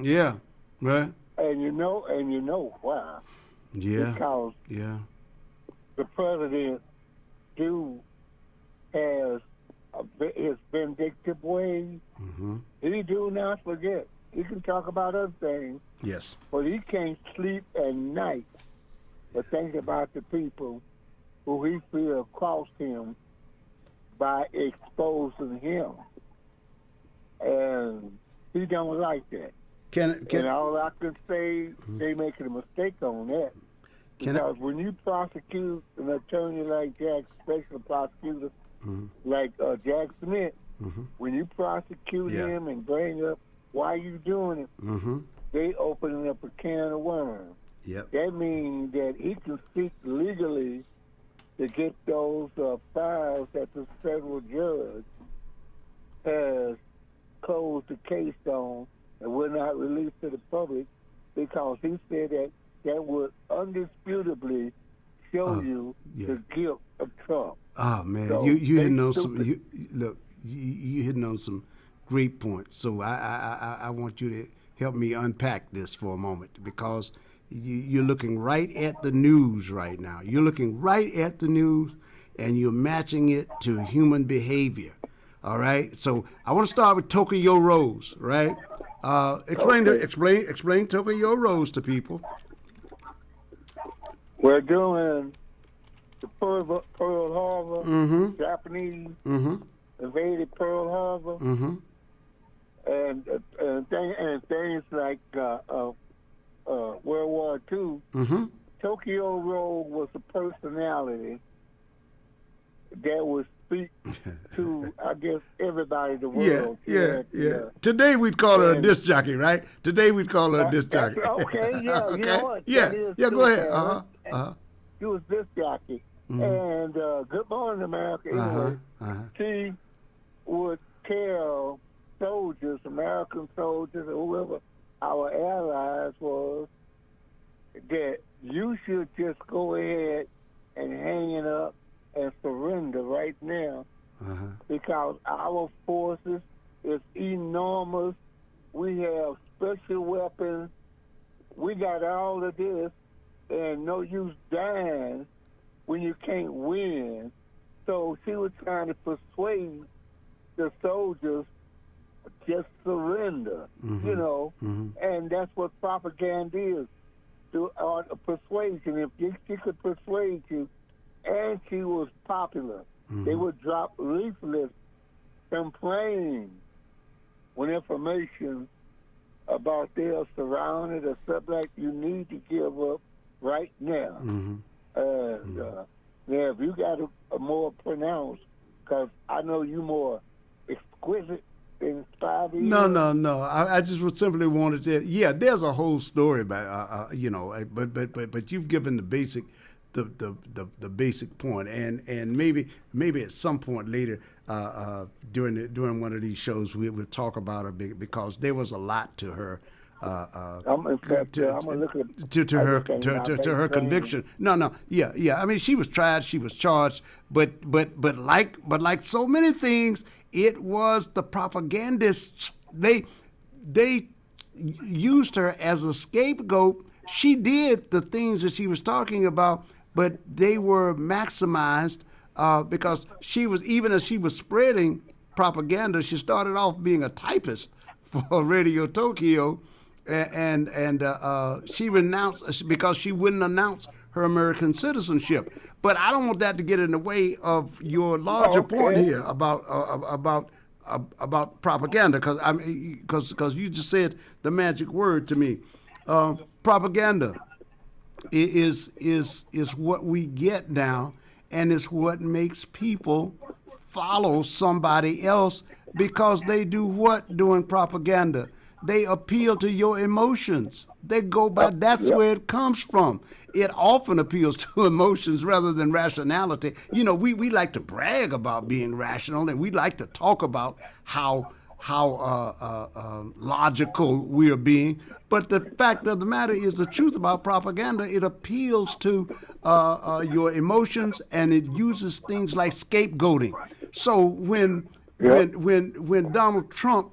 Yeah, right. And you know why. Yeah. Because the president has his vindictive ways. He do not forget. He can talk about other things. Yes. But he can't sleep at night but think about the people who he feel crossed him by exposing him. And he don't like that. And all I can say, they making a mistake on that. Because when you prosecute an attorney like Jack, special prosecutor like Jack Smith, when you prosecute him and bring up why you doing it, they opening up a can of worms. Yep. That means that he can seek legally to get those files that the federal judge has closed the case on and will not release to the public, because he said that would undisputably show you the guilt of Trump. Oh man, So you hitting on stupid. some. You hitting on some great points. So I want you to help me unpack this for a moment, because you're looking right at the news right now. You're looking right at the news, and you're matching it to human behavior. All right. So I want to start with Tokyo Rose. Right. Explain Tokyo Rose to people. We're doing the Pearl Harbor, Japanese invaded Pearl Harbor, and things like World War II. Tokyo Rose was a personality that would speak to, I guess, everybody in the world. Yeah. Today we'd call her a disc jockey, right? Today we'd call her a disc jockey. Okay, yeah. You know what? Yeah, go ahead. She was disc jockey. And Good Morning America, anyway, she would tell soldiers, American soldiers, or whoever our allies was, that you should just go ahead and hang it up and surrender right now, because our forces is enormous. We have special weapons. We got all of this, and no use dying when you can't win. So she was trying to persuade the soldiers just surrender, you know, and that's what propaganda is, persuasion. If she could persuade you, and she was popular, they would drop leaflets complaining when information about they're surrounded or something like you need to give up right now. And now, if you got a more pronounced, because I know you more exquisite than 5 years. No. I just would simply wanted to. Yeah, there's a whole story about but you've given the basic. The basic point, and maybe at some point later during one of these shows we'll talk about her, because there was a lot to her. To her conviction. Yeah. I mean, she was tried, she was charged, but like so many things, it was the propagandists. They used her as a scapegoat. She did the things that she was talking about, but they were maximized because she was, even as she was spreading propaganda, she started off being a typist for Radio Tokyo, and she renounced because she wouldn't announce her American citizenship. But I don't want that to get in the way of your larger point here about propaganda, because you just said the magic word to me. Propaganda is what we get now, and it's what makes people follow somebody else, because they do what doing propaganda? They appeal to your emotions. They go by, that's where it comes from. It often appeals to emotions rather than rationality. You know, we like to brag about being rational, and we like to talk about how logical we're being. But the fact of the matter is, the truth about propaganda, it appeals to your emotions, and it uses things like scapegoating. So when Donald Trump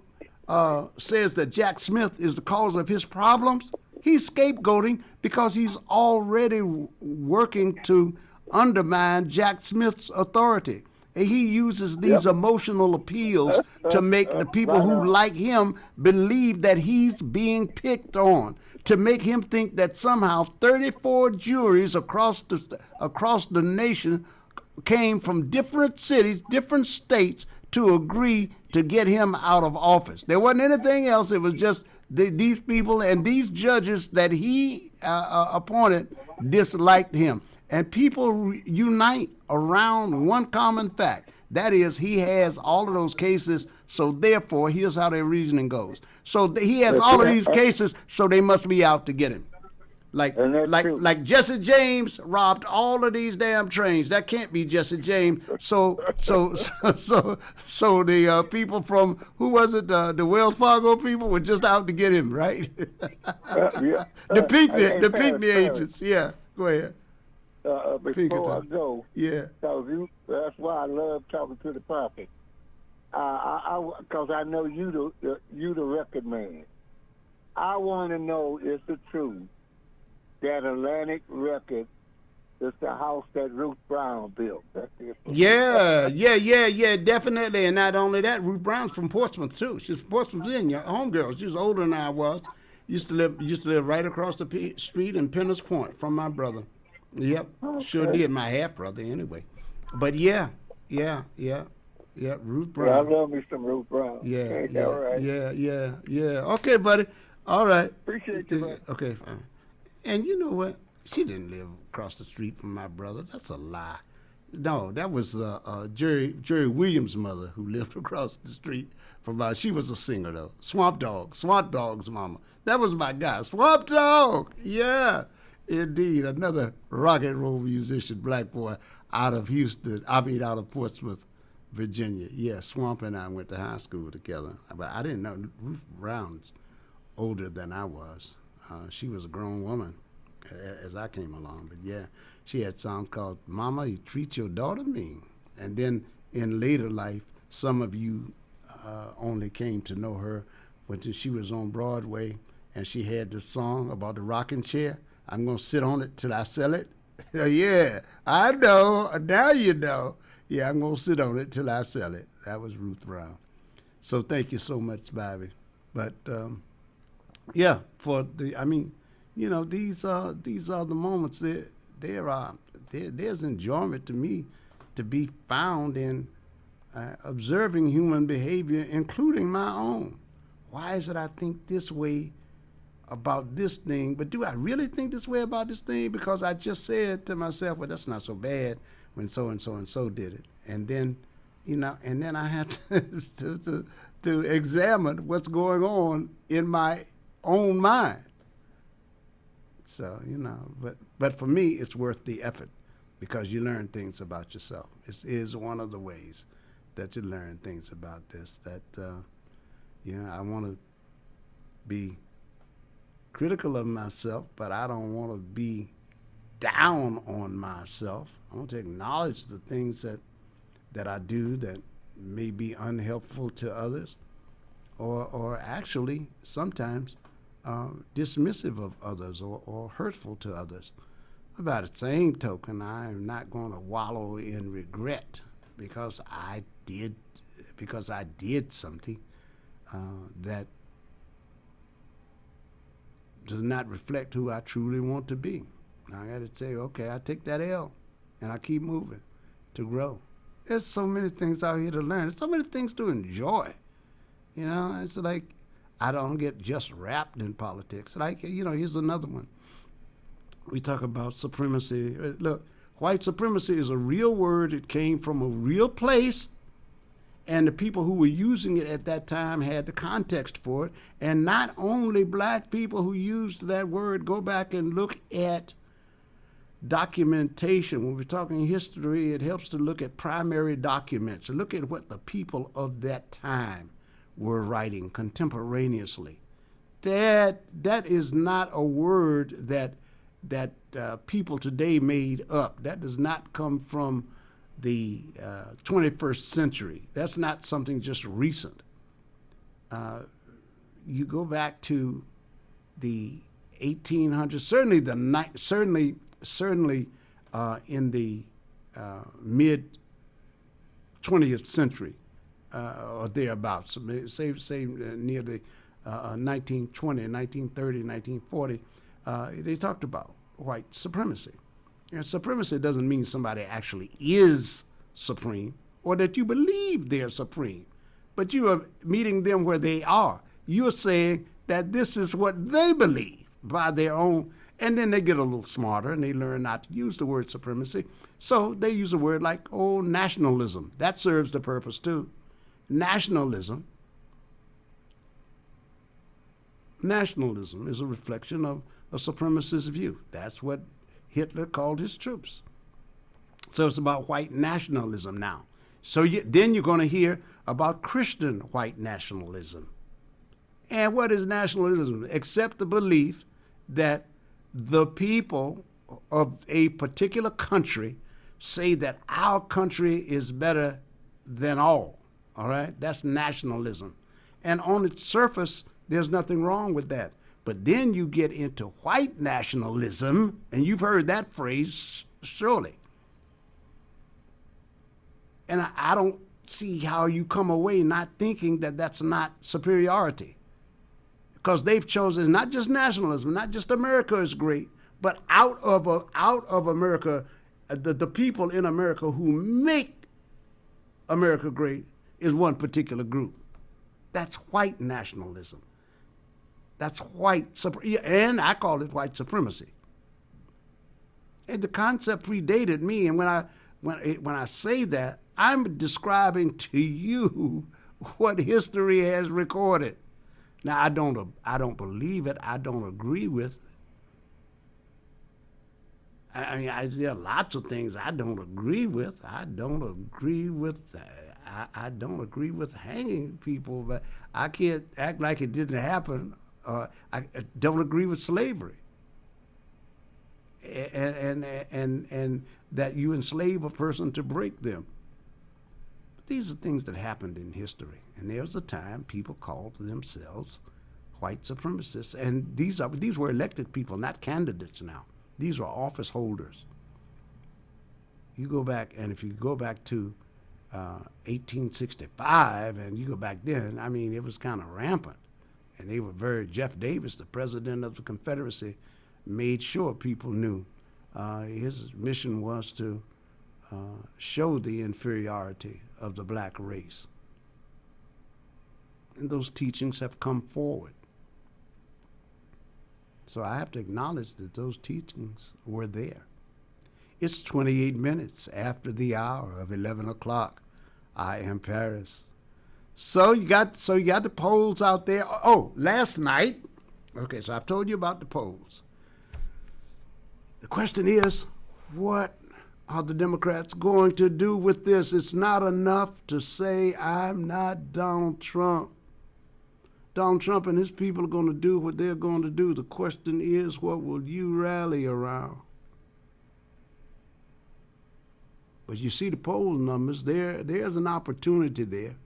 says that Jack Smith is the cause of his problems, he's scapegoating because he's already working to undermine Jack Smith's authority. And he uses these emotional appeals to make the people who like him believe that he's being picked on, to make him think that somehow 34 juries across the nation came from different cities, different states, to agree to get him out of office. There wasn't anything else. It was just these people and these judges that he appointed disliked him. And people unite around one common fact. That is, he has all of those cases, so therefore, here's how their reasoning goes. So he has all of these cases, so they must be out to get him. Like Jesse James robbed all of these damn trains. That can't be Jesse James. So the people from, who was it? The Wells Fargo people were just out to get him, right? The Pinckney agents. Yeah, go ahead. Before I go, yeah, that's why I love talking to the prophet. Because I know you the record man. I want to know, is it true that Atlantic Records is the house that Ruth Brown built? Yeah, definitely. And not only that, Ruth Brown's from Portsmouth too. She's from Portsmouth, Virginia, homegirl. She's older than I was. Used to live right across the street in Penner's Point from my brother. Yep, okay. Sure did. My half brother, anyway. But yeah. Ruth Brown. Yeah, I love me some Ruth Brown. Yeah, all right. Yeah. Okay, buddy. All right. Appreciate you, man. Okay, fine. And you know what? She didn't live across the street from my brother. That's a lie. No, that was Jerry Williams' mother who lived across the street from us. She was a singer, though. Swamp Dog's mama. That was my guy. Swamp Dog. Yeah. Indeed, another rock and roll musician, black boy, out of Portsmouth, Virginia. Yeah, Swamp and I went to high school together. But I didn't know Ruth Brown's older than I was. She was a grown woman as I came along. But yeah, she had songs called Mama, You Treat Your Daughter Mean. And then in later life, some of you only came to know her when she was on Broadway, and she had this song about the rocking chair. I'm going to sit on it till I sell it. Yeah, I know. Now you know. Yeah, I'm going to sit on it till I sell it. That was Ruth Brown. So thank you so much, Bobby. But, these are the moments. There's enjoyment to me to be found in observing human behavior, including my own. Why is it I think this way about this thing, but do I really think this way about this thing? Because I just said to myself, well, that's not so bad when so and so and so did it. And then, I had to examine what's going on in my own mind. So, but for me, it's worth the effort because you learn things about yourself. It is one of the ways that you learn things about this, that, I want to be critical of myself, but I don't want to be down on myself. I want to acknowledge the things that I do that may be unhelpful to others, or actually sometimes dismissive of others or hurtful to others. By the same token, I am not going to wallow in regret because I did something that does not reflect who I truly want to be. Now I got to say, okay, I take that L, and I keep moving to grow. There's so many things out here to learn. There's so many things to enjoy. You know, it's like I don't get just wrapped in politics. Like, you know, here's another one. We talk about supremacy. Look, white supremacy is a real word. It came from a real place, and the people who were using it at that time had the context for it. And not only black people who used that word. Go back and look at documentation. When we're talking history, it helps to look at primary documents. Look at what the people of that time were writing contemporaneously. That is not a word that people today made up. That does not come from the 21st century. That's not something just recent. You go back to the 1800s, certainly in the mid 20th century or thereabouts, say near the 1920, 1930, 1940, they talked about white supremacy. And supremacy doesn't mean somebody actually is supreme or that you believe they're supreme, but you are meeting them where they are. You're saying that this is what they believe by their own, and then they get a little smarter and they learn not to use the word supremacy. So they use a word like, nationalism. That serves the purpose too. Nationalism is a reflection of a supremacist view. That's what Hitler called his troops. So it's about white nationalism now. So then you're going to hear about Christian white nationalism. And what is nationalism? Except the belief that the people of a particular country say that our country is better than all right? That's nationalism. And on its surface, there's nothing wrong with that. But then you get into white nationalism, and you've heard that phrase, surely. And I don't see how you come away not thinking that that's not superiority. Because they've chosen not just nationalism, not just America is great, but out of America, the people in America who make America great is one particular group. That's white nationalism. That's and I call it white supremacy. And the concept predated me, and when I say that, I'm describing to you what history has recorded. Now I don't believe it. I don't agree with it. I mean, there are lots of things I don't agree with. I don't agree with hanging people, but I can't act like it didn't happen. I don't agree with slavery, and that you enslave a person to break them. But these are things that happened in history, and there was a time people called themselves white supremacists, and these were elected people, not candidates. Now these were office holders. You go back, and if you go back to 1865, and you go back then, I mean, it was kind of rampant. And they were Jeff Davis, the president of the Confederacy, made sure people knew his mission was to show the inferiority of the black race. And those teachings have come forward. So I have to acknowledge that those teachings were there. It's 28 minutes after the hour of 11 o'clock. I am Paris. So you got the polls out there. Oh, last night. Okay, so I've told you about the polls. The question is, what are the Democrats going to do with this? It's not enough to say I'm not Donald Trump. Donald Trump and his people are going to do what they're going to do. The question is, what will you rally around? But you see the poll numbers, there's an opportunity there.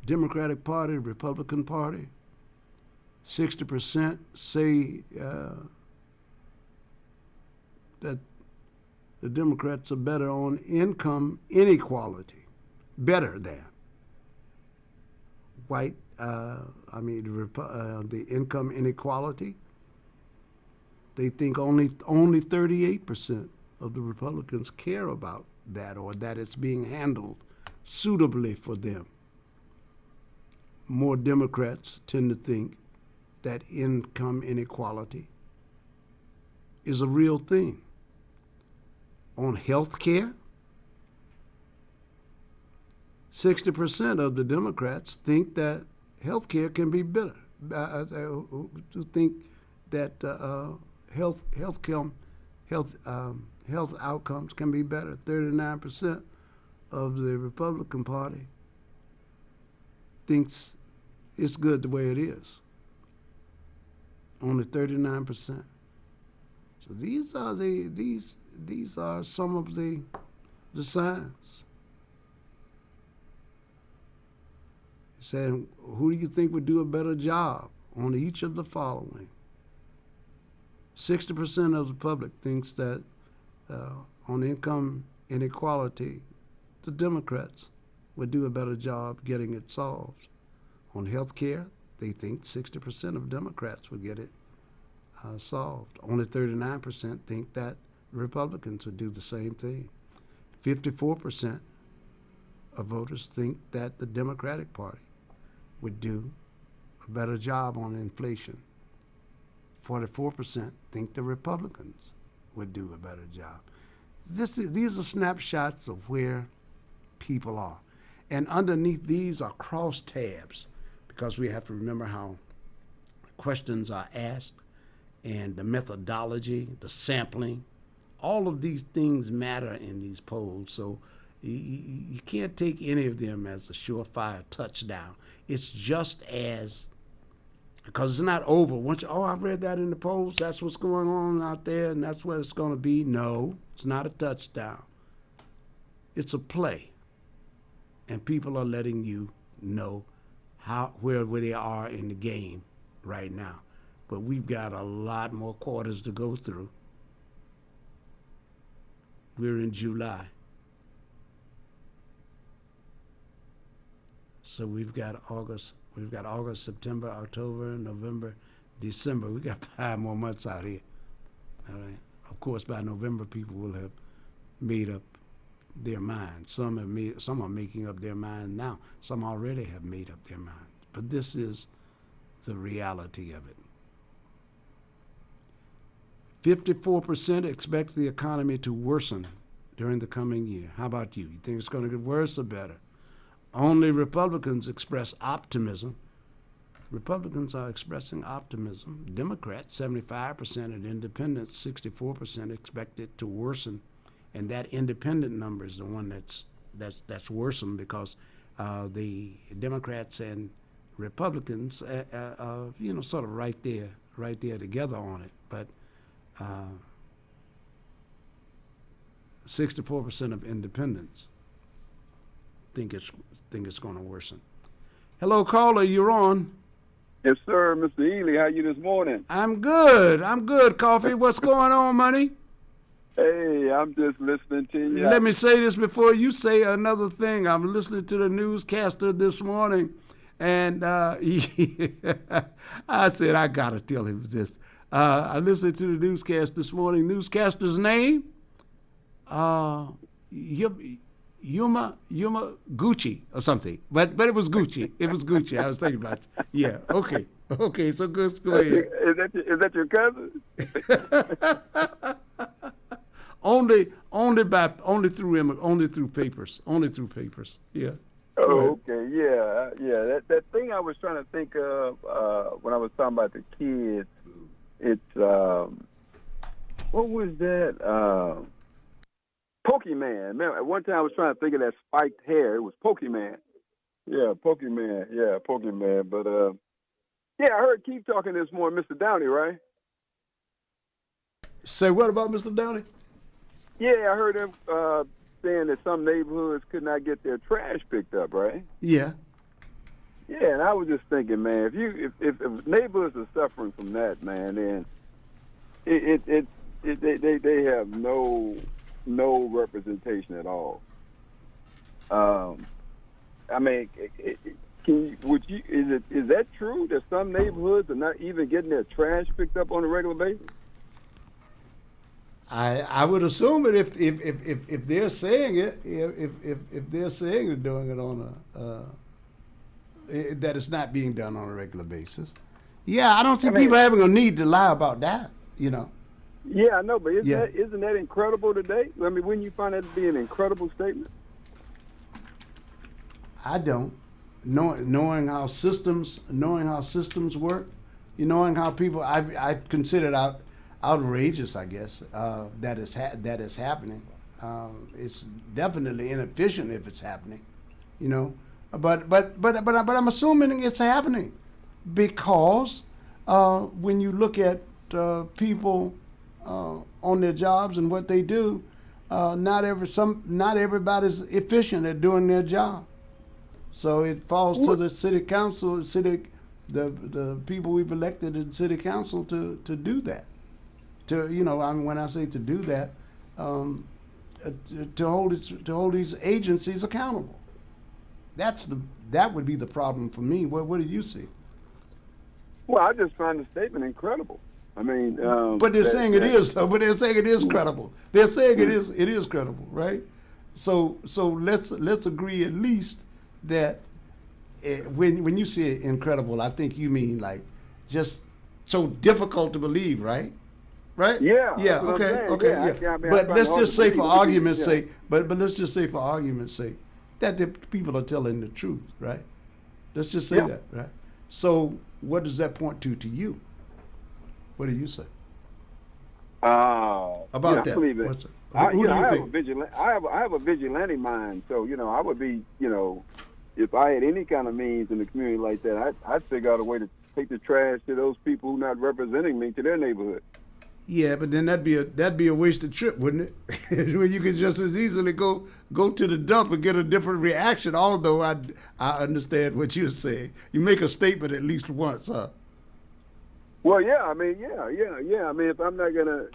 Democratic Party, Republican Party, 60% say that the Democrats are better on income inequality, better than. White the income inequality. They think only 38% of the Republicans care about that, or that it's being handled suitably for them. More Democrats tend to think that income inequality is a real thing. On health care, 60% of the Democrats think that health care can be better. To think that health outcomes can be better. 39% of the Republican Party thinks it's good the way it is. Only 39%. So these are some of the signs. Saying, who do you think would do a better job on each of the following? 60% of the public thinks that on income inequality, the Democrats would do a better job getting it solved. On health care, they think 60% of Democrats would get it solved. Only 39% think that Republicans would do the same thing. 54% of voters think that the Democratic Party would do a better job on inflation. 44% think the Republicans would do a better job. These are snapshots of where people are. And underneath these are crosstabs, because we have to remember how questions are asked and the methodology, the sampling. All of these things matter in these polls, so you can't take any of them as a surefire touchdown. It's just as, because it's not over. Once I've read that in the polls, that's what's going on out there, and that's what it's going to be. No, it's not a touchdown. It's a play, and people are letting you know where they are in the game right now. But we've got a lot more quarters to go through. We're in July. So we've got August, September, October, November, December. We got 5 more months out here. All right. Of course, by November, people will have made up their mind. Some are making up their mind now. Some already have made up their mind. But this is the reality of it. 54% expect the economy to worsen during the coming year. How about you? You think it's going to get worse or better? Only Republicans express optimism. Republicans are expressing optimism. Democrats, 75%, and independents, 64%, expect it to worsen. And that independent number is the one that's worsened, because the Democrats and Republicans are sort of right there together on it. But 64% of independents think it's going to worsen. Hello, caller, you're on. Yes, sir, Mr. Eley. How you this morning? I'm good, Coffee. What's going on, money? Hey, I'm just listening to you. Let me say this before you say another thing. I'm listening to the newscaster this morning, and I said I got to tell him this. I listened to the newscast this morning. Newscaster's name? Yuma Gucci or something, but it was Gucci. It was Gucci. I was thinking about it. Yeah. Okay. So go ahead. Is that your cousin? only through papers. Yeah. Oh, okay. Yeah. That thing I was trying to think of when I was talking about the kids. It's what was that? Pokemon. Remember, at one time I was trying to think of that spiked hair. It was Pokemon. Yeah, Pokemon. But I heard Keith talking this morning, Mr. Downey, right? Say what about Mr. Downey? Yeah, I heard him saying that some neighborhoods could not get their trash picked up, right? Yeah. Yeah, and I was just thinking, man, if neighborhoods are suffering from that, man, then they have no representation at all. I mean, Is that true that some neighborhoods are not even getting their trash picked up on a regular basis? I would assume it if they're saying it, if they're saying they're doing it on that it's not being done on a regular basis. Yeah, I don't see people having a need to lie about that. Yeah, I know, but isn't that incredible today? I mean, wouldn't you find that to be an incredible statement? I don't. Knowing how systems work, knowing how people, I consider it outrageous, I guess, that is happening. It's definitely inefficient if it's happening, But I'm assuming it's happening because when you look at people on their jobs and what they do, not everybody's efficient at doing their job. So it falls to the city council, the people we've elected in city council to do that. When I say to do that, to hold these agencies accountable. That would be the problem for me. What do you see? Well, I just find the statement incredible. I mean, but they're saying it is, though. But they're saying it is credible. They're saying it is credible, right? So let's agree at least that when you say incredible, I think you mean like just so difficult to believe, right? Right? Yeah. Yeah. Okay. Yeah. But let's just say for argument's sake. But let's just say for argument's sake that the people are telling the truth, right? Let's just say that, right? So what does that point to you? What do you say about that? I believe it. Who do you think? I have a vigilante mind, so I would be, if I had any kind of means in the community like that, I'd figure out a way to take the trash to those people who not representing me to their neighborhood. Yeah, but then that'd be a wasted trip, wouldn't it? When you could just as easily go to the dump and get a different reaction. Although I understand what you're saying, you make a statement at least once, huh? Well, yeah. I mean, yeah. I mean, if I'm not gonna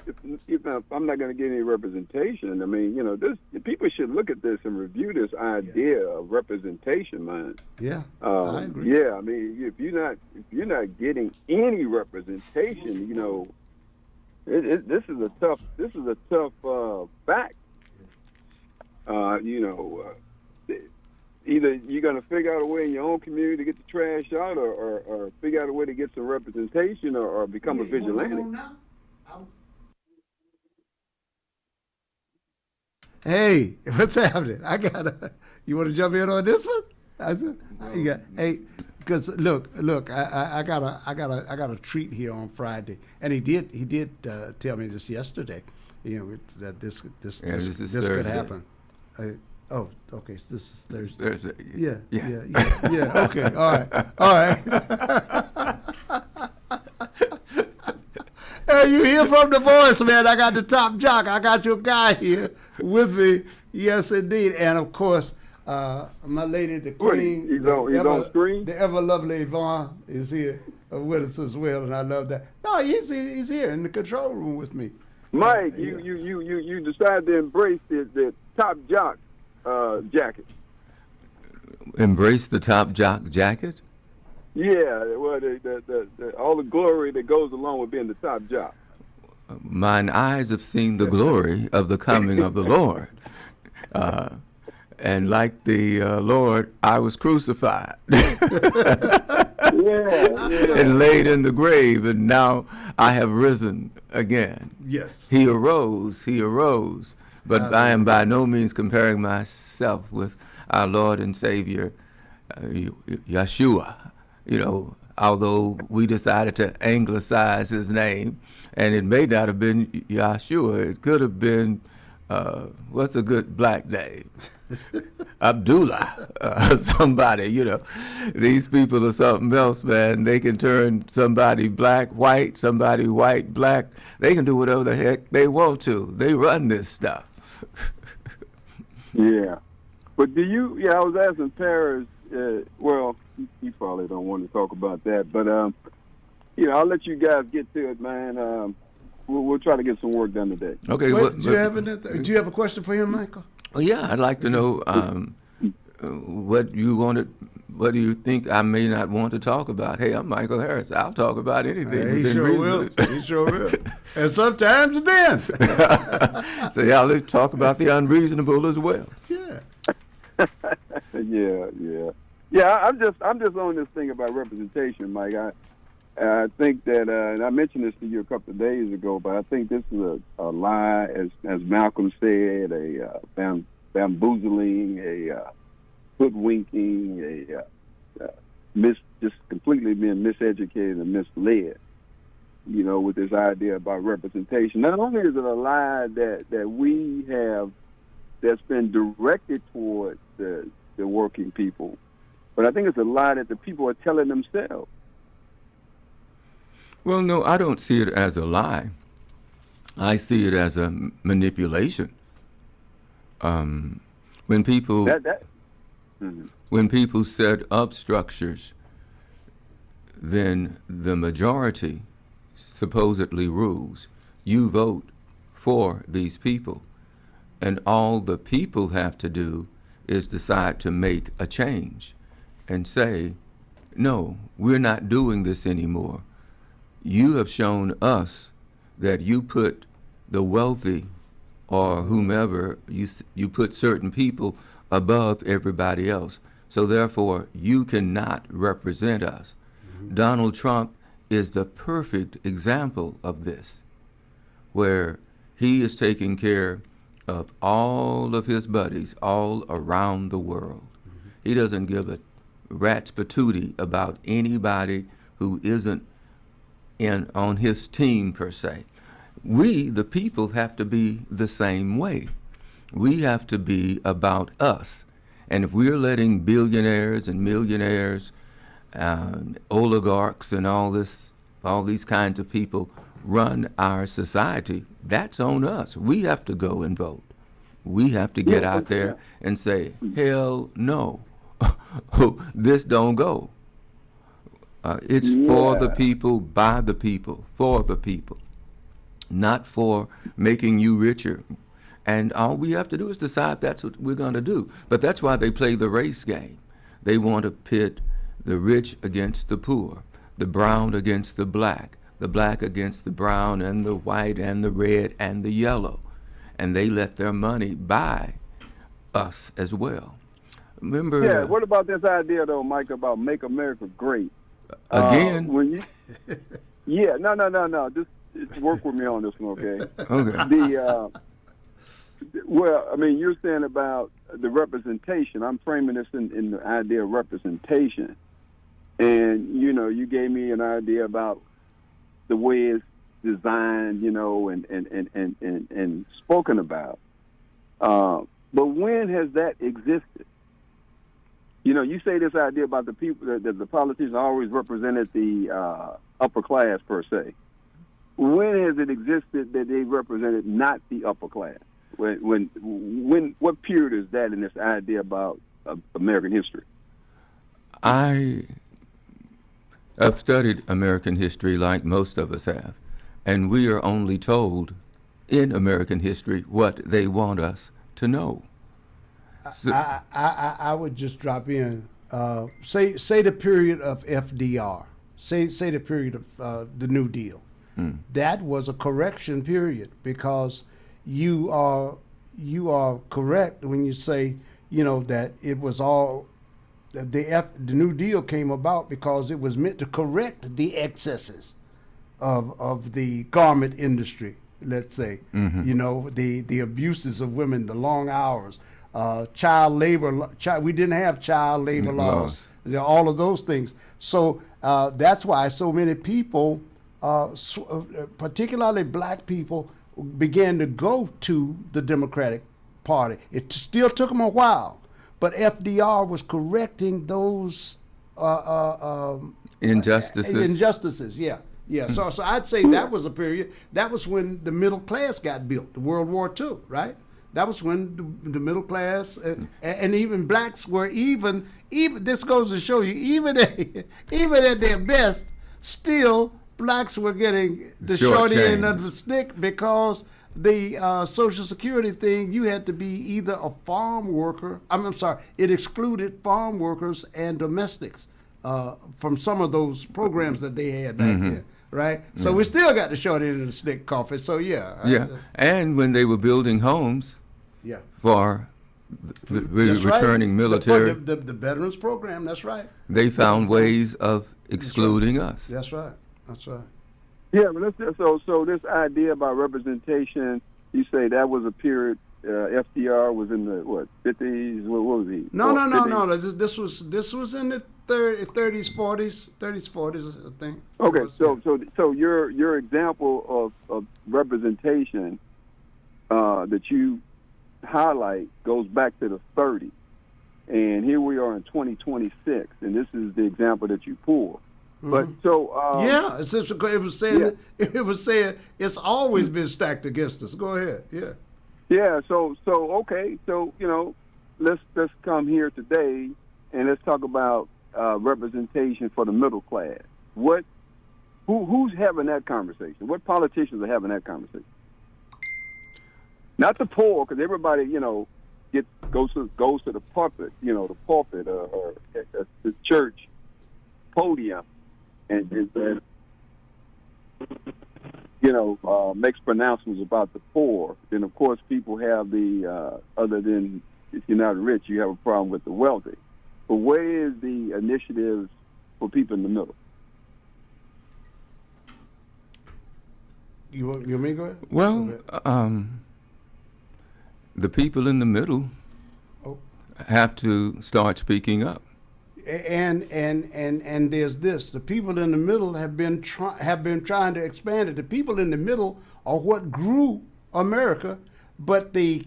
get any representation, I mean, people should look at this and review this idea of representation, man. Yeah, I agree. Yeah, I mean, if you're not getting any representation, this is a tough fact. Either you're going to figure out a way in your own community to get the trash out or figure out a way to get some representation or become a vigilante. Hey, what's happening? You want to jump in on this one? Because look, I got a treat here on Friday, and he did tell me this yesterday. That this could happen. Oh, okay. So this is Thursday. Yeah. Okay. All right. Hey, you hear from the voice, man. I got the top jock. I got your guy here with me. Yes, indeed. And of course, my lady, the queen, he's on screen. The ever lovely Yvonne is here with us as well, and I love that. No, he's here in the control room with me. Mike, you decided to embrace the top jock jacket. Embrace the top jock jacket? Yeah, well, all the glory that goes along with being the top jock. Mine eyes have seen the glory of the coming of the Lord. And like the Lord, I was crucified. And laid in the grave, and now I have risen again. Yes. He arose. But I am by no means comparing myself with our Lord and Savior, Yeshua. Although we decided to anglicize his name, and it may not have been Yeshua. It could have been, what's a good black name? Abdullah, somebody, These people are something else, man. They can turn somebody black, white, somebody white, black. They can do whatever the heck they want to. They run this stuff. Yeah. But I was asking Paris, well, you probably don't want to talk about that, but, I'll let you guys get to it, man. We'll try to get some work done today. Okay. Do you have a question for him, Michael? Well, yeah, I'd like to know what you wanted what do you think I may not want to talk about? Hey, I'm Michael Harris. I'll talk about anything. He within sure reason. will. He sure will. And sometimes then. So yeah, let's talk about the unreasonable as well. Yeah. Yeah. I'm just on this thing about representation, Mike. I think that, and I mentioned this to you a couple of days ago, but I think this is a lie, as Malcolm said, a bamboozling, a hoodwinking, just completely being miseducated and misled. You know, with this idea about representation. Not only is it a lie that we have that's been directed toward the working people, but I think it's a lie that the people are telling themselves. Well, no, I don't see it as a lie. I see it as a manipulation. When people when people set up structures, then the majority supposedly rules. You vote for these people, and all the people have to do is decide to make a change and say, no, we're not doing this anymore. You have shown us that you put the wealthy or whomever, you put certain people above everybody else. So therefore, you cannot represent us. Mm-hmm. Donald Trump is the perfect example of this, where he is taking care of all of his buddies all around the world. Mm-hmm. He doesn't give a rat's patootie about anybody who isn't on his team per se. We, the people, have to be the same way. We have to be about us. And if we're letting billionaires and millionaires, oligarchs and all these kinds of people run our society, that's on us. We have to go and vote. We have to get out there and say, hell no, this don't go. It's for the people, by the people, for the people, not for making you richer. And all we have to do is decide that's what we're going to do. But that's why they play the race game. They want to pit the rich against the poor, the brown against the black against the brown and the white and the red and the yellow. And they let their money buy us as well. Remember? Yeah, what about this idea, though, Mike, about make America great? Again? No. Just work with me on this one, okay? Okay. Well, I mean, you're saying about the representation. I'm framing this in the idea of representation. And, you know, you gave me an idea about the way it's designed, you know, and spoken about. But when has that existed? You know, you say this idea about the people, that the politicians always represented the upper class, per se. When has it existed that they represented not the upper class? When what period is that in this idea about American history? I have studied American history like most of us have, and we are only told in American history what they want us to know. So, I would just drop in. Say the period of FDR. Say the period of the New Deal. That was a correction period, because you are correct when you say, you know, that it was all the New Deal came about because it was meant to correct the excesses of the garment industry. Let's say, you know, the abuses of women, the long hours. Child labor, we didn't have child labor laws, all of those things. So that's why so many people, particularly black people, began to go to the Democratic Party. It still took them a while, but FDR was correcting those injustices. Yeah. So I'd say that was a period. That was when the middle class got built, World War II, right? That was when the middle class and even blacks were even. This goes to show you, even at their best, still blacks were getting the short end of the stick, because the Social Security thing, you had to be either a farm worker. I'm sorry, it excluded farm workers and domestics from some of those programs that they had back then, right? So we still got the short end of the stick, Coffee. So and when they were building homes, for the returning military, the veterans program. That's right. They found ways of excluding us. That's right. That's right. Yeah, but so this idea about representation, you say that was a period. FDR was in the 50s. What was he? No. This was in the 30s, 40s, I think. Okay, so your example of representation that you highlight goes back to the 30s, and here we are in 2026, and this is the example that you pull. But so it was saying it's always been stacked against us. Go ahead. So okay, so let's come here today and let's talk about representation for the middle class. Who's having that conversation? What politicians are having that conversation? Not the poor, because everybody goes to the pulpit, the pulpit or the church podium. And makes pronouncements about the poor. Then, of course, people have the, other than if you're not rich, you have a problem with the wealthy. But where is the initiatives for people in the middle? You want me to go ahead? Well, the people in the middle have to start speaking up. And there's this. The people in the middle have been trying to expand it. The people in the middle are what grew America, but the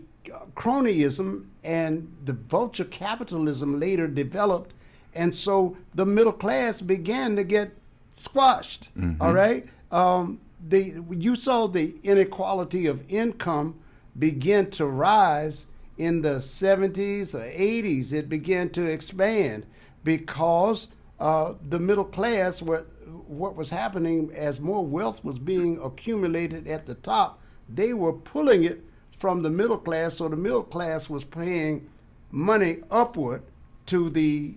cronyism and the vulture capitalism later developed, and so the middle class began to get squashed. All right, you saw the inequality of income begin to rise in the 70s or 80s. It began to expand. Because the middle class, what was happening as more wealth was being accumulated at the top, they were pulling it from the middle class. So the middle class was paying money upward to the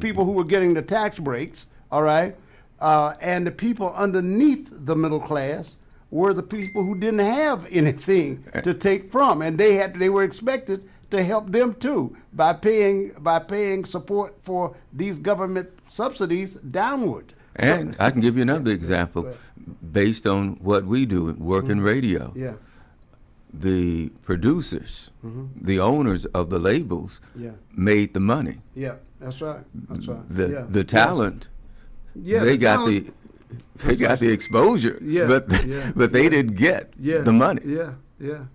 people who were getting the tax breaks. All right, and the people underneath the middle class were the people who didn't have anything to take from, and they were expected to help them too by paying support for these government subsidies downward. And I can give you another example based on what we do, work in radio. Yeah. The producers, the owners of the labels, made the money. Yeah, that's right. That's right. The talent, they got the exposure, but they didn't get the money. Yeah.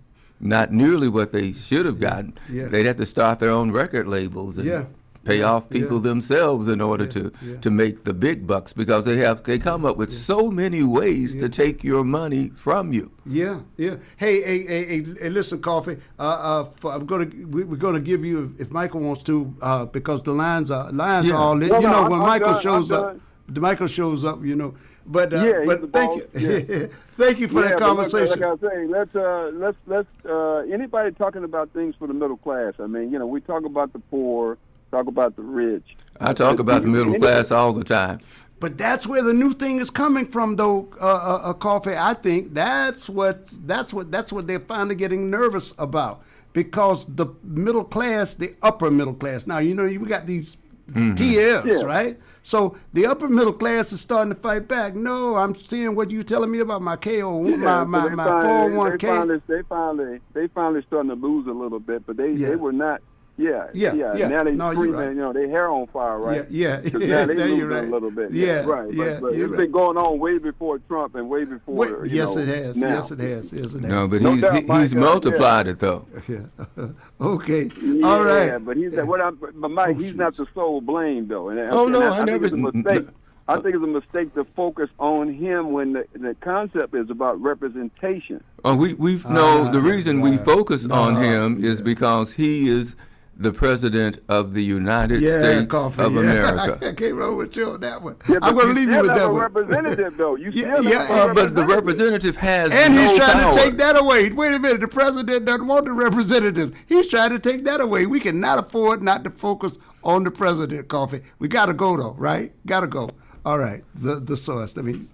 Not nearly what they should have gotten. They'd have to start their own record labels and pay off people themselves in order to make the big bucks, because they come up with so many ways to take your money from you. Hey, listen, Coffee. we're gonna give you, if Michael wants to, because the lines are all lit. When Michael shows up, Michael shows up. But thank you, thank you for that conversation. Like I say, let's anybody talking about things for the middle class. I mean, we talk about the poor, talk about the rich. I talk about the middle class all the time. But that's where the new thing is coming from, though, Coffee. I think that's what they're finally getting nervous about, because the middle class, the upper middle class. Now you got these TLs, right? So the upper middle class is starting to fight back. No, I'm seeing what you're telling me about my KO, my 401k. They finally starting to lose a little bit, but they were not. Now they screaming, right. Their hair on fire, right? Yeah. Now they losing right. a little bit. But it's been going on way before Trump and way before. Yes, it has. Now. Yes, it has. No, but he's multiplied it though. Okay. All right. But Mike, he's not the sole blame though. And I never. Think it's a mistake. I think it's a mistake to focus on him when the concept is about representation. The reason we focus on him is because he is the President of the United States Coffee, of America. I can't roll with you on that one. Yeah, I'm going to leave you with that one. Representative, though. You Yeah, still yeah, have a But the representative has And no he's trying power. to take that away. Wait a minute. The president doesn't want the representatives. He's trying to take that away. We cannot afford not to focus on the president, Coffee. We got to go, though, right? Got to go. All right. The source. Let me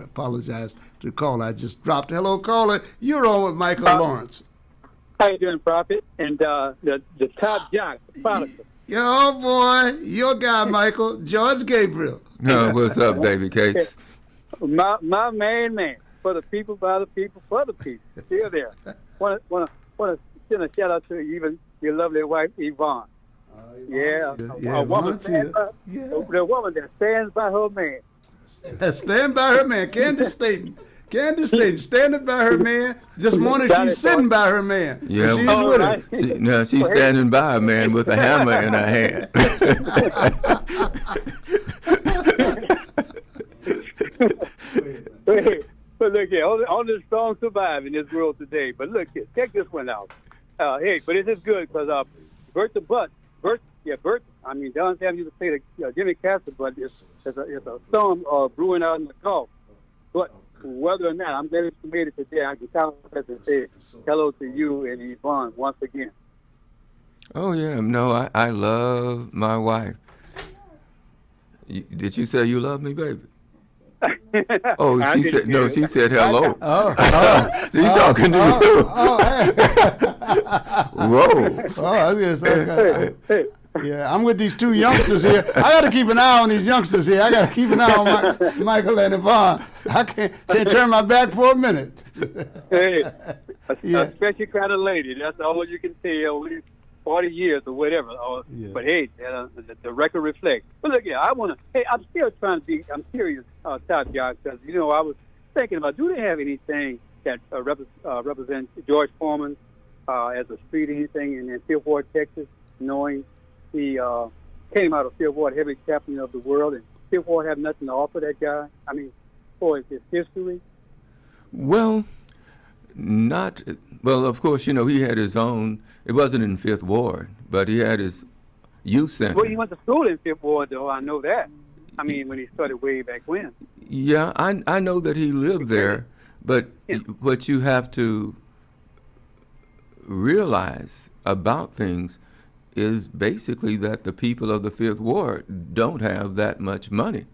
apologize to the caller. I just dropped. Hello, caller. You're on with Michael Lawrence. How you doing, Prophet? And the top jock, the politics. Yo, boy. Your guy, Michael. George Gabriel. What's up, David Cates? My main man. For the people, by the people, for the people. Still there. Want to send a shout out to even your lovely wife, Yvonne. A woman the woman that stands by her man. Stand by her man. Candace Staten. Standing by her man. This morning she's sitting by her man. Yeah, she's with him. She's standing by a man with a hammer in her hand. But look here, only the strong survive in this world today. But look here, check this one out. Hey, but it is good because Bert, I mean, Don Sam used to say that Jimmy Castle, but it's a storm brewing out in the Gulf. But whether or not, I'm glad you made it today. I can count and say hello to you and Yvonne once again. Oh, yeah. No, I love my wife. Did you say you love me, baby? Oh, she said no. She said hello. She's talking to you. Whoa. Oh, I was gonna say, yeah, I'm with these two youngsters here. I got to keep an eye on these youngsters here. I got to keep an eye on Michael and Yvonne. I can't turn my back for a minute. Hey, a special kind of lady. That's all you can tell. 40 years or whatever. But hey, the record reflects. But look, I'm still trying to I'm serious, Top Jock, because, I was thinking about, do they have anything that represents George Foreman as a street anything in Fifth Ward, Texas, knowing he came out of Fifth Ward, heavy captain of the world, and Fifth Ward have nothing to offer that guy? I mean, for his history? Well, of course, he had his own. It wasn't in Fifth Ward, but he had his youth center. Well, he went to school in Fifth Ward, though. I know that. I mean, when he started way back when. Yeah, I know that he lived there, but what you have to realize about things is basically that the people of the Fifth Ward don't have that much money.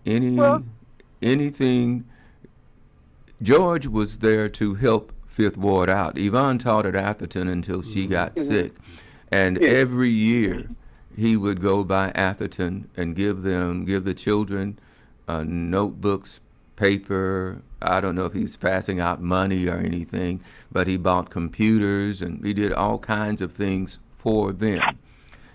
Anything. George was there to help Fifth Ward out. Yvonne taught at Atherton until she got sick. And every year he would go by Atherton and give the children notebooks, paper. I don't know if he was passing out money or anything, but he bought computers and he did all kinds of things for them.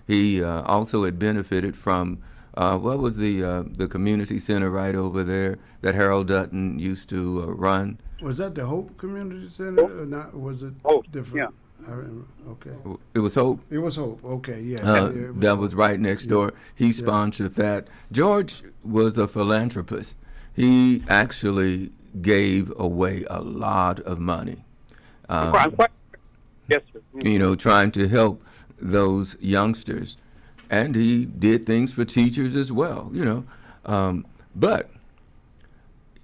He also had benefited from what was the community center right over there that Harold Dutton used to run? Was that the Hope Community Center or not? Was it different? Yeah. I remember. Okay. It was Hope. It was Hope. Okay, yeah. That was right next door. He sponsored that. George was a philanthropist. He actually gave away a lot of money. Yes, sir. Trying to help those youngsters. And he did things for teachers as well, but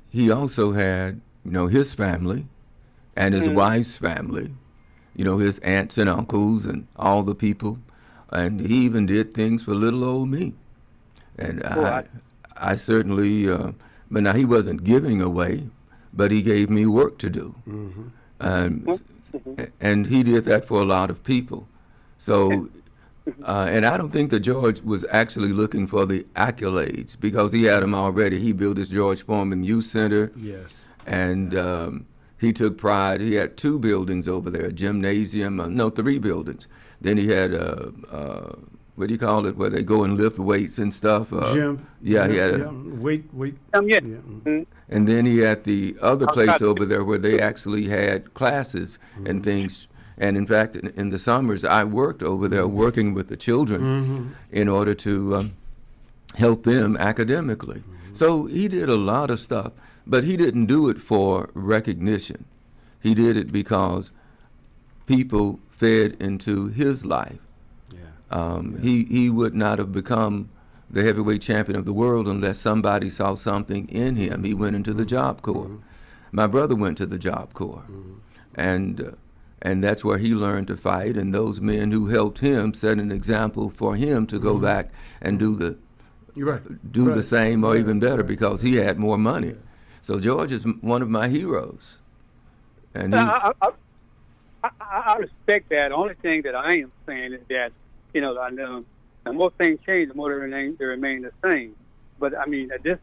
he also had, his family and his wife's family, his aunts and uncles and all the people. And he even did things for little old me. And I certainly, but now he wasn't giving away, but he gave me work to do. And he did that for a lot of people. So, and I don't think that George was actually looking for the accolades because he had them already. He built his George Foreman Youth Center. Yes. And he took pride. He had 2 buildings over there, a gymnasium, 3 buildings. Then he had, what do you call it, where they go and lift weights and stuff? Gym. Yeah, he had weight. And then he had the other place over there where they actually had classes and things. And in fact, in the summers, I worked over there working with the children in order to help them academically. So he did a lot of stuff, but he didn't do it for recognition. He did it because people fed into his life. He would not have become the heavyweight champion of the world unless somebody saw something in him. He went into the Job Corps. My brother went to the Job Corps, and that's where he learned to fight. And those men who helped him set an example for him to go back and do the the same or even better because he had more money. So George is one of my heroes. And I respect that. The only thing that I am saying is that, I know the more things change, the more they remain the same. But I mean, at this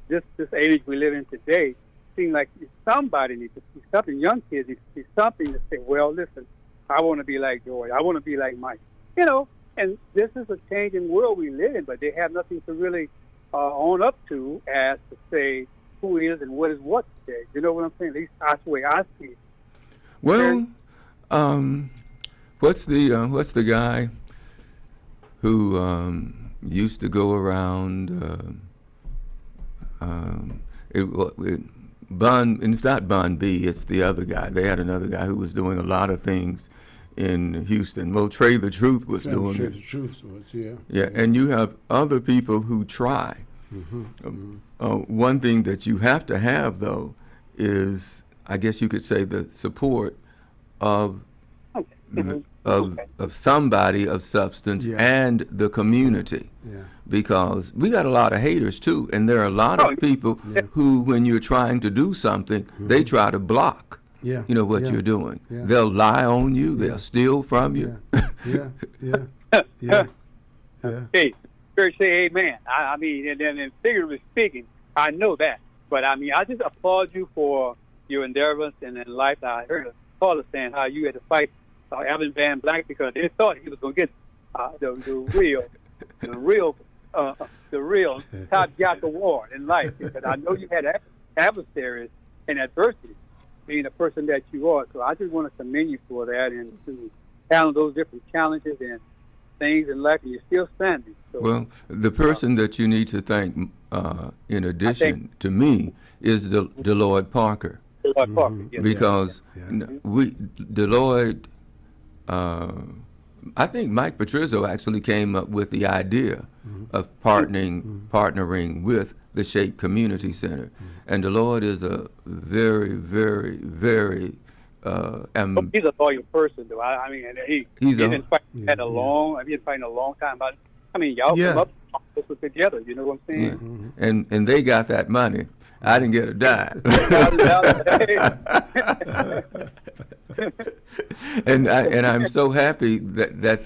age we live in today, it seems like somebody needs to see something. Young kids need to see something to say, well, listen, I want to be like George. I want to be like Mike. And this is a changing world we live in, but they have nothing to really own up to as to say who is and what is what today. You know what I'm saying? At least that's the way I see it. Well, what's the guy who used to go around? And it's not Bun B. It's the other guy. They had another guy who was doing a lot of things in Houston. Well, Trey the Truth was doing it. The Truth was, Yeah, and you have other people who try. One thing that you have to have, though, is, I guess you could say, the support of somebody of substance and the community. Because we got a lot of haters, too, and there are a lot of people who, when you're trying to do something, they try to block what you're doing. They'll lie on you. They'll steal from you. Hey, church say amen. I mean, and then figuratively speaking, I know that. But I mean, I just applaud you for your endeavors and in life. I heard a caller saying how you had to fight Alvin Van Blank because they thought he was going to get the real top jock award in life. Because I know you had adversaries and adversity, being the person that you are. So I just want to commend you for that and to handle those different challenges and things in life, and you're still standing. So, well, the person that you need to thank, in addition to me, is Deloyd Parker. Deloyd Parker, yes. Because Deloyd, I think Mike Petrizzo actually came up with the idea of partnering with the Shape Community Center. And Deloyd is a very, very, very he's a loyal person, though. I mean, he's been fighting a long time. But I mean, y'all come up together. You know what I'm saying? And they got that money. I didn't get a dime. and I'm so happy that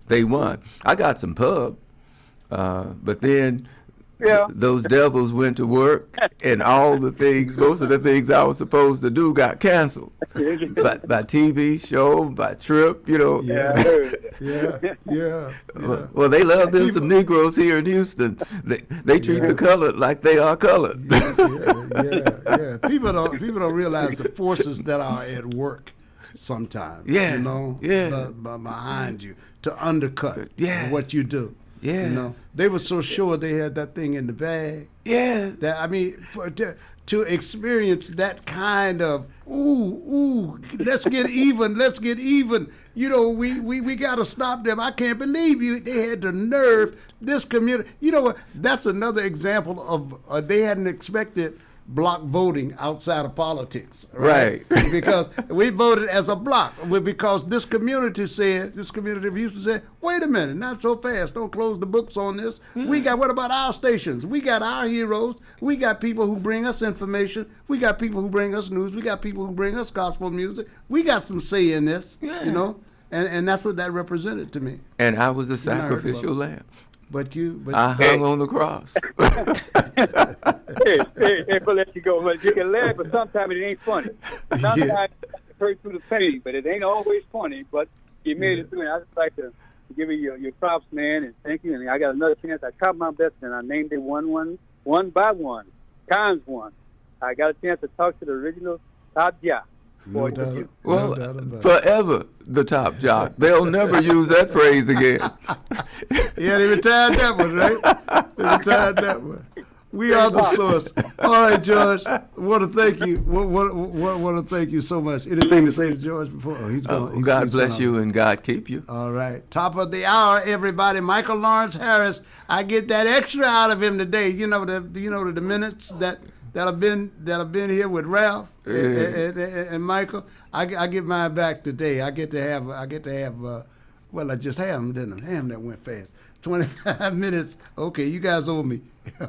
they won. I got some pub, but then. Those devils went to work, and most of the things I was supposed to do got canceled. by TV show, by trip, Well, they love them some Negroes here in Houston. They treat the colored like they are colored. People don't realize the forces that are at work sometimes. Behind you to undercut what you do. They were so sure they had that thing in the bag. That I mean, to experience that kind of let's get even. We got to stop them. I can't believe they had the nerve. This community. You know what? That's another example of they hadn't expected block voting outside of politics, right? Because we voted as a block, because this community of Houston said, wait a minute, not so fast, don't close the books on this. What about our stations? We got our heroes. We got people who bring us information. We got people who bring us news. We got people who bring us gospel music. We got some say in this, and that's what that represented to me. And I was a sacrificial lamb. But I hung on the cross. Hey, we'll let you go. You can laugh, but sometimes it ain't funny. Sometimes it hurts through the pain, but it ain't always funny. But you made it through, and I just like to give you your props, man, and thank you. And I got another chance. I tried my best, and I named it one by one, times one. I got a chance to talk to the original top jock. Well, forever the top jock. They'll never use that phrase again. They retired that one, right? They retired that one. We are the source. All right, George. Want to thank you. Want to thank you so much. Anything to say to George before? Oh, he's going. God bless you and God keep you. All right. Top of the hour, everybody. Michael Lawrence Harris. I get that extra out of him today. You know the minutes that have been here with Ralph and Michael. I get mine back today. I get to have. Well, I just had them, didn't I? Damn, that went fast. 25 minutes. Okay, you guys owe me.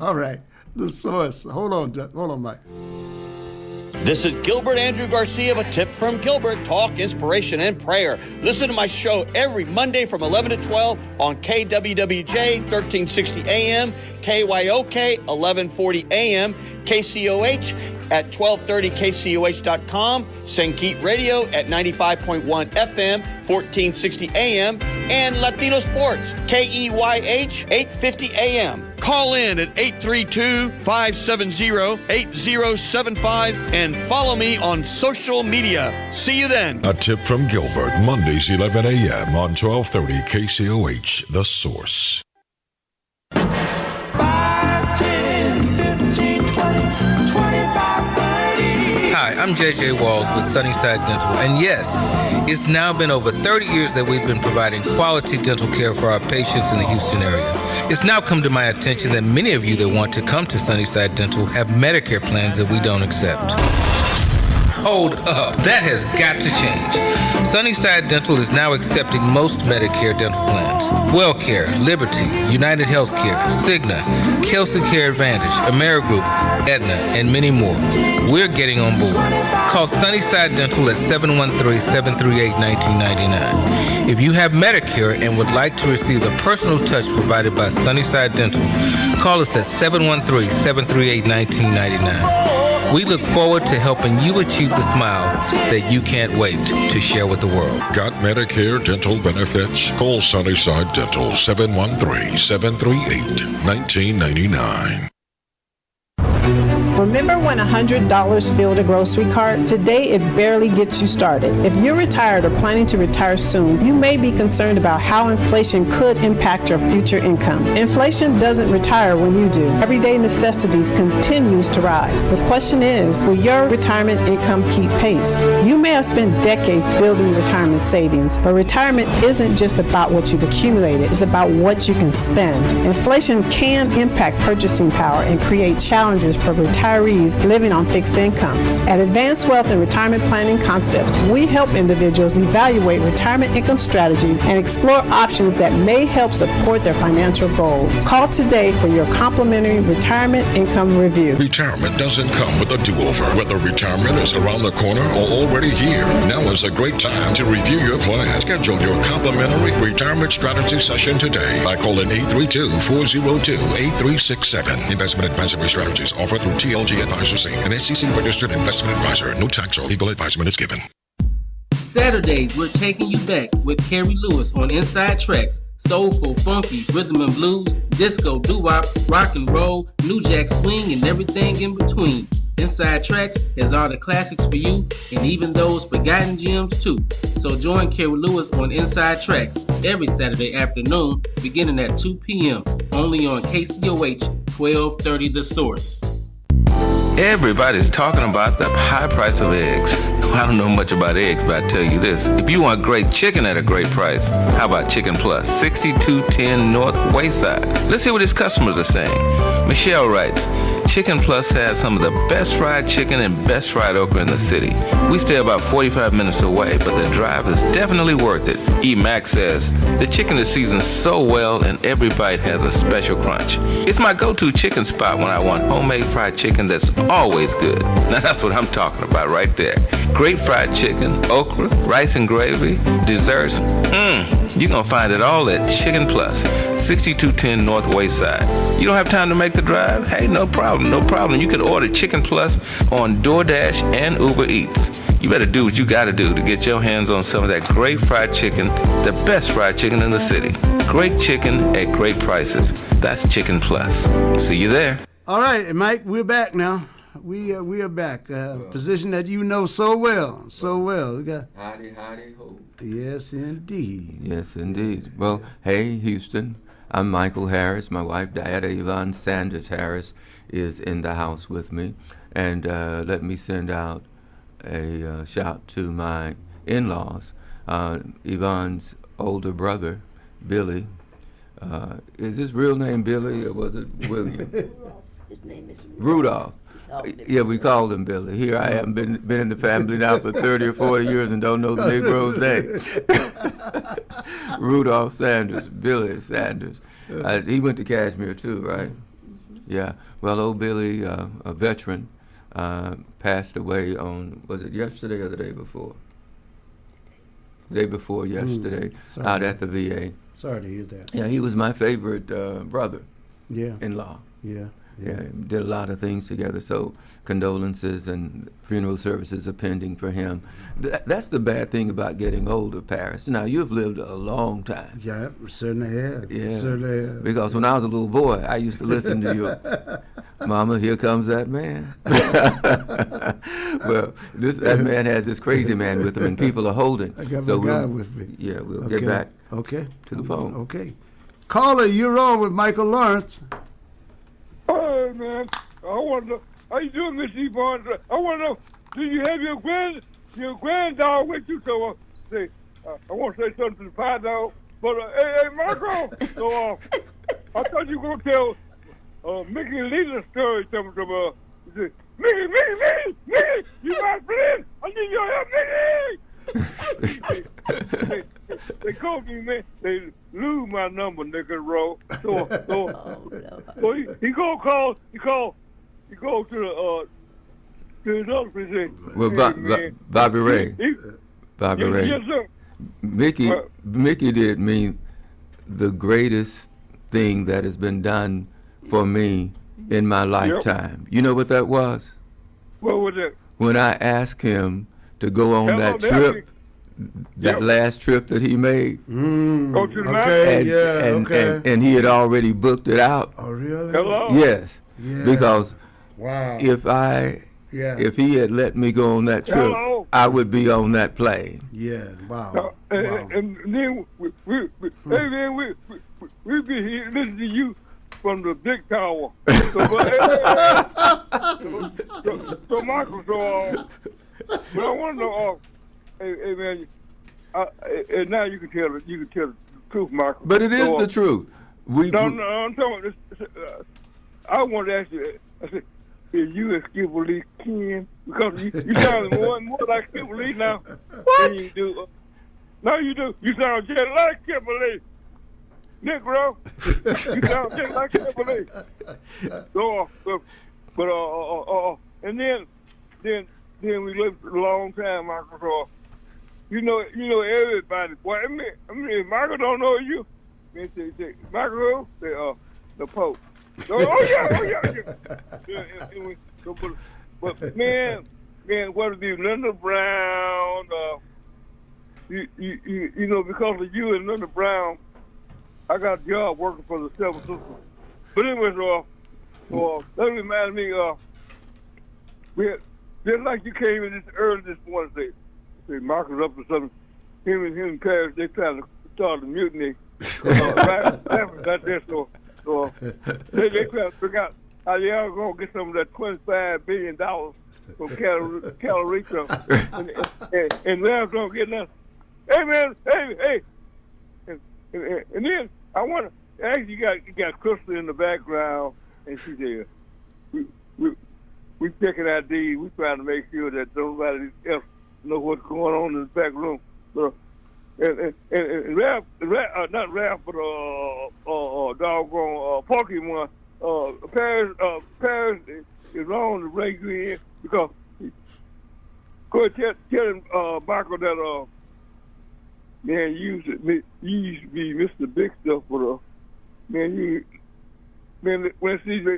All right. The source. Hold on, Mike. This is Gilbert Andrew Garcia of A Tip from Gilbert, talk, inspiration, and prayer. Listen to my show every Monday from 11 to 12 on KWWJ 1360 AM, KYOK 1140 AM, KCOH at 1230kcoh.com, Sankeet Radio at 95.1 FM, 1460 AM, and Latino Sports, KEYH 850 AM. Call in at 832-570-8075 and follow me on social media. See you then. A Tip from Gilbert, Mondays 11 a.m. on 1230 KCOH, The Source. 5, 10, 15, 20, 25, 30. Hi, I'm JJ Walls with Sunnyside Dental, and yes, it's now been over 30 years that we've been providing quality dental care for our patients in the Houston area. It's now come to my attention that many of you that want to come to Sunnyside Dental have Medicare plans that we don't accept. Hold up, that has got to change. Sunnyside Dental is now accepting most Medicare dental plans. WellCare, Liberty, United Healthcare, Cigna, Kelsey Care Advantage, Amerigroup, Aetna, and many more. We're getting on board. Call Sunnyside Dental at 713-738-1999. If you have Medicare and would like to receive the personal touch provided by Sunnyside Dental, call us at 713-738-1999. We look forward to helping you achieve the smile that you can't wait to share with the world. Got Medicare dental benefits? Call Sunnyside Dental 713-738-1999. Remember when $100 filled a grocery cart? Today, it barely gets you started. If you're retired or planning to retire soon, you may be concerned about how inflation could impact your future income. Inflation doesn't retire when you do. Everyday necessities continues to rise. The question is, will your retirement income keep pace? You may have spent decades building retirement savings, but retirement isn't just about what you've accumulated. It's about what you can spend. Inflation can impact purchasing power and create challenges for retirees living on fixed incomes. At Advanced Wealth and Retirement Planning Concepts, we help individuals evaluate retirement income strategies and explore options that may help support their financial goals. Call today for your complimentary retirement income review. Retirement doesn't come with a do-over. Whether retirement is around the corner or already here, now is a great time to review your plan. Schedule your complimentary retirement strategy session today by calling 832-402-8367. Investment advisory strategies offered through TLG Advisors Inc., an SEC-registered investment advisor. No tax or legal advisement is given. Saturdays, we're taking you back with Carrie Lewis on Inside Tracks. Soulful, funky, rhythm and blues, disco, doo-wop, rock and roll, new jack swing, and everything in between. Inside Tracks has all the classics for you, and even those forgotten gems too. So join Carrie Lewis on Inside Tracks every Saturday afternoon, beginning at 2 p.m. only on KCOH 1230 The Source. Everybody's talking about the high price of eggs. Well, I don't know much about eggs, but I tell you this. If you want great chicken at a great price, how about Chicken Plus, 6210 North Wayside? Let's hear what his customers are saying. Michelle writes, Chicken Plus has some of the best fried chicken and best fried okra in the city. We stay about 45 minutes away, but the drive is definitely worth it. E. Max says, the chicken is seasoned so well and every bite has a special crunch. It's my go-to chicken spot when I want homemade fried chicken that's always good. Now that's what I'm talking about right there. Great fried chicken, okra, rice and gravy, desserts. You're going to find it all at Chicken Plus, 6210 North Wayside. You don't have time to make the drive? Hey, no problem. You can order Chicken Plus on DoorDash and Uber Eats. You better do what you got to do to get your hands on some of that great fried chicken, the best fried chicken in the city. Great chicken at great prices. That's Chicken Plus. See you there. All right, Mike, we're back now. We are back. Position that you know so well. We got howdy ho. Yes, indeed. Yes, indeed. Well, hey, Houston. I'm Michael Harris. My wife, Diana Yvonne Sanders Harris. is in the house with me. And let me send out a shout to my in-laws. Yvonne's older brother, Billy. Is his real name Billy or was it William? His name is Rudolph. Yeah, we called him Billy. Here I am, been in the family now for 30 or 40 years and don't know the Negro's name. Rudolph Sanders, Billy Sanders. He went to Kashmir too, right? Yeah. Well, old Billy, a veteran, passed away on, was it yesterday or the day before? The day before yesterday, out at the VA. Sorry to hear that. Yeah, he was my favorite brother. Yeah. In-law. Yeah. Yeah, did a lot of things together. So condolences and funeral services are pending for him. That's the bad thing about getting older, Paris. Now, you've lived a long time. Yeah, certainly have. Yeah. Certainly have. Because when I was a little boy, I used to listen to you. Mama, here comes that man. Well, that man has this crazy man with him, and people are holding. I got my guy with me. Yeah, we'll get back to the phone. Okay. Caller, you're on with Michael Lawrence. Hey, man. I want to know, how you doing, Miss Yvonne? I want to know, do you have your granddog with you? So, I want to say something to the pie dog. But, hey, Marco, so, I thought you were going to tell Mickey Lee's story. Mickey, you my friend. I need your help, Mickey. They called me, man. They lose my number, nigga, roll. So he go call. He go to his other place. Well, Bobby Ray. Bobby Ray. Yes, sir. Mickey did me the greatest thing that has been done for me in my lifetime. You know what that was? What was it? When I asked him to go on that trip. That last trip that he made. Go to the mountain? And he had already booked it out. Oh, really? Hello? Yes. Yeah. Because wow. if he had let me go on that trip, I would be on that plane. Yeah. Wow. And then we be here listening to you from the big tower. So Michael, but I want to know. Hey man, and now you can tell the truth, Michael. But it is the truth. I'm talking about this. I want to ask you. I said, is you a Skipper Lee Ken? Because you sound more like Skipper Lee now. What? Than you do. No, you do. You sound just like Skipper Lee. Negro. You sound just like Skipper Lee. So, and then we lived a long time, Michael. So, you know everybody. Boy, I mean, Michael don't know you. Say, Michael, the Pope. Oh yeah. But man, what if you Linda Brown? You know, because of you and Linda Brown, I got a job working for the Seven Sisters. But anyway, that reminds me just like you came in early this morning, say Marcus up or something. Him and Paris, they trying to start a mutiny. Right there, so they trying to figure out how y'all gonna get some of that $25 billion from Calorica, and they're gonna get nothing. Hey man, hey, and then I want to actually you got Crystal in the background, and she said we checking ID. We trying to make sure that nobody else know what's going on in the back room. So, and Ralph, not Ralph, but doggone Pokemon. Paris is on the break you in because go ahead tell him, Michael, that man, you used to be Mr. Big Stuff, but man, when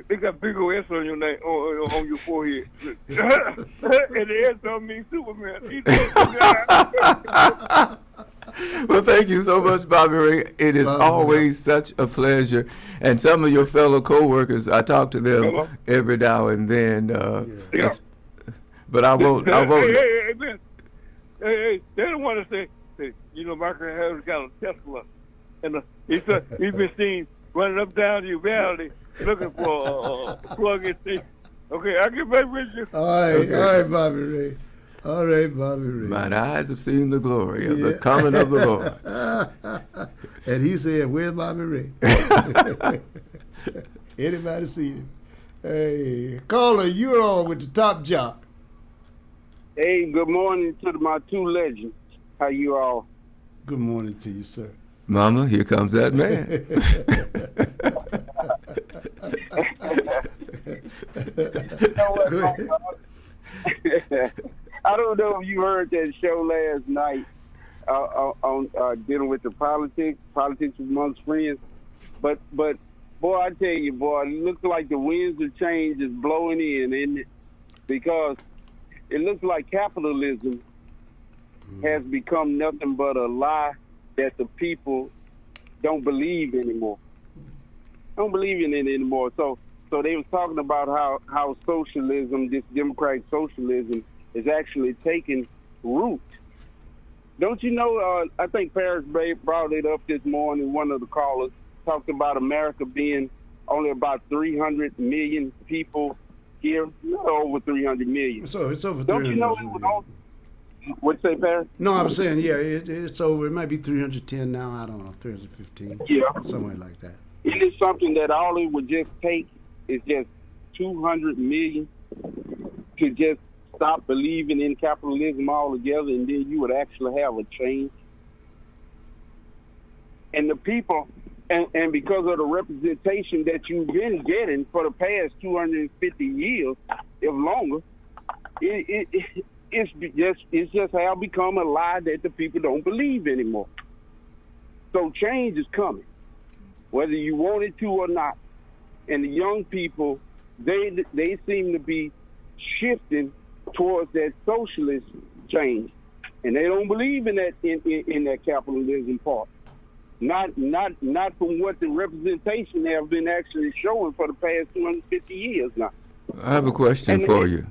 they got big old S on your name, on your forehead, and the S don't mean Superman. Well, thank you so much, Bobby Ray. It is always such a pleasure. And some of your fellow co-workers, I talk to them every now and then. But I won't. Hey, man. Hey, they don't want to say, you know, Michael Harris got a Tesla, and he's been seen running up down the valley looking for a plug and see. Okay, I'll get back with you. All right, Okay. all right, Bobby Ray. All right, Bobby Ray. Mine eyes have seen the glory of the coming of the Lord. And he said, "Where's Bobby Ray?" Anybody see him? Hey, caller, you're on with the top jock. Hey, good morning to my two legends. How you all? Good morning to you, sir. Mama, here comes that man. I don't know if you heard that show last night on dealing with the politics amongst friends, but boy, I tell you, boy, it looks like the winds of change is blowing in, isn't it? Because it looks like capitalism has become nothing but a lie that the people don't believe anymore. Don't believe in it anymore. So they was talking about how socialism, this democratic socialism, is actually taking root. Don't you know, I think Paris brought it up this morning, one of the callers talked about America being only about 300 million people here, over 300 million. So it's over 300 Don't you know it was all, what'd you say, Paris? No, I was saying, yeah, it's over. It might be 310 now. I don't know, 315. Yeah. Somewhere like that. It is something that all it would just take is just 200 million to just stop believing in capitalism altogether, and then you would actually have a change. And the people, and because of the representation that you've been getting for the past 250 years, if longer, it's just how become a lie that the people don't believe anymore. So change is coming, whether you want it to or not. And the young people, they seem to be shifting towards that socialist change, and they don't believe in that in that capitalism part. Not from what the representation have been actually showing for the past 250 years now. I have a question for you.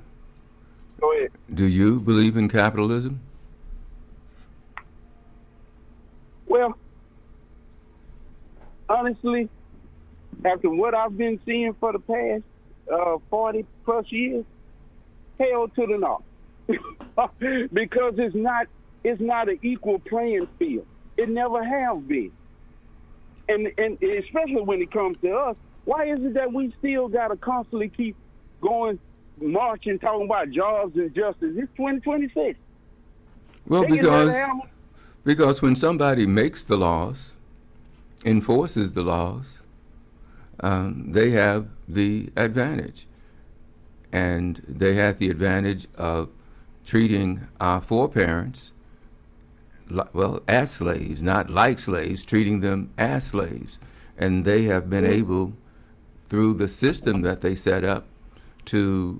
Go ahead. Do you believe in capitalism? Well, honestly, after what I've been seeing for the past 40 plus years, hell to the no. Because it's not an equal playing field. It never have been. And especially when it comes to us, why is it that we still gotta constantly keep going, marching, talking about jobs and justice? It's 2026. Well, because when somebody makes the laws, enforces the laws, they have the advantage. And they have the advantage of treating our foreparents, as slaves, not like slaves, treating them as slaves. And they have been able, through the system that they set up, to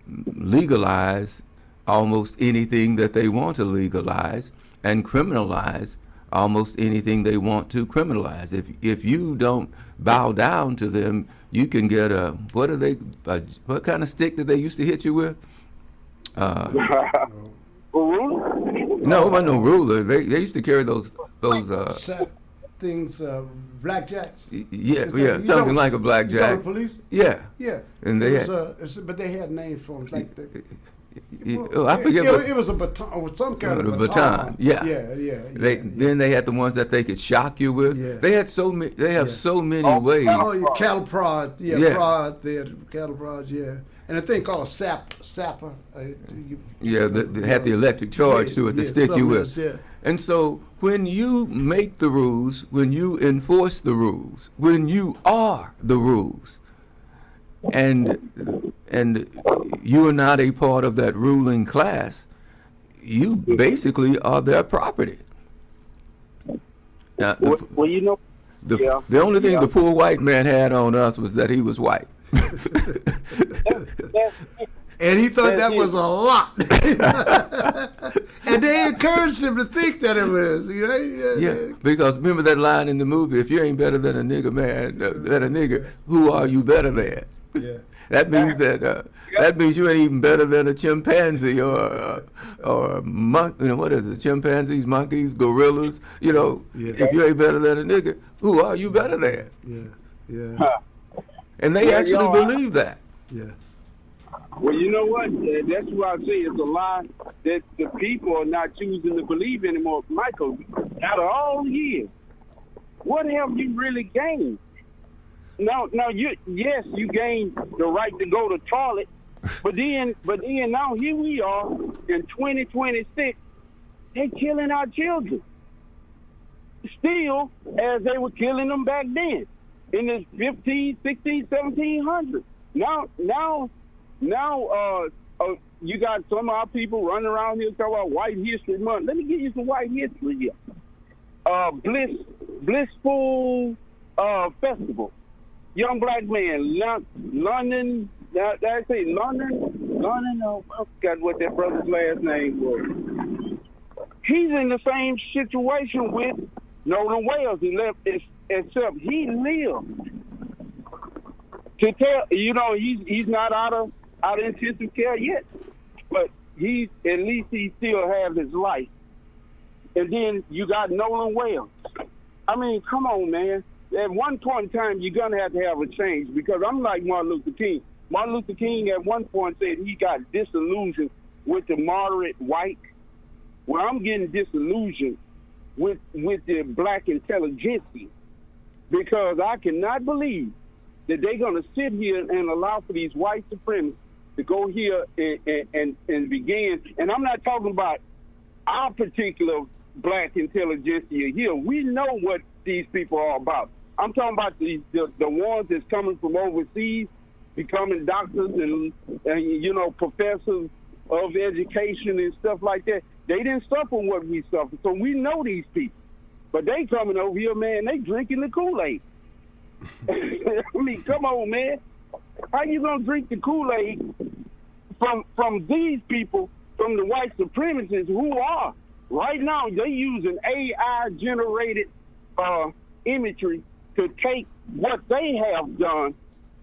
legalize almost anything that they want to legalize and criminalize almost anything they want to criminalize. If you don't bow down to them, you can get what kind of stick did they used to hit you with? No, it wasn't no ruler. They used to carry those things, blackjacks. Yeah, something like a blackjack. The police? Yeah. Yeah. And they but they had names for them. Like I forget. It was a baton, or some kind of baton. Yeah. Then they had the ones that they could shock you with. Yeah. They had so many. They have so many ways. Cattle prod. Prod. They had cattle prods. Yeah. And a thing called a sapper. They had the electric charge to it to stick you with. Else, And so when you make the rules, when you enforce the rules, when you are the rules, and you are not a part of that ruling class, you basically are their property. Now, the only thing the poor white man had on us was that he was white. And he thought That's that was a lot. And they encouraged him to think that it was. You know? Yeah, because remember that line in the movie, if you ain't better than a nigga, man, than a nigga, who are you better than? Yeah. That means that means you ain't even better than a chimpanzee or a monk. You know, what is it? Chimpanzees, monkeys, gorillas. You know, if you ain't better than a nigga, who are you better than? Yeah. And they actually believe that. Yeah. Well, you know what? That's why I say it's a lie that the people are not choosing to believe anymore. Michael, out of all years, what have you really gained? Now, you gained the right to go to toilet, but then now here we are in 2026, they killing our children. Still, as they were killing them back then, in the 15, 16, 1700s. Now, you got some of our people running around here talking about White History Month. Let me give you some white history here. Blissful Festival. Young black man, London. I say London. I forgot what that brother's last name was. He's in the same situation with Nolan Wales. Except he lived to tell. You know, he's not out of intensive care yet, but at least he still has his life. And then you got Nolan Wales. I mean, come on, man. At one point in time, you're going to have a change, because I'm like Martin Luther King. Martin Luther King at one point said he got disillusioned with the moderate white. Well, I'm getting disillusioned with the black intelligentsia, because I cannot believe that they're going to sit here and allow for these white supremacists to go here and begin. And I'm not talking about our particular black intelligentsia here. We know what these people are about. I'm talking about the ones that's coming from overseas, becoming doctors and you know, professors of education and stuff like that. They didn't suffer what we suffered, so we know these people. But they coming over here, man, they drinking the Kool-Aid. I mean, come on, man. How you gonna drink the Kool-Aid from these people, from the white supremacists who are right now? They using AI-generated imagery to take what they have done,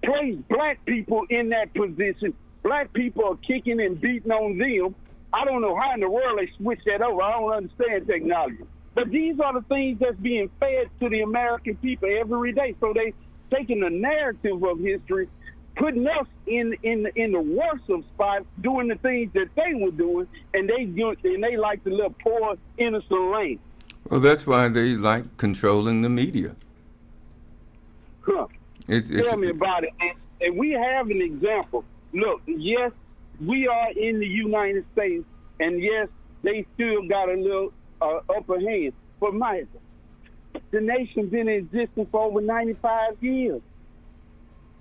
place black people in that position. Black people are kicking and beating on them. I don't know how in the world they switch that over. I don't understand technology. But these are the things that's being fed to the American people every day. So they taking the narrative of history, putting us in the worst of spots, doing the things that they were doing, and they like to live poor, innocent lane. Well, that's why they like controlling the media. Huh. Tell me about it. And we have an example. Look, yes, we are in the United States, and yes, they still got a little upper hand. But the nation's been in existence for over 95 years.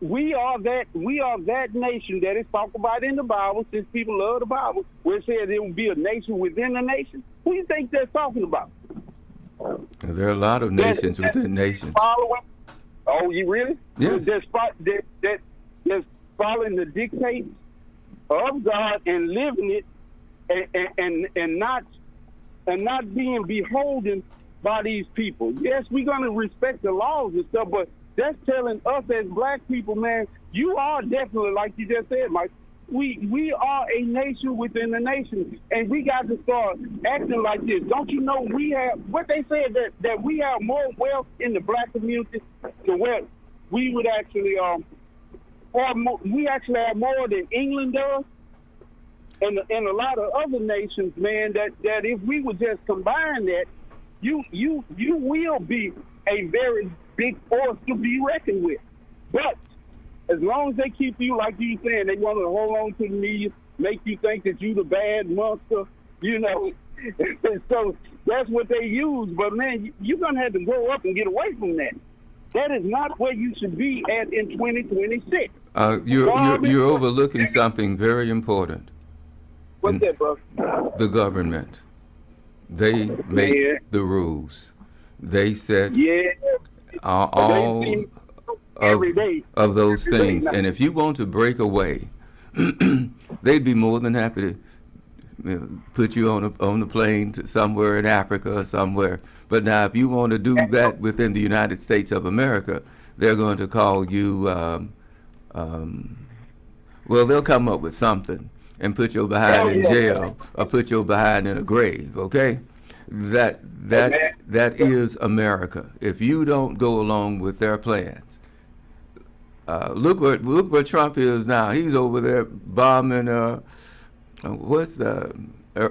We are that nation that is talked about in the Bible, since people love the Bible, where it says it will be a nation within a nation. Who do you think they're talking about? There are a lot of nations within nations. Following? Oh, you really? Yes. That's following the dictates of God and living it, and not being beholden by these people. Yes, we're gonna respect the laws and stuff, but that's telling us as black people, man, you are definitely, like you just said, Mike, we are a nation within a nation, and we got to start acting like this. Don't you know we have, what they said, that we have more wealth in the black community to where we would actually we actually have more than England does, and a lot of other nations, man, that if we would just combine that, you will be a very big force to be reckoned with. But as long as they keep you, like you saying, they want to hold on to the media, make you think that you the bad monster, you know. So that's what they use. But, man, you're going to have to grow up and get away from that. That is not where you should be at in 2026. You're overlooking something very important. What's that, bro? The government. They make the rules. They set all of those things. And if you want to break away they'd be more than happy to put you on a plane to somewhere in Africa or somewhere. But now, if you want to do that within the United States of America, they're going to call you. Well, they'll come up with something and put your behind in jail or put your behind in a grave. Okay, that is America. If you don't go along with their plans, look where Trump is now. He's over there bombing.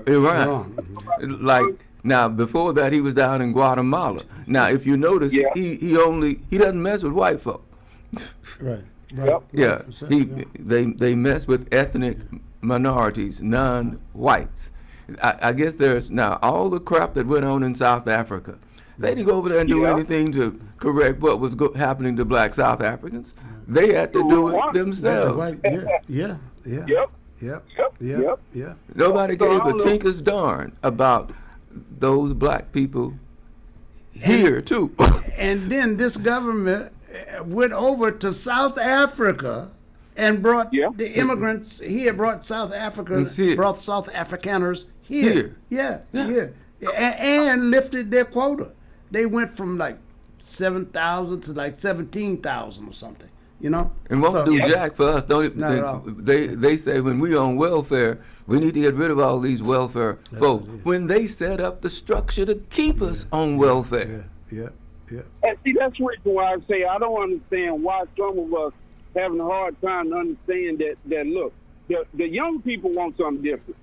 Iran. Like now, before that, he was down in Guatemala. Now, if you notice, he doesn't mess with white folk. Right. Yeah, they mess with ethnic minorities, non-whites. I guess there's now all the crap that went on in South Africa. They didn't go over there and do anything to correct what was happening to black South Africans. They had to do it themselves. Yeah. Nobody gave a tinker's darn about those black people here too. And then this government went over to South Africa and brought the immigrants here, brought South Africans here. And lifted their quota. They went from like 7,000 to like 17,000 or something. You know, and won't do jack for us. They say when we on welfare, we need to get rid of all these welfare folks. When they set up the structure to keep us on welfare. Yeah. And see, that's the reason why I say I don't understand why some of us having a hard time to understand that look, the young people want something different.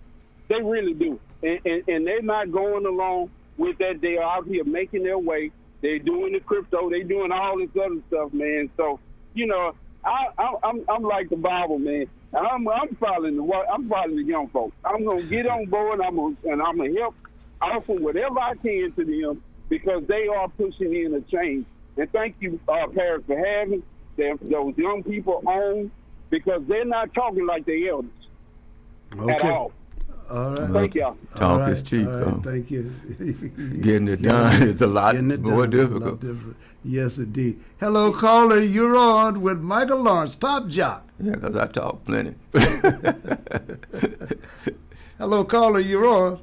They really do, and they're not going along with that. They're out here making their way. They're doing the crypto. They're doing all this other stuff, man. So. You know, I'm like the Bible, man. And I'm following the young folks. I'm gonna get on board. I'm gonna help offer whatever I can to them because they are pushing in a change. And thank you, Paris, for having those young people on because they're not talking like the elders at all. All right. Thank y'all. Talk is cheap, though. Thank you. Getting it done is a lot more difficult. Yes, indeed. Hello, caller. You're on with Michael Lawrence, Top Jock. Yeah, because I talk plenty. Hello, caller. You're on.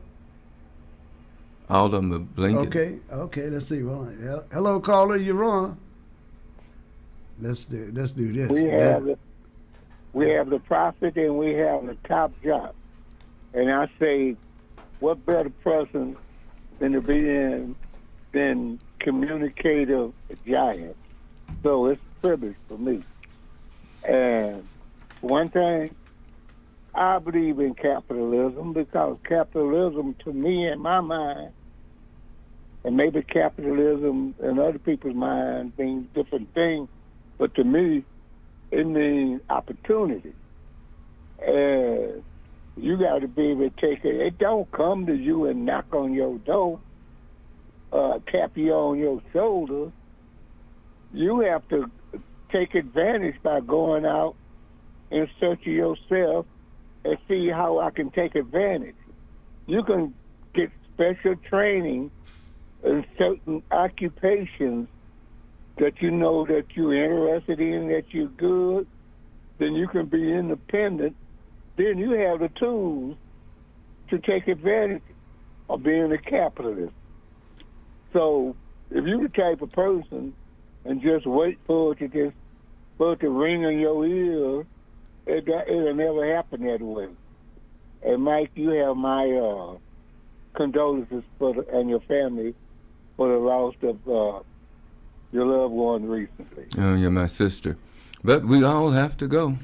All of them are blinking. Okay. Let's see. Well, hello, caller. You're on. Let's do this. We have the prophet and we have the Top Jock. And I say, what better person than to be than communicative giant? So it's a privilege for me. And one thing, I believe in capitalism because capitalism, to me, in my mind, and maybe capitalism in other people's mind means different things, but to me, it means opportunity. And you got to be able to take it. It don't come to you and knock on your door, tap you on your shoulder. You have to take advantage by going out and search yourself and see how I can take advantage. You can get special training in certain occupations that you know that you're interested in, that you're good. Then you can be independent. Then you have the tools to take advantage of being a capitalist. So if you're the type of person and just wait for it to ring in your ear, it'll never happen that way. And Mike, you have my condolences and your family for the loss of your loved one recently. Oh, you're my sister. But we all have to go.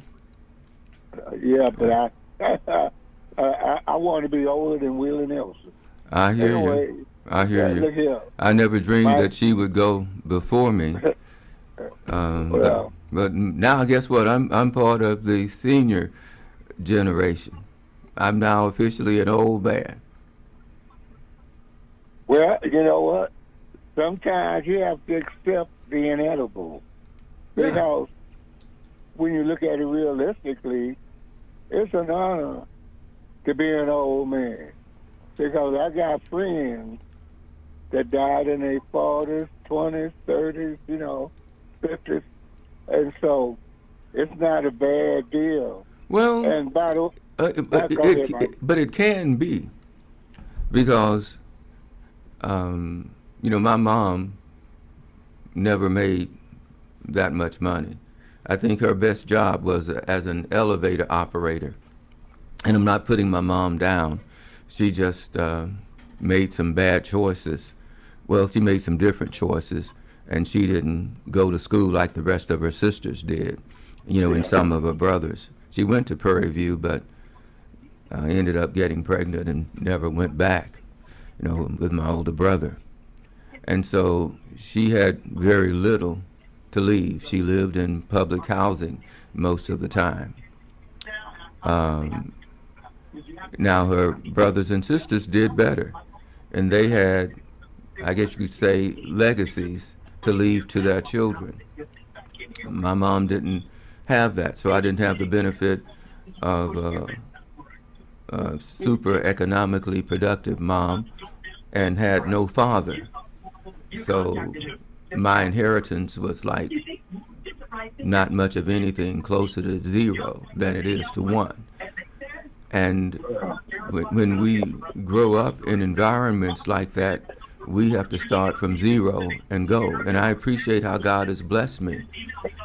Yeah, but I want to be older than Willie Nelson. I hear you. I hear you. Look here. I never dreamed that she would go before me. But now, guess what? I'm part of the senior generation. I'm now officially an old man. Well, you know what? Sometimes you have to accept the inedible. Yeah. Because when you look at it realistically, it's an honor to be an old man. Because I got friends that died in their 40s, 20s, 30s, 50s. And so it's not a bad deal Well, and battle. But it can be, because my mom never made that much money. I think her best job was as an elevator operator. And I'm not putting my mom down. She just made some bad choices. Well, she made some different choices, and she didn't go to school like the rest of her sisters did, and some of her brothers. She went to Prairie View, but ended up getting pregnant and never went back, with my older brother. And so she had very little to leave. She lived in public housing most of the time. Now her brothers and sisters did better, and they had, I guess you could say, legacies to leave to their children. My mom didn't have that, so I didn't have the benefit of a super economically productive mom, and had no father. So my inheritance was like not much of anything, closer to 0 than it is to 1. And when we grow up in environments like that, we have to start from 0 and go. And I appreciate how God has blessed me,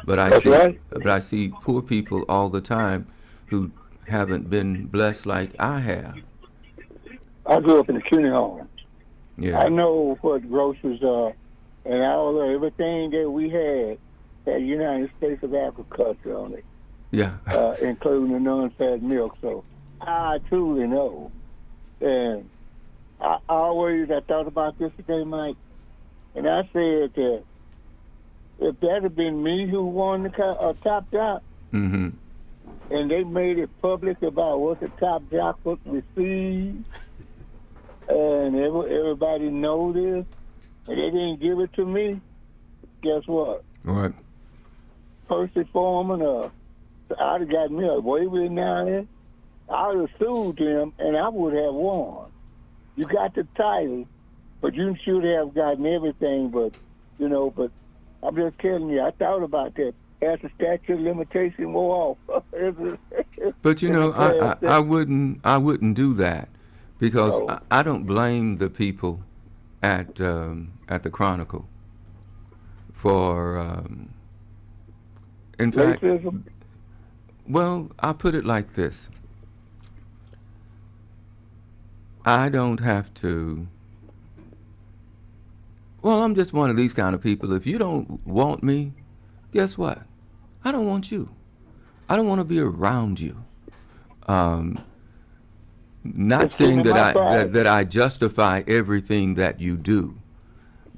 but I see poor people all the time who haven't been blessed like I have. I grew up in a community home. Yeah. I know what groceries are, and all of everything that we had United States of Agriculture on it. Yeah. Including the non-fat milk. So I truly know. And I thought about this today, Mike, and I said that if that had been me who won the top job, mm-hmm. and they made it public about what the top jock would receive, and everybody know this, and they didn't give it to me, guess what? What? Percy Foreman, I'd have gotten me a waiver down there. I would have sued him, and I would have won. You got the title, but you should have gotten everything, but I'm just telling you, I thought about that. As the statute of limitation wore off. But I wouldn't do that, because I don't blame the people at the Chronicle for in fact, well, I'll put it like this. I don't have to. Well, I'm just one of these kind of people. If you don't want me, guess what? I don't want you. I don't want to be around you. Not saying that I justify everything that you do,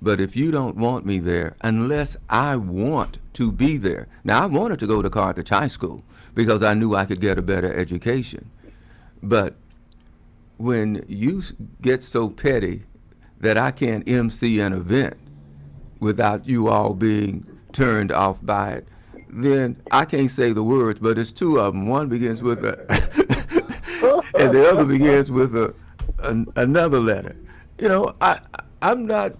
but if you don't want me there, unless I want to be there. Now, I wanted to go to Carthage High School because I knew I could get a better education. But when you get so petty that I can't MC an event without you all being turned off by it, then I can't say the words, but it's 2 of them. One begins with a, and the other begins with another letter. I'm not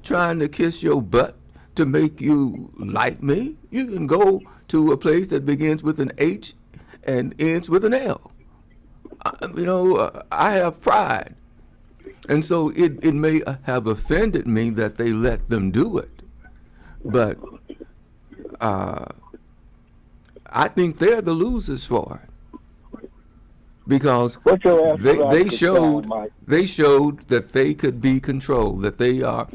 trying to kiss your butt to make you like me. You can go to a place that begins with an H and ends with an L. I have pride. And so it may have offended me that they let them do it. But I think they're the losers for it, because they showed that they could be controlled, that they are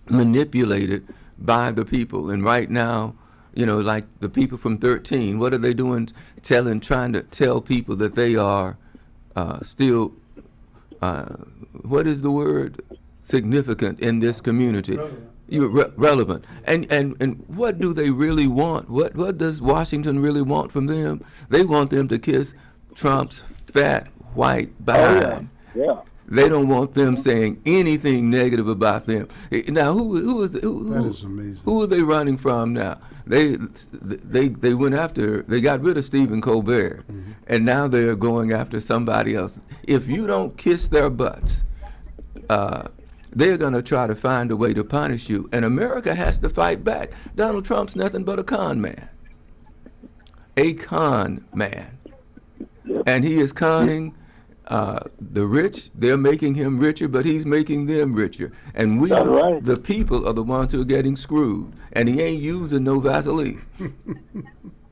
manipulated by the people. And right now, like the people from 13, what are they doing? Trying to tell people that they are still, what is the word? Significant in this community. Relevant. And what do they really want? What does Washington really want from them? They want them to kiss Trump's fat white behind. Yeah. They don't want them saying anything negative about them. Now, who is amazing. Who are they running from now? They went after. They got rid of Stephen Colbert, mm-hmm. and now they're going after somebody else. If you don't kiss their butts, they're going to try to find a way to punish you, and America has to fight back. Donald Trump's nothing but a con man. a con man. And he is conning the rich. They're making him richer, but he's making them richer. And we, the people, are the ones who are getting screwed. And he ain't using no Vaseline.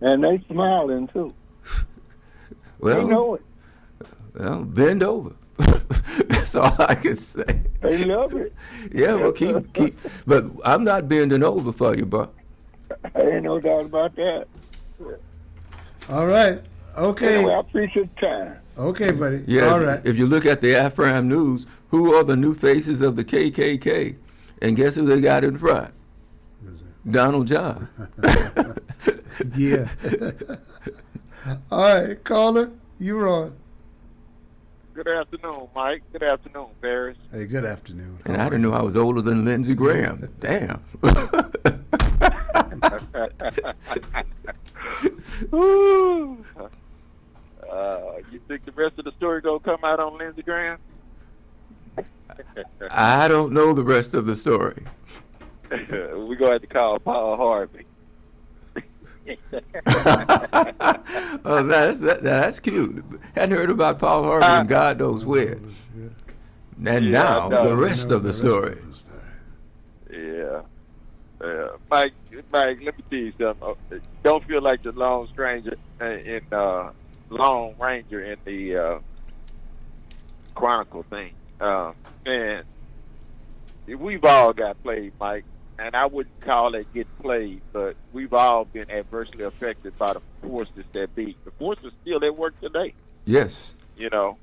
And they smiling, too. Well, they know it. Well, bend over. That's all I can say. They love it. Yeah, well, keep. But I'm not bending over for you, bro. Ain't no doubt about that. All right. Okay. Anyway, I appreciate your time. Okay, buddy. Yeah. All right. If you look at the Afram News, who are the new faces of the KKK? And guess who they got in front? Donald John. Yeah. All right, caller, you're on. Good afternoon, Mike. Good afternoon, Barris. Hey, good afternoon. And I didn't know I was older than Lindsey Graham. Damn. You think the rest of the story gonna come out on Lindsey Graham? I don't know the rest of the story. We're gonna have to call Paul Harvey. Oh, that's cute. Hadn't heard about Paul Harvey and God knows where. And now the rest of the story. Yeah. Mike, let me tell you something. Don't feel like the Lone Ranger in the Chronicle thing. Man, we've all got played, Mike, and I wouldn't call it get played, but we've all been adversely affected by the forces that be. The forces still at work today. Yes. You know,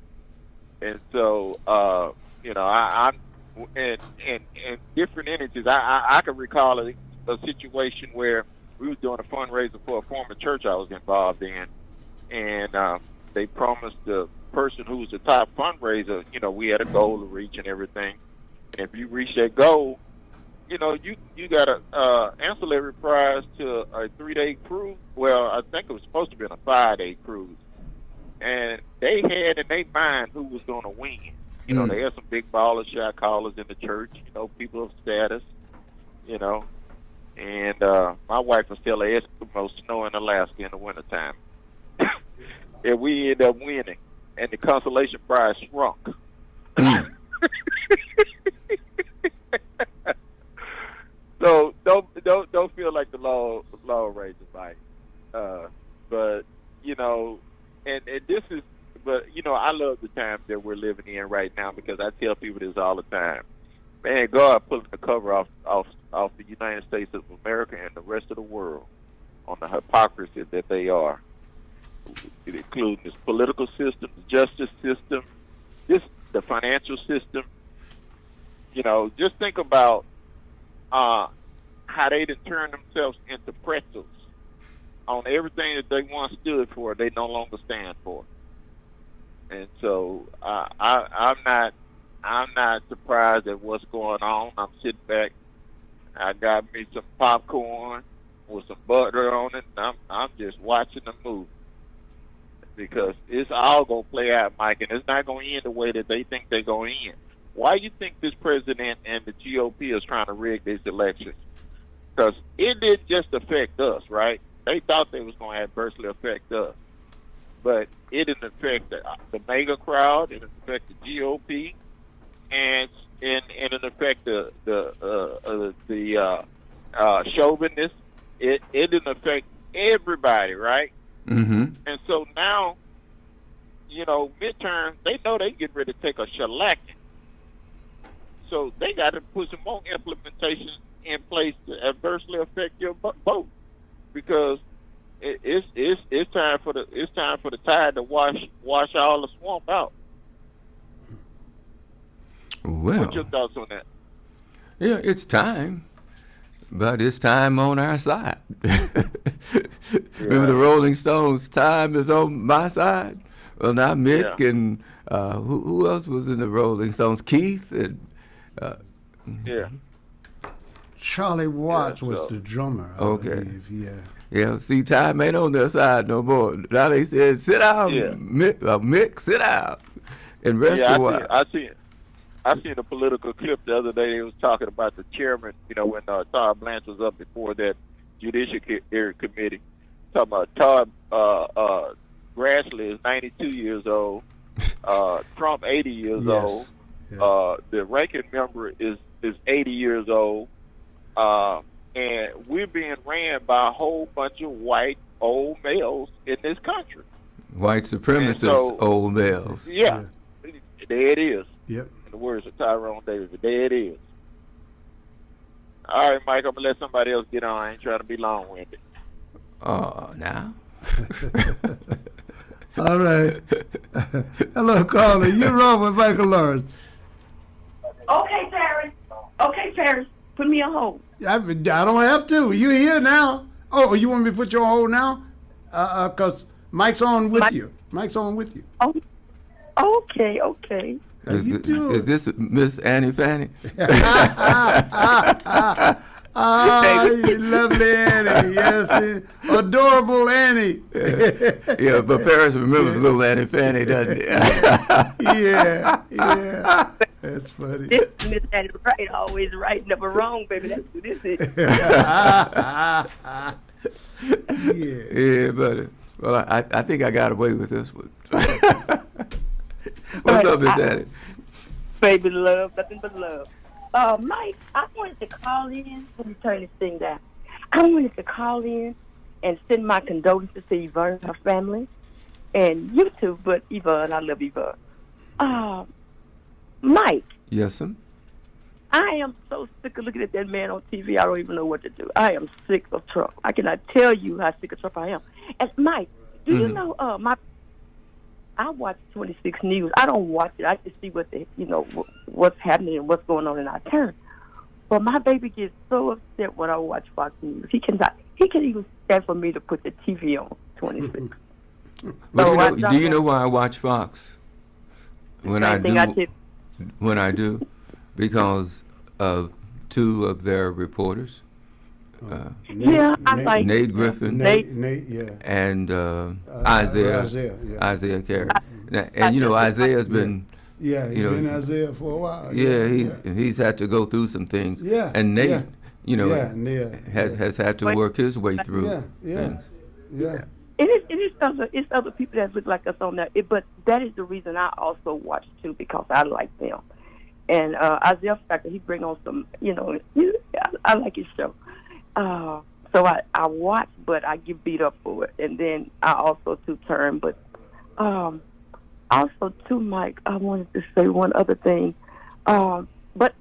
and so I'm in different entities. I can recall a situation where we was doing a fundraiser for a former church I was involved in, and they promised the person who was the top fundraiser, we had a goal to reach and everything. And if you reach that goal, you got a ancillary prize to a 3-day cruise. Well, I think it was supposed to be a 5-day cruise. And they had in their mind who was going to win. They had some big baller shot callers in the church, people of status, And my wife was still an Eskimo snow in Alaska in the wintertime. And we ended up winning. And the consolation prize shrunk. So don't feel like the law ranger, Mike. But and this is, but I love the times that we're living in right now, because I tell people this all the time. Man, God pulling the cover off the United States of America and the rest of the world on the hypocrisy that they are, including this political system, the justice system, the financial system. Just think about how they done turned themselves into pretzels on everything that they once stood for. They no longer stand for. And so I'm not surprised at what's going on. I'm sitting back. I got me some popcorn with some butter on it. And I'm just watching the movie, because it's all gonna play out, Mike, and it's not gonna end the way that they think they're gonna end. Why do you think this president and the GOP is trying to rig these elections? Because it didn't just affect us, right? They thought they was going to adversely affect us, but it didn't affect the mega crowd. It didn't affect the GOP, and it didn't affect the chauvinists. It didn't affect everybody, right? Mm-hmm. And so now, midterms, they know they get ready to take a shellacking. So they got to put some more implementations in place to adversely affect your vote, because it's time for the tide to wash all the swamp out. Well, what's your thoughts on that? Yeah, it's time, but it's time on our side. Remember the Rolling Stones? Time is on my side. Well, now Mick and who else was in the Rolling Stones? Keith and. Charlie Watts was the drummer, I believe. Yeah, see, time ain't on their side no more. Now they said, sit down, Mick, sit down, and rest a while. I seen a political clip the other day. They was talking about the chairman, when Todd Blanche was up before that Judiciary Committee, talking about Todd Grassley is 92 years old. Trump 80 years old. The ranking member is 80 years old. And we're being ran by a whole bunch of white old males in this country. White supremacist old males. Yeah. There it is. Yep. In the words of Tyrone Davis, there it is. All right, Mike, I'm going to let somebody else get on. I ain't trying to be long-winded. Oh, now? All right. Hello, caller. You're on with Michael Lawrence. Okay, Paris. Put me on hold. I don't have to. You here now? Oh, you want me to put you on hold now? Because Mike's on with you. Mike's on with you. Oh, okay. Is this Miss Annie Fanny? Lovely Annie. Yes, adorable Annie. Yeah, but Paris remembers little Annie Fanny, doesn't he? Yeah. That's funny. This Miss Annie right, always right, never wrong, baby. That's who this is. Yeah, buddy. Well, I think I got away with this one. What's up, Miss Annie? Baby love, nothing but love. Mike, I wanted to call in. Let me turn this thing down. I wanted to call in and send my condolences to Yvonne and her family. And you too, but Yvonne, I love Yvonne. Mike. Yes, sir? I am so sick of looking at that man on TV, I don't even know what to do. I am sick of Trump. I cannot tell you how sick of Trump I am. And Mike, do you know I watch 26 News. I don't watch it. I just see what's happening and what's going on in our town. But my baby gets so upset when I watch Fox News. He can even stand for me to put the TV on 26. But do you know why I watch Fox? When I do, because of two of their reporters. Nate Griffin. And Isaiah Carey. And Isaiah's been. Yeah, he's been Isaiah for a while. Yeah, he's had to go through some things. Yeah. And Nate, has had to work his way through things. Yeah. It's other people that look like us on there. But that is the reason I also watch too, because I like them. And Isaiah Factor, he bring on some, I like his show. So I watch, but I get beat up for it. And then I also turn. But also too, Mike, I wanted to say one other thing. But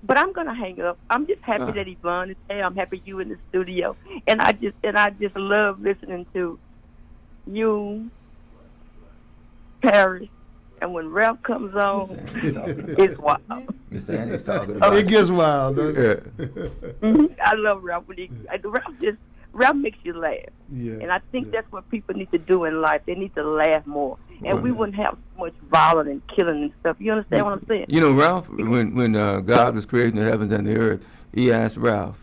I'm gonna hang up. I'm just happy that Yvonne is there. I'm happy you in the studio, and I just love listening to you, Paris. And when Ralph comes on, it's wild. Miss Annie's talking about it gets wild, doesn't it? I love Ralph. Ralph makes you laugh. Yeah. And I think that's what people need to do in life. They need to laugh more. And we wouldn't have so much violence and killing and stuff. You understand what I'm saying? Ralph, when God was creating the heavens and the earth, he asked Ralph,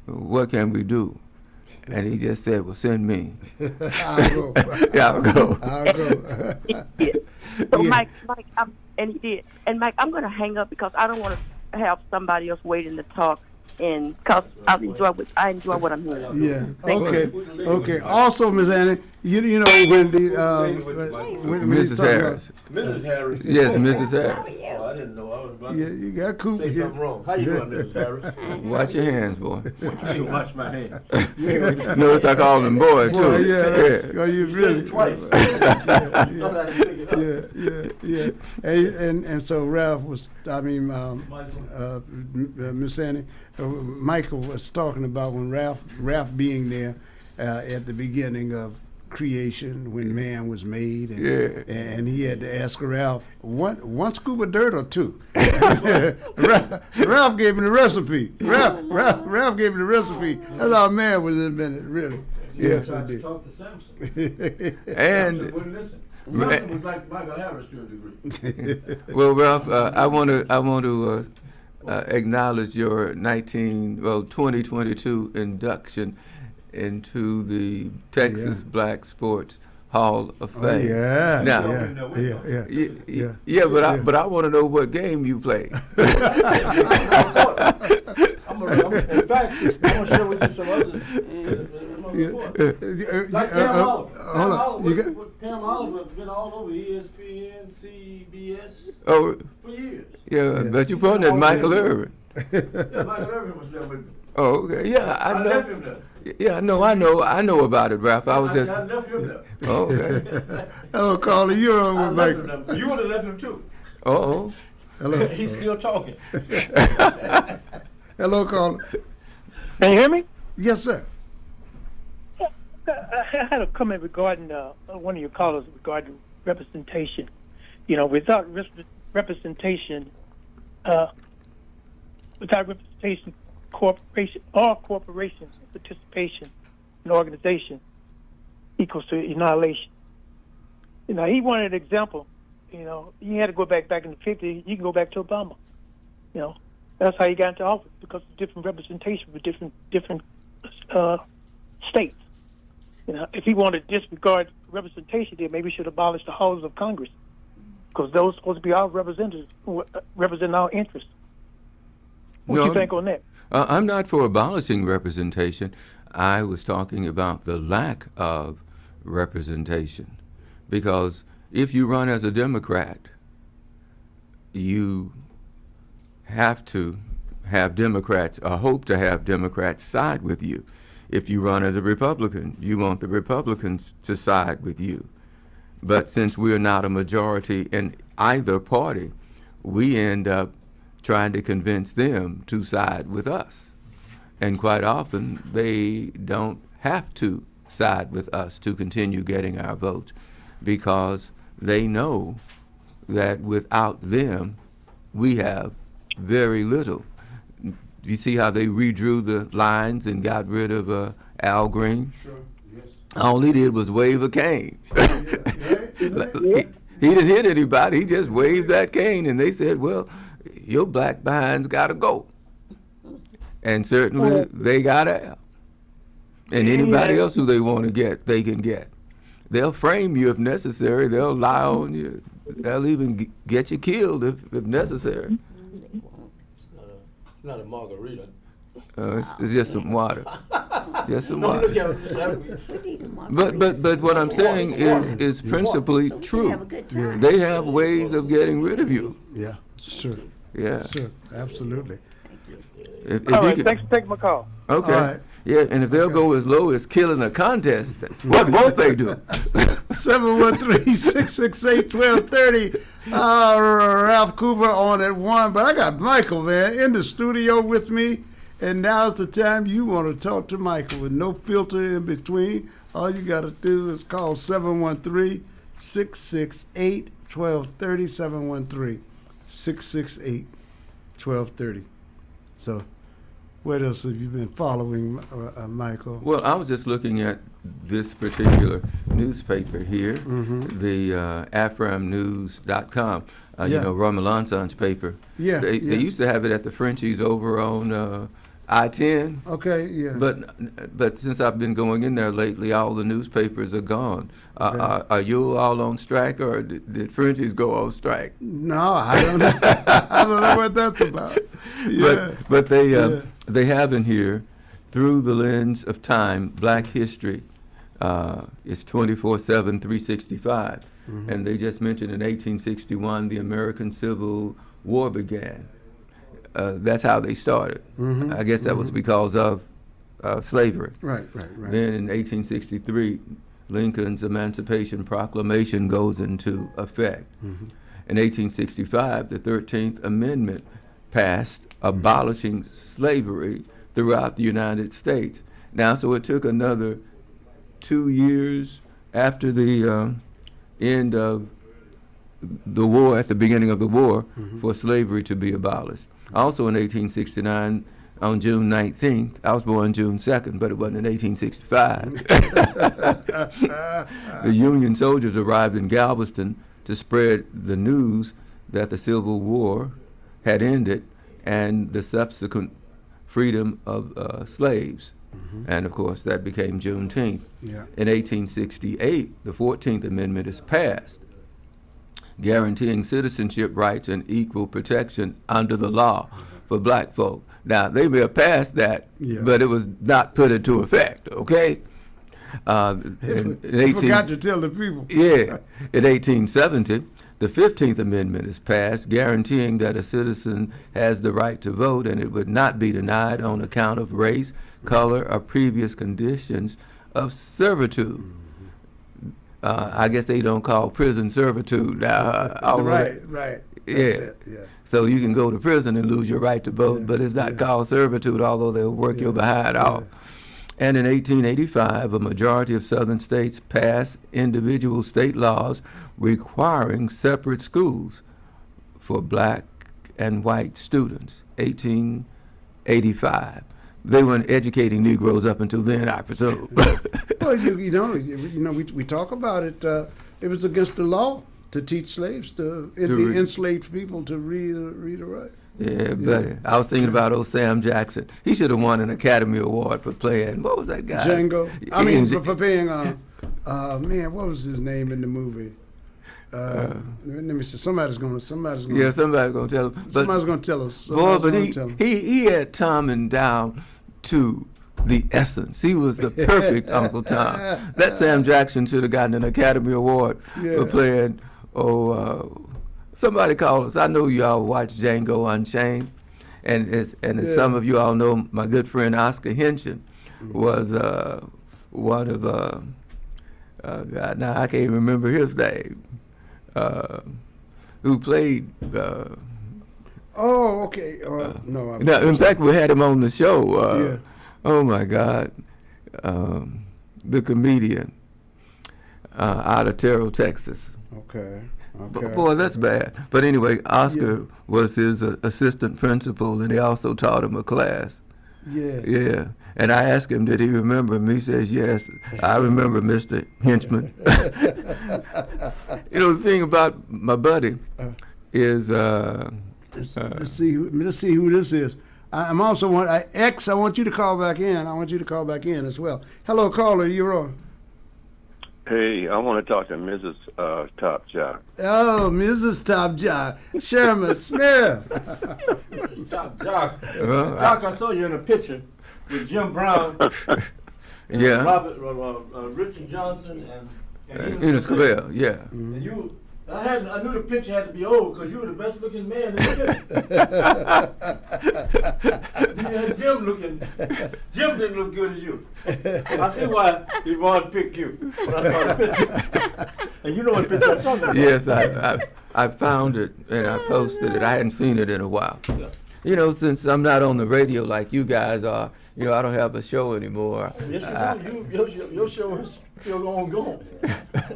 what can we do? And he just said, well, send me. I'll go. I'll go. So, Mike, and he did. And, Mike, I'm going to hang up because I don't want to have somebody else waiting to talk. And because I enjoy what I'm hearing. Yeah. Okay. Also, Ms. Annie, you know when Mrs. Harris. Mrs. Harris. Yes, Mrs. Harris. Oh, I didn't know. I was about you got cool. Say something wrong. How you doing, Mrs. Harris? Watch your hands, boy. What you mean, watch my hands? Notice I call them boy too. Boy, yeah. Oh, you really twice. Yeah. And so Ralph was. Miss Annie. Michael was talking about when Ralph being there at the beginning of creation when man was made, and he had to ask Ralph one scoop of dirt or two. Ralph gave him the recipe. Ralph gave him the recipe. That's how man was invented, really. Yes, I did. Talk to Samson. And wouldn't listen. Samson was like Michael Harris to a degree. Well, Ralph, I want to acknowledge your 2022 induction into the Texas Black Sports Hall of Fame. Oh, yeah. Now, yeah. But I want to know what game you played. In fact, I'm gonna share with you some other Like Pam Oliver. Hold on. You got, Pam Oliver's been all over ESPN, CBS Oh, for years. yeah, but you put that Michael Irvin. Yeah, Michael Irvin was there with me. Oh, okay. Yeah, I know. left him there. Yeah, I know about it, Ralph. I was just. I left him there. Oh, okay. Hello, caller. You're on I with left Michael. him there. You would have left him too. Oh. Hello. He's still talking. Hello, caller. Can you hear me? Yes, sir. I had a comment regarding one of your callers regarding representation. You know, without representation, corporations participation in organization equals to annihilation. You know, he wanted an example. You know, you had to go back in the 50s. You can go back to Obama. You know, that's how he got into office, because of different representation with different states. You know, if he wanted to disregard representation, then maybe we should abolish the halls of Congress, because those are supposed to be our representatives who represent our interests. What do you think on that? I'm not for abolishing representation. I was talking about the lack of representation, because if you run as a Democrat, you have to have Democrats, or hope to have Democrats side with you. If you run as a Republican, you want the Republicans to side with you. But since we're not a majority in either party, we end up trying to convince them to side with us. And quite often, they don't have to side with us to continue getting our votes, because they know that without them, we have very little. You see how they redrew the lines and got rid of Al Green? Sure, yes. All he did was wave a cane. He didn't hit anybody. He just waved that cane, and they said, well, your black behinds got to go. And certainly they got Al. And anybody else who they want to get, they can get. They'll frame you if necessary. They'll lie on you. They'll even get you killed if necessary. It's not a margarita. It's just some water. Just some water. But what I'm saying is principally true. They have ways of getting rid of you. Yeah, sure. Yeah. Sure, absolutely. All right, thanks for taking my call. Okay. All right. Yeah, and if they'll go as low as killing a contest, what won't they do? 713-668-1230. Ralph Cooper on at 1. But I got Michael, man, in the studio with me. And now's the time you want to talk to Michael with no filter in between. All you got to do is call 713-668-1230. 713-668-1230. So what else have you been following, Michael? Well, I was just looking at this particular newspaper here, the aframnews.com, you know, Roy Melancon's paper. Yeah, They used to have it at the Frenchies over on I-10. Okay, yeah. But since I've been going in there lately, all the newspapers are gone. Are you all on strike, or did Frenchies go on strike? No, I don't know. I don't know what that's about. Yeah. But they have in here, through the lens of time, Black history. It's 24/7, 365. And they just mentioned in 1861, the American Civil War began. That's how they started. I guess that was because of slavery. Right. Then in 1863, Lincoln's Emancipation Proclamation goes into effect. In 1865, the 13th Amendment passed, abolishing slavery throughout the United States. Now, so it took another 2 years after the end of the war, at the beginning of the war, for slavery to be abolished. Also in 1869, on June 19th, I was born June 2nd, but it wasn't in 1865. The Union soldiers arrived in Galveston to spread the news that the Civil War had ended and the subsequent freedom of slaves. And of course, that became Juneteenth. Yeah. In 1868, the 14th Amendment is passed, guaranteeing citizenship rights and equal protection under the law for black folk. Now, they may have passed that, but it was not put into effect, okay? Forgot to tell the people. Yeah. In 1870, the 15th Amendment is passed, guaranteeing that a citizen has the right to vote and it would not be denied on account of race, color, or previous conditions of servitude. I guess they don't call prison servitude now. Right. Yeah. So you can go to prison and lose your right to vote, but it's not called servitude, although they'll work your behind off. And in 1885, a majority of southern states passed individual state laws requiring separate schools for black and white students. 1885. They weren't educating Negroes up until then, I presume. Well, you know, we talk about it. It was against the law to teach slaves the enslaved people to read or write. Yeah, buddy. I was thinking about old Sam Jackson. He should have won an Academy Award for playing, what was that guy? Django. I mean, for playing, man, what was his name in the movie? Let me see. Somebody's gonna. Yeah, somebody's gonna tell us. Somebody's gonna tell us. Boy, but he had Tom and down to the essence. He was the perfect Uncle Tom. That Sam Jackson should have gotten an Academy Award for playing. Somebody called us. I know you all watch Django Unchained, and as some of you all know, my good friend Oscar Henshin was one of God, now I can't remember his name. Who played? Oh, okay. No. In fact, we had him on the show. Oh my God, the comedian out of Terrell, Texas. Okay. Boy, that's bad. But anyway, Oscar was his assistant principal, and he also taught him a class. Yeah. And I asked him, did he remember him? He says, yes, I remember Mr. Henchman. You know, the thing about my buddy is... let's see who this is. I'm also X, I want you to call back in. I want you to call back in as well. Hello, caller, you're on. Hey, I want to talk to Mrs. Top Jock. Oh, Mrs. Top Jock. Sherman Smith. Mrs. Top Jock. Jock, I saw you in a picture with Jim Brown. Yeah. Robert, Richard Johnson, and Enos Cabell, yeah. And you, I knew the picture had to be old because you were the best looking man in the picture. You had Jim looking. Jim didn't look good as you. I see why he wanted to pick you when I saw the picture. And you know what picture I'm talking about. Yes, I found it and I posted it. I hadn't seen it in a while. Yeah. You know, since I'm not on the radio like you guys are, you know, I don't have a show anymore. Yes, you do. Your show is still ongoing.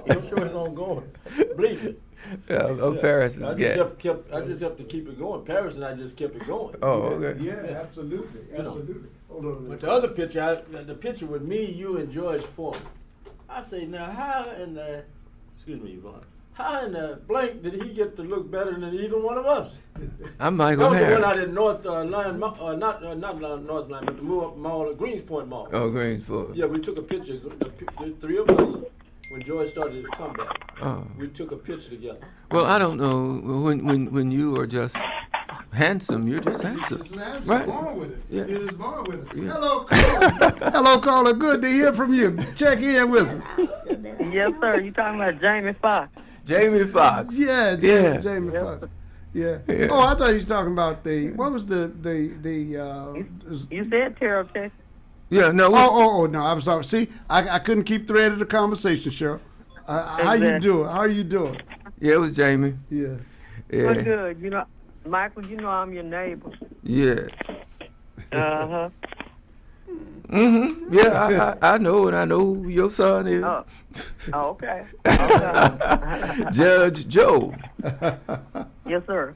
Your show is ongoing. Believe it. Paris is I just helped to keep it going. Paris and I just kept it going. Oh, okay. Yeah, absolutely. Hold on. But the other picture, the picture with me, you, and George Foreman. I say, now how in the, excuse me, Yvonne, how in the blank did he get to look better than either one of us? I'm Michael Harris. That was the one out in North Line, not North Line, but the mall, Greenspoint Mall. Oh, Greenspoint. Yeah, we took a picture, the three of us. When George started his comeback, we took a picture together. Well, I don't know. When you are just handsome, you're just handsome. Right. Born with it. Yeah. It is born with it. Yeah. Hello, caller. Hello, caller. Good to hear from you. Check in with us. Yes, sir. You talking about Jamie Foxx? Jamie Foxx. Yeah, Jamie Foxx. Yeah. Oh, I thought you were talking about what was the You said Terrell, Texas. Yeah, no. No, I was sorry. See, I couldn't keep thread of the conversation, Cheryl. How you doing? Yeah, it was Jamie. Yeah. We're good. You know, Michael, you know I'm your neighbor. Yeah. Uh-huh. Mm-hmm. Yeah, I know, and I know who your son is. Oh, okay. Judge Joe. Yes, sir.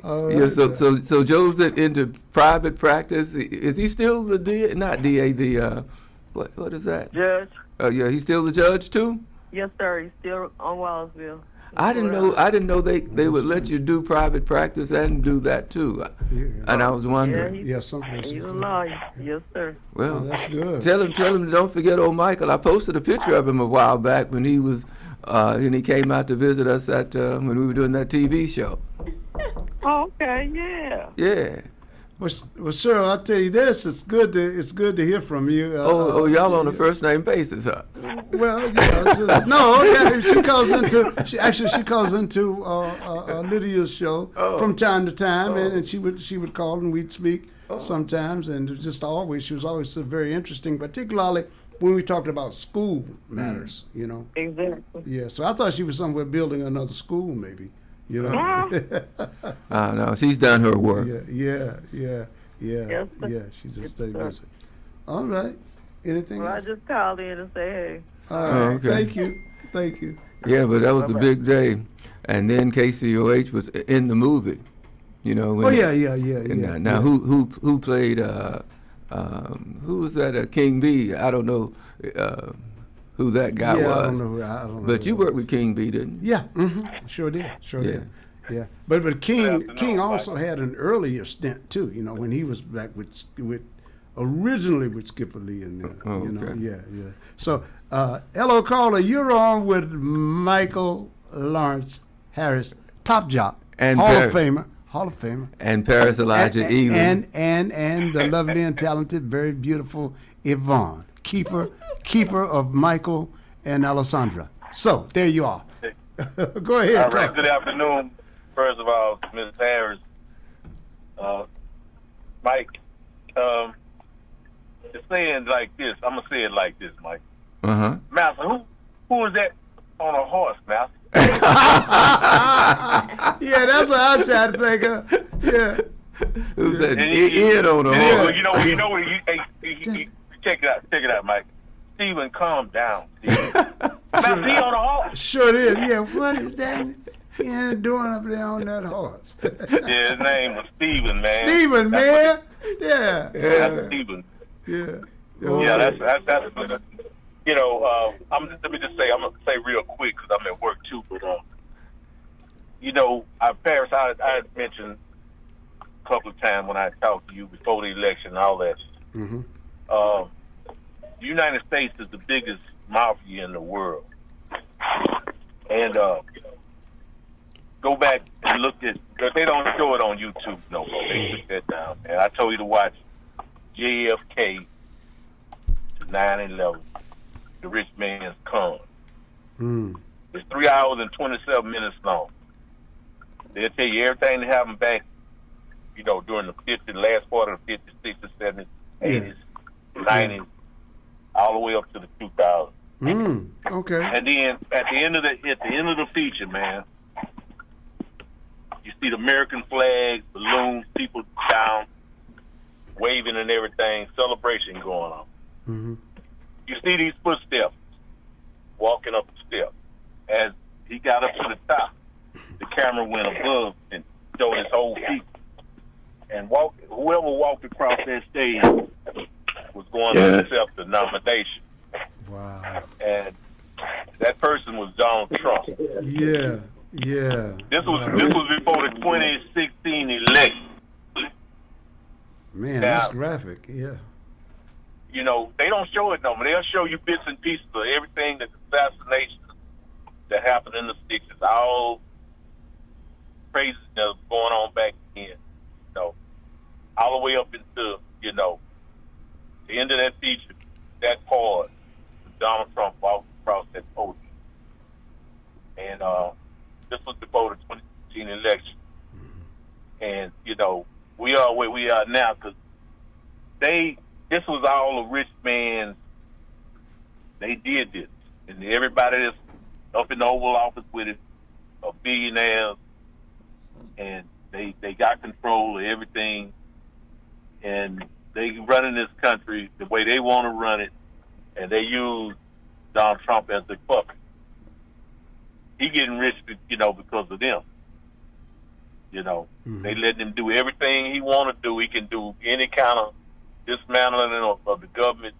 Yeah, so Joe's into private practice. Is he still the not DA, the what is that? Judge. Yeah, he's still the judge too? Yes, sir. He's still on Wallsville. I didn't know they would let you do private practice and do that too. And I was wondering. Yeah, he's a lawyer. Yes, sir. Well, that's good. Tell him to don't forget old Michael. I posted a picture of him a while back when he was and he came out to visit us at when we were doing that TV show. Oh, okay, yeah. Yeah. Well, Cheryl, I'll tell you this: it's good to hear from you. Y'all on a first name basis, huh? Well, yeah, no, yeah, she calls into Lydia's show from time to time, and she would call and we'd speak sometimes, and she was always very interesting, particularly when we talked about school matters, you know. Exactly. Yeah, so I thought she was somewhere building another school, maybe. You know. No, she's done her work. Yeah. She just stayed busy. All right. Anything else? I just called in and say, hey. All right. Okay. Thank you. Yeah, but that was a big day, and then KCOH was in the movie. You know. When Now, who played? Who was that? King B. I don't know. Who that guy was. I don't know. But you worked with King B, didn't you? Yeah, sure did. Yeah. But King also had an earlier stint too. You know, when he was back with originally with Skipper Lee and them. Oh, you know, okay. yeah. So, hello, caller. You're on with Michael Lawrence Harris, top job, and Hall of Famer, and Paris Elijah Eley, and the lovely and talented, very beautiful Yvonne. Keeper of Michael and Alessandra. So there you are. Go ahead. All right. Good afternoon. First of all, Ms. Harris, Mike. It's saying like this. I'm gonna say it like this, Mike. Master, who is that on a horse, Master? Yeah, that's what I was trying to think of. Yeah. Who's that? Ed on a horse. You know what? Check it out, Mike. Steven, calm down. Master, he on a horse. Sure is. Yeah, what is that? He ain't doing up there on that horse. Yeah, his name was Steven, man. Steven, man. Yeah. That's Steven. Yeah. Yeah, that's you know, let me just say, I'm gonna say real quick because I'm at work too. But you know, Paris, I had mentioned a couple of times when I talked to you before the election and all that. Mm-hmm. The United States is the biggest mafia in the world, and go back and look at. They don't show it on YouTube no more. They took that down. And I told you to watch JFK to 9/11, The Rich Man's Con. It's 3 hours and 27 minutes long. They'll tell you everything that happened back, you know, during the 50s, last part of the 50s, 60s, 70s, 80s, 90s, all the way up to the 2000s. Okay. And then at the end of the feature, man, you see the American flag, balloons, people down, waving and everything, celebration going on. Mm-hmm. You see these footsteps walking up the steps. As he got up to the top, the camera went above and showed his whole feet. And whoever walked across that stage was going to accept the nomination. Wow. And that person was Donald Trump. Yeah. This was before the 2016 election. Man, that's graphic. Yeah. You know, they don't show it no more. They'll show you bits and pieces of everything, the assassinations that happened in the 60s, all crazy that was going on back then. You know, all the way up into, you know, the end of that feature, that part, Donald Trump walked across that podium. And this was before the 2016 election. And, you know, we are where we are now because this was all a rich man's, they did this. And everybody that's up in the Oval Office with it are billionaires. And they got control of everything. And they running this country the way they want to run it. And they use Donald Trump as the puppet. He getting rich, you know, because of them. You know, they letting him do everything he want to do. He can do any kind of dismantling of the government,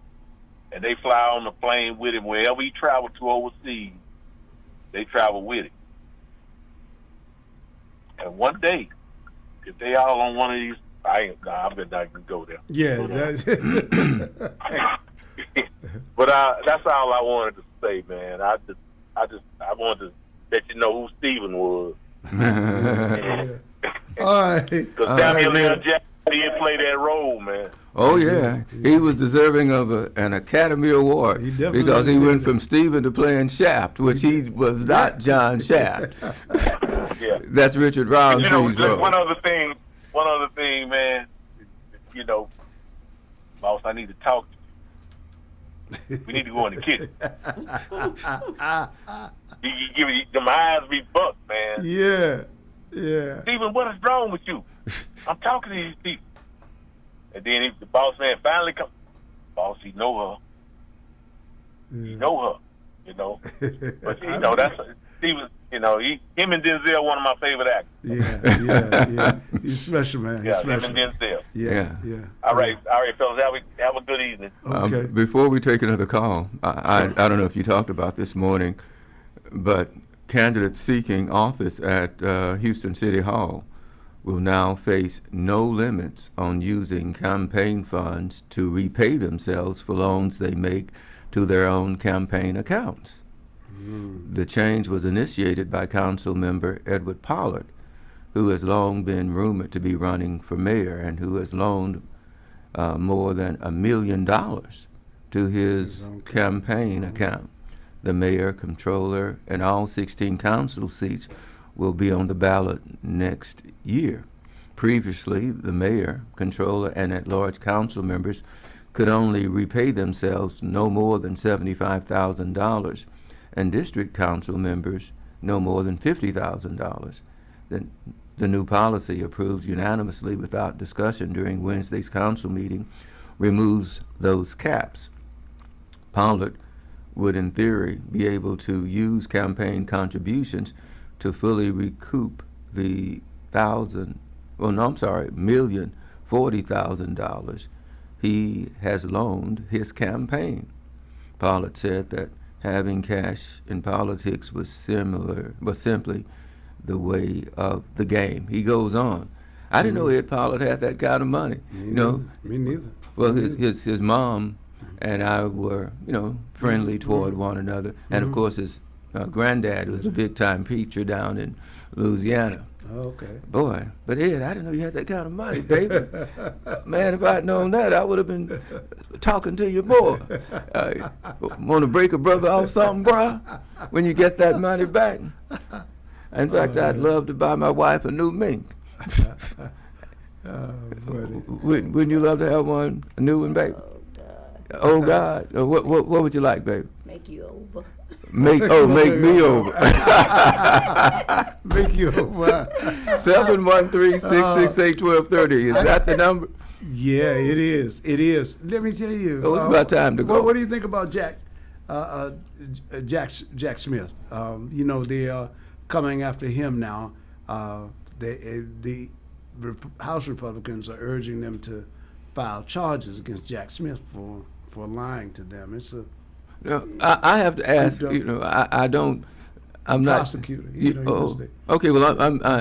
and they fly on the plane with him wherever he travel to overseas. They travel with him. And one day, if they all on one of these, I bet I can go there. Yeah. But that's all I wanted to say, man. I wanted to let you know who Steven was. All right. Because Samuel L. Jackson did play that role, man. Oh yeah, he was deserving of an Academy Award because he went from Stephen to playing Shaft, which he was not John Shaft. Yeah. That's Richard Roundtree's role. One other thing, man. You know, boss, I need to talk to you. We need to go in the kitchen. you give me them eyes be bucked, man. Yeah. Stephen, what is wrong with you? I'm talking to these people. And then the boss man finally comes. Boss, he know her. He know her, you know. But you know, that's Stephen. You know, him and Denzel, one of my favorite actors. Yeah. He's special, man. Yeah, special. him and Denzel. Yeah. All right, fellas. Have a good evening. Okay. Before we take another call, I don't know if you talked about this morning, but candidates seeking office at Houston City Hall will now face no limits on using campaign funds to repay themselves for loans they make to their own campaign accounts. The change was initiated by Council Member Edward Pollard, who has long been rumored to be running for mayor and who has loaned more than $1 million to his campaign account. The mayor, comptroller, and all 16 council seats will be on the ballot next year. Previously, the mayor, comptroller, and at-large council members could only repay themselves no more than $75,000, and district council members no more than $50,000. The new policy, approved unanimously without discussion during Wednesday's council meeting, removes those caps. Pollard would, in theory, be able to use campaign contributions to fully recoup the $1,040,000 he has loaned his campaign. Pollard said that having cash in politics was simply the way of the game. He goes on. I didn't know Ed Pollard had that kind of money. Me neither. Well, his mom and I were, friendly toward one another, and of course his granddad was a big-time preacher down in Louisiana. Okay. Boy, but Ed, I didn't know you had that kind of money, baby. Man, if I'd known that, I would have been talking to you more. Want to break a brother off something, bro? When you get that money back? In fact, I'd love to buy my wife a new mink. Wouldn't you love to have one, a new one, baby? Oh, God. What would you like, baby? Make you over. Make me over. Make you over. 713-668-1230. Is that the number? Yeah, it is. Let me tell you. Oh, it's about time to go. What do you think about Jack Smith? They are coming after him now. The House Republicans are urging them to file charges against Jack Smith for lying to them. It's a I have to ask. I'm not prosecutor. Okay. Well,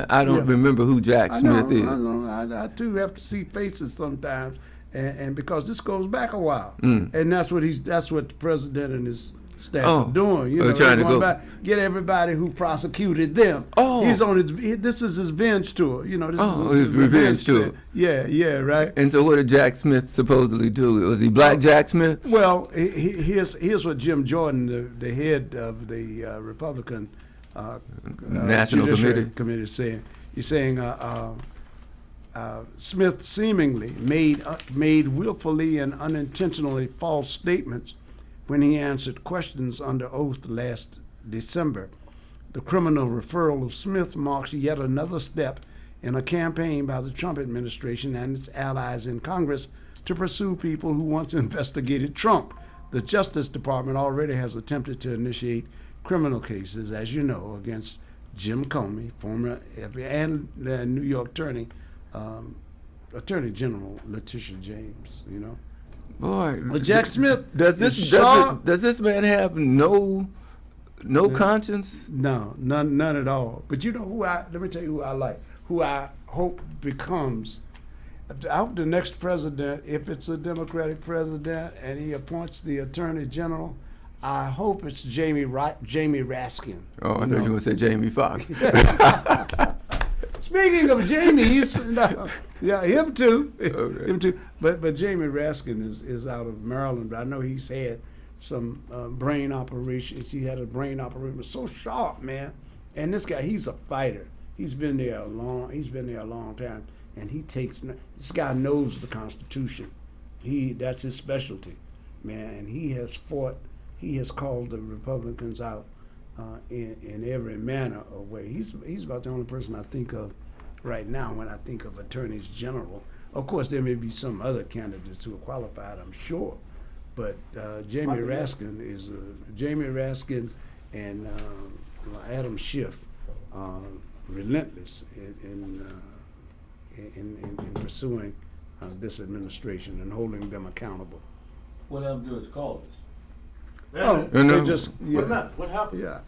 I don't remember who Jack Smith is. I too have to see faces sometimes, and because this goes back a while, and that's what the president and his staff are doing. Trying to go back, get everybody who prosecuted them. He's on this is his revenge tour. This is his revenge tour. Yeah, right. And so, what did Jack Smith supposedly do? Was he Black Jack Smith? Well, here's what Jim Jordan, the head of the Republican National Committee, is saying. He's saying Smith seemingly made willfully and unintentionally false statements when he answered questions under oath last December. The criminal referral of Smith marks yet another step in a campaign by the Trump administration and its allies in Congress to pursue people who once investigated Trump. The Justice Department already has attempted to initiate criminal cases, as you know, against Jim Comey, former FBI, and the New York Attorney General Letitia James, Boy, but Jack Smith does this man have no conscience? No, none at all. But let me tell you who I like, who I hope becomes. I hope the next president, if it's a Democratic president and he appoints the Attorney General, I hope it's Jamie Raskin. Oh, I thought you were going to say Jamie Foxx. Speaking of Jamie, yeah, him too. Okay. Him too. But Jamie Raskin is out of Maryland. But I know he's had some brain operations. He had a brain operation. It was so sharp, man. And this guy, he's a fighter. He's been there a long time. And this guy knows the Constitution. That's his specialty, man. And he has fought. He has called the Republicans out in every manner of way. He's about the only person I think of right now when I think of attorneys general. Of course, there may be some other candidates who are qualified, I'm sure, but Jamie Raskin and Adam Schiff are relentless in pursuing this administration and holding them accountable. What I'm do is call us. What happened? Yeah.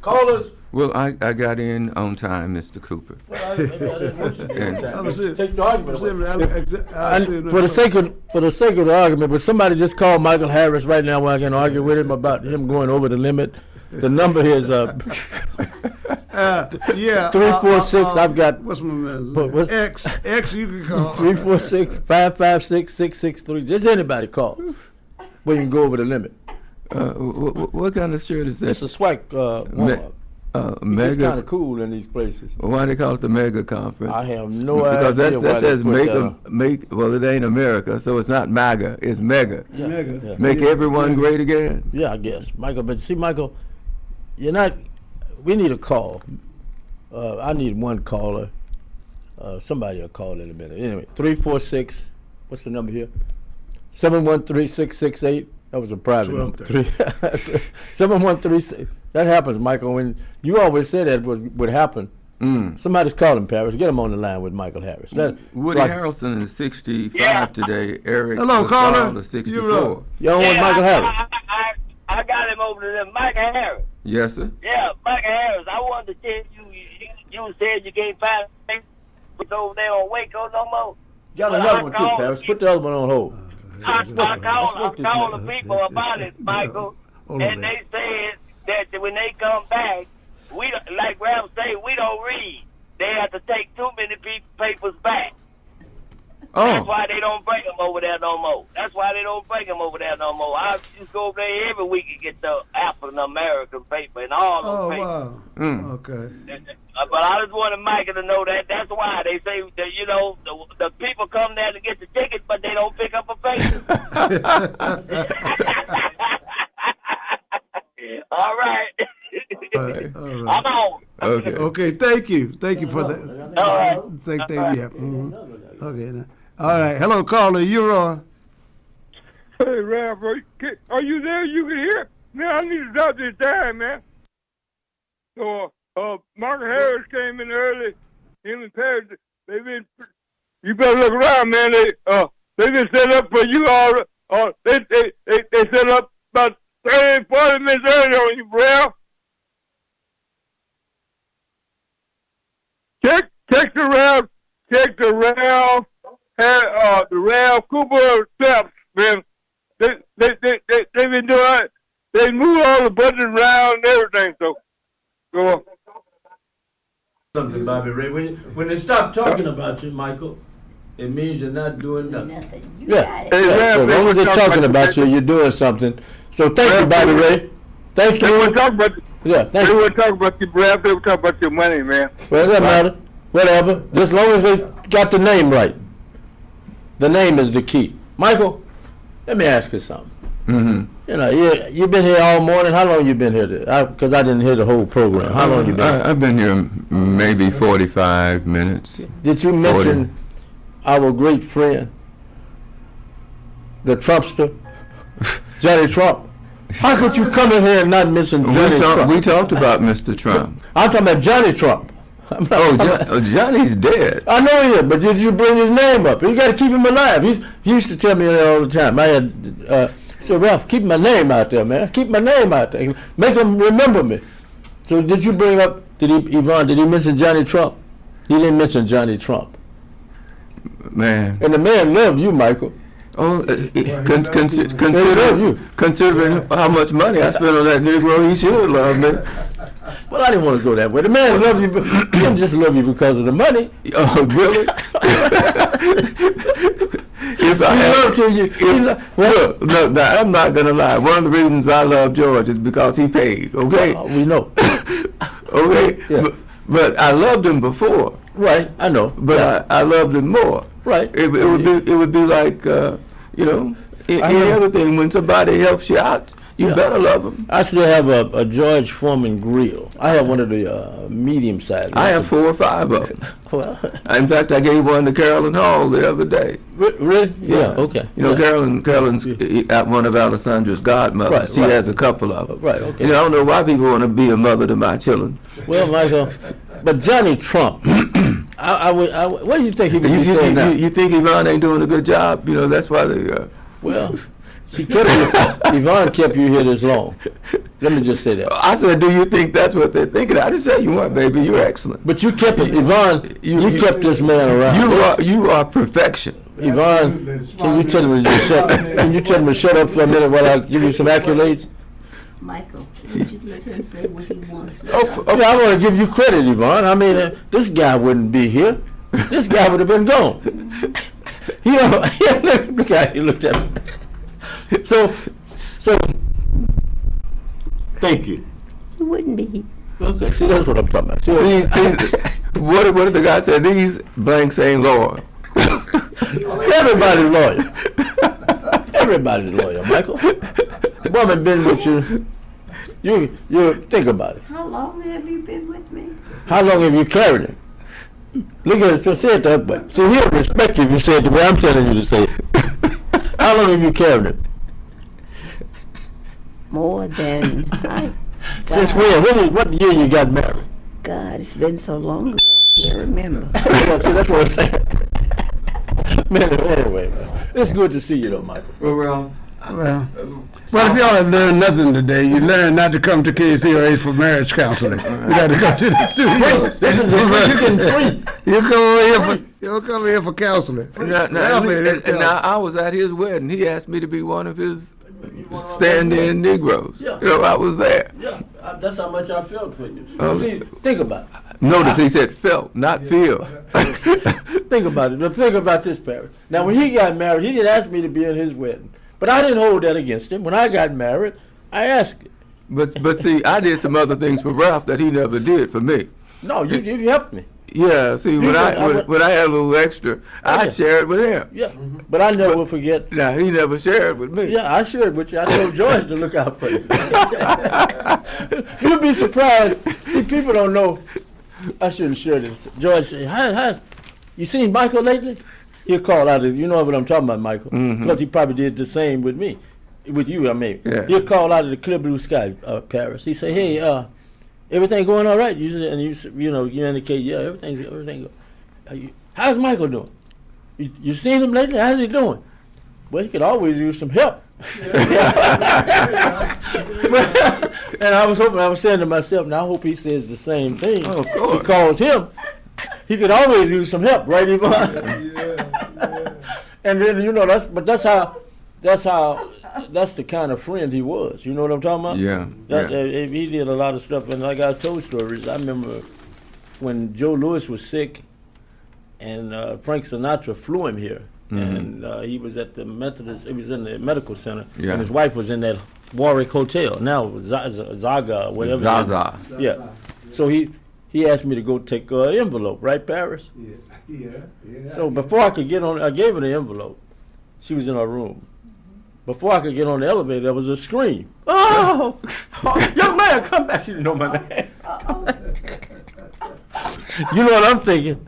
Call us. Well, I got in on time, Mr. Cooper. Well, I didn't want you to be on time. Take the argument. For the sake of the argument, but somebody just called Michael Harris right now where I can argue with him about him going over the limit. The number here is 346. I've got what's my man's X you can call 346-556-663. Just anybody call. We can go over the limit. What kind of shirt is that? It's a swag warm-up. It's kind of cool in these places. Why they call it the Mega Conference? I have no idea. Because that says well, it ain't America, so it's not MAGA, it's Mega. Yeah. Mega. Yeah. Make everyone great again. Yeah, I guess, Michael. But see, Michael, we need a call. I need one caller. Somebody will call in a minute. Anyway, 346. What's the number here? 713-668. That was a private number. 713. That happens, Michael. When you always said that would happen. Somebody's calling Paris. Get him on the line with Michael Harris. Woody Harrelson is 65 today. Eric hello, caller. Is 64. You on with Michael Harris? I got him over to them. Michael Harris. Yes, sir. Yeah, Michael Harris. I wanted to tell you. You said you can't find it's over there on Waco no more. Got another one too, Paris. Put the other one on hold. I called the people about it, Michael, and they said that when they come back, we like Ralph say, we don't read. They have to take too many papers back. That's why they don't bring them over there no more. I just go over there every week and get the African American paper and all those papers. Wow. Okay. But I just wanted Michael to know that that's why they say that, the people come there to get the ticket, but they don't pick up a paper. All right. All right. I'm on. Okay. Thank you for that. All right. Thank you. Yeah. Okay. Now. All right. Hello, caller. You're on. Hey, Ralph, are you there? You can hear? Man, I need to talk this time, man. So, Michael Harris came in early. Him and Paris, you better look around, man. They've been set up for you all. They set up about 30, 40 minutes early on you, Ralph. Check the Ralph Cooper steps, man. They've been doing it. They move all the buttons around and everything. So go on. Something, Bobby Ray. When they stop talking about you, Michael, it means you're not doing nothing. Yeah. So as long as they're talking about you, you're doing something. So thank you, Bobby Ray. Thank you. They were talking about. They were talking about your breath. They were talking about your money, man. Well, it doesn't matter. Whatever. Just as long as they got the name right. The name is the key. Michael, let me ask you something. Mm-hmm. You've been here all morning. How long you been here? Because I didn't hear the whole program. How long you been? I've been here maybe 45 minutes. Did you mention our great friend, the Trumpster, Johnny Trump? How could you come in here and not mention Johnny Trump? We talked about Mr. Trump. I'm talking about Johnny Trump. Johnny's dead. I know he is, but did you bring his name up? You got to keep him alive. He used to tell me that all the time. I had said, Ralph, keep my name out there, man. Keep my name out there. Make him remember me. So did you bring up? Did he mention Johnny Trump? He didn't mention Johnny Trump. Man. And the man loved you, Michael. Oh, considering how much money I spent on that Negro, he should love me. Well, I didn't want to go that way. The man loves you, he didn't just love you because of the money. Oh, really? If I loved you, look, now, I'm not gonna lie. One of the reasons I love George is because he paid. Okay, we know. Okay, Yeah. but I loved him before. Right, I know. But I loved him more. Right. It would be like any other thing. When somebody helps you out, you better love them. I still have a George Foreman grill. I have one of the medium size. I have 4 or 5 of them. Well, in fact, I gave one to Carolyn Hall the other day. Really? Yeah. Okay. You know, Carolyn's one of Alessandra's godmothers. Right, she has a couple of them. Right. Okay. You know, I don't know why people want to be a mother to my children. Well, Michael, but Johnny Trump, what do you think he would be saying now? You think Yvonne ain't doing a good job? You know, that's why they. Well, Yvonne kept you here this long. Let me just say that. I said, do you think that's what they're thinking? I didn't say you weren't, baby. You're excellent. But you kept it, Yvonne. You kept this man around. You are perfection. Yvonne, can you tell him to shut? Can you tell him to shut up for a minute while I give you some accolades? Michael, would you let him say what he wants to say? Okay, I want to give you credit, Yvonne. I mean, this guy wouldn't be here. This guy would have been gone. Look how he looked at me. So, thank you. He wouldn't be. Okay, see, that's what I'm talking about. See, what did the guy say? These blanks ain't loyal. Everybody's loyal. Everybody's loyal, Michael. The woman been with you. You think about it. How long have you been with me? How long have you carried him? Look at it. So say it that way. So he'll respect you if you say it the way I'm telling you to say it. How long have you carried him? More than Since when? What year you got married? God, it's been so long ago, I can't remember. See, that's what I'm saying. Anyway, man. It's good to see you, though, Michael. Well, if y'all have learned nothing today, you learn not to come to KCRA for marriage counseling. You got to come to the studio. This is you can free. You'll come here for counseling. Now, I was at his wedding. He asked me to be one of his stand-in Negroes. Yeah. You know, I was there. Yeah, that's how much I felt for you. Oh. See, think about it. Notice he said felt, not feel. Think about it. Now, think about this, Perry. Now, when he got married, he didn't ask me to be in his wedding. But I didn't hold that against him. When I got married, I asked it. But see, I did some other things for Ralph that he never did for me. No, you helped me. Yeah, see, when I had a little extra, I'd share it with him. Yeah, but I never will forget. Now, he never shared with me. Yeah, I shared with you. I told George to look out for you. You'll be surprised. See, people don't know. I shouldn't share this. George said, you seen Michael lately? He'll call out, you know what I'm talking about, Michael, because he probably did the same with me, with you, I mean. Yeah. He'll call out of the clear blue sky, Paris. He say, hey, everything going all right? You indicate, yeah, everything. How's Michael doing? You seen him lately? How's he doing? Well, he could always use some help. And I was saying to myself, now I hope he says the same thing. Oh, of course. He calls him. He could always use some help, right, Yvonne? And then, that's the kind of friend he was. You know what I'm talking about? Yeah. He did a lot of stuff, and like I told stories. I remember when Joe Louis was sick, and Frank Sinatra flew him here, and he was at the Methodist. He was in the medical center, and his wife was in that Warwick Hotel. Now Zaga, whatever. Zaza. Yeah. So he asked me to go take an envelope, right, Paris? Yeah. So before I could get on, I gave her the envelope. She was in her room. Before I could get on the elevator, there was a scream. Oh, young man, come back. She didn't know my name. You know what I'm thinking?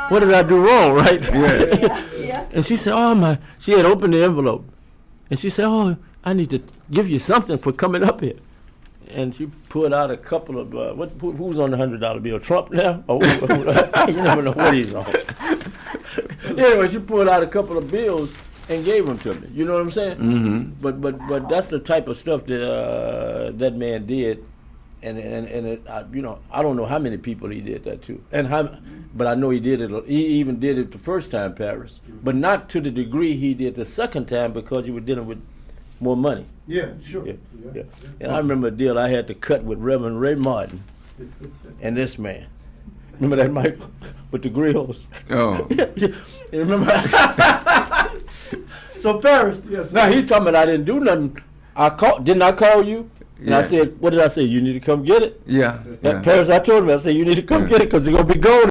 What did I do wrong, right? Yeah. And she said, she had opened the envelope. And she said, I need to give you something for coming up here. And she pulled out a couple of, who's on the $100 bill? Trump now? You never know what he's on. Anyway, she pulled out a couple of bills and gave them to me. You know what I'm saying? Mm-hmm. But that's the type of stuff that that man did, and I don't know how many people he did that to, but I know he did it. He even did it the first time, Paris, but not to the degree he did the second time because you were dealing with more money. Yeah, sure. Yeah. And I remember a deal I had to cut with Reverend Ray Martin. and this man. Remember that, Michael, with the grills? Oh. You remember? So Paris, Yes, now sir. he's talking about I didn't do nothing. Didn't I call you? And Yeah. I said, what did I say? You need to come get it? Yeah. Paris, I told him, I said, you need to come get it because it's going to be gold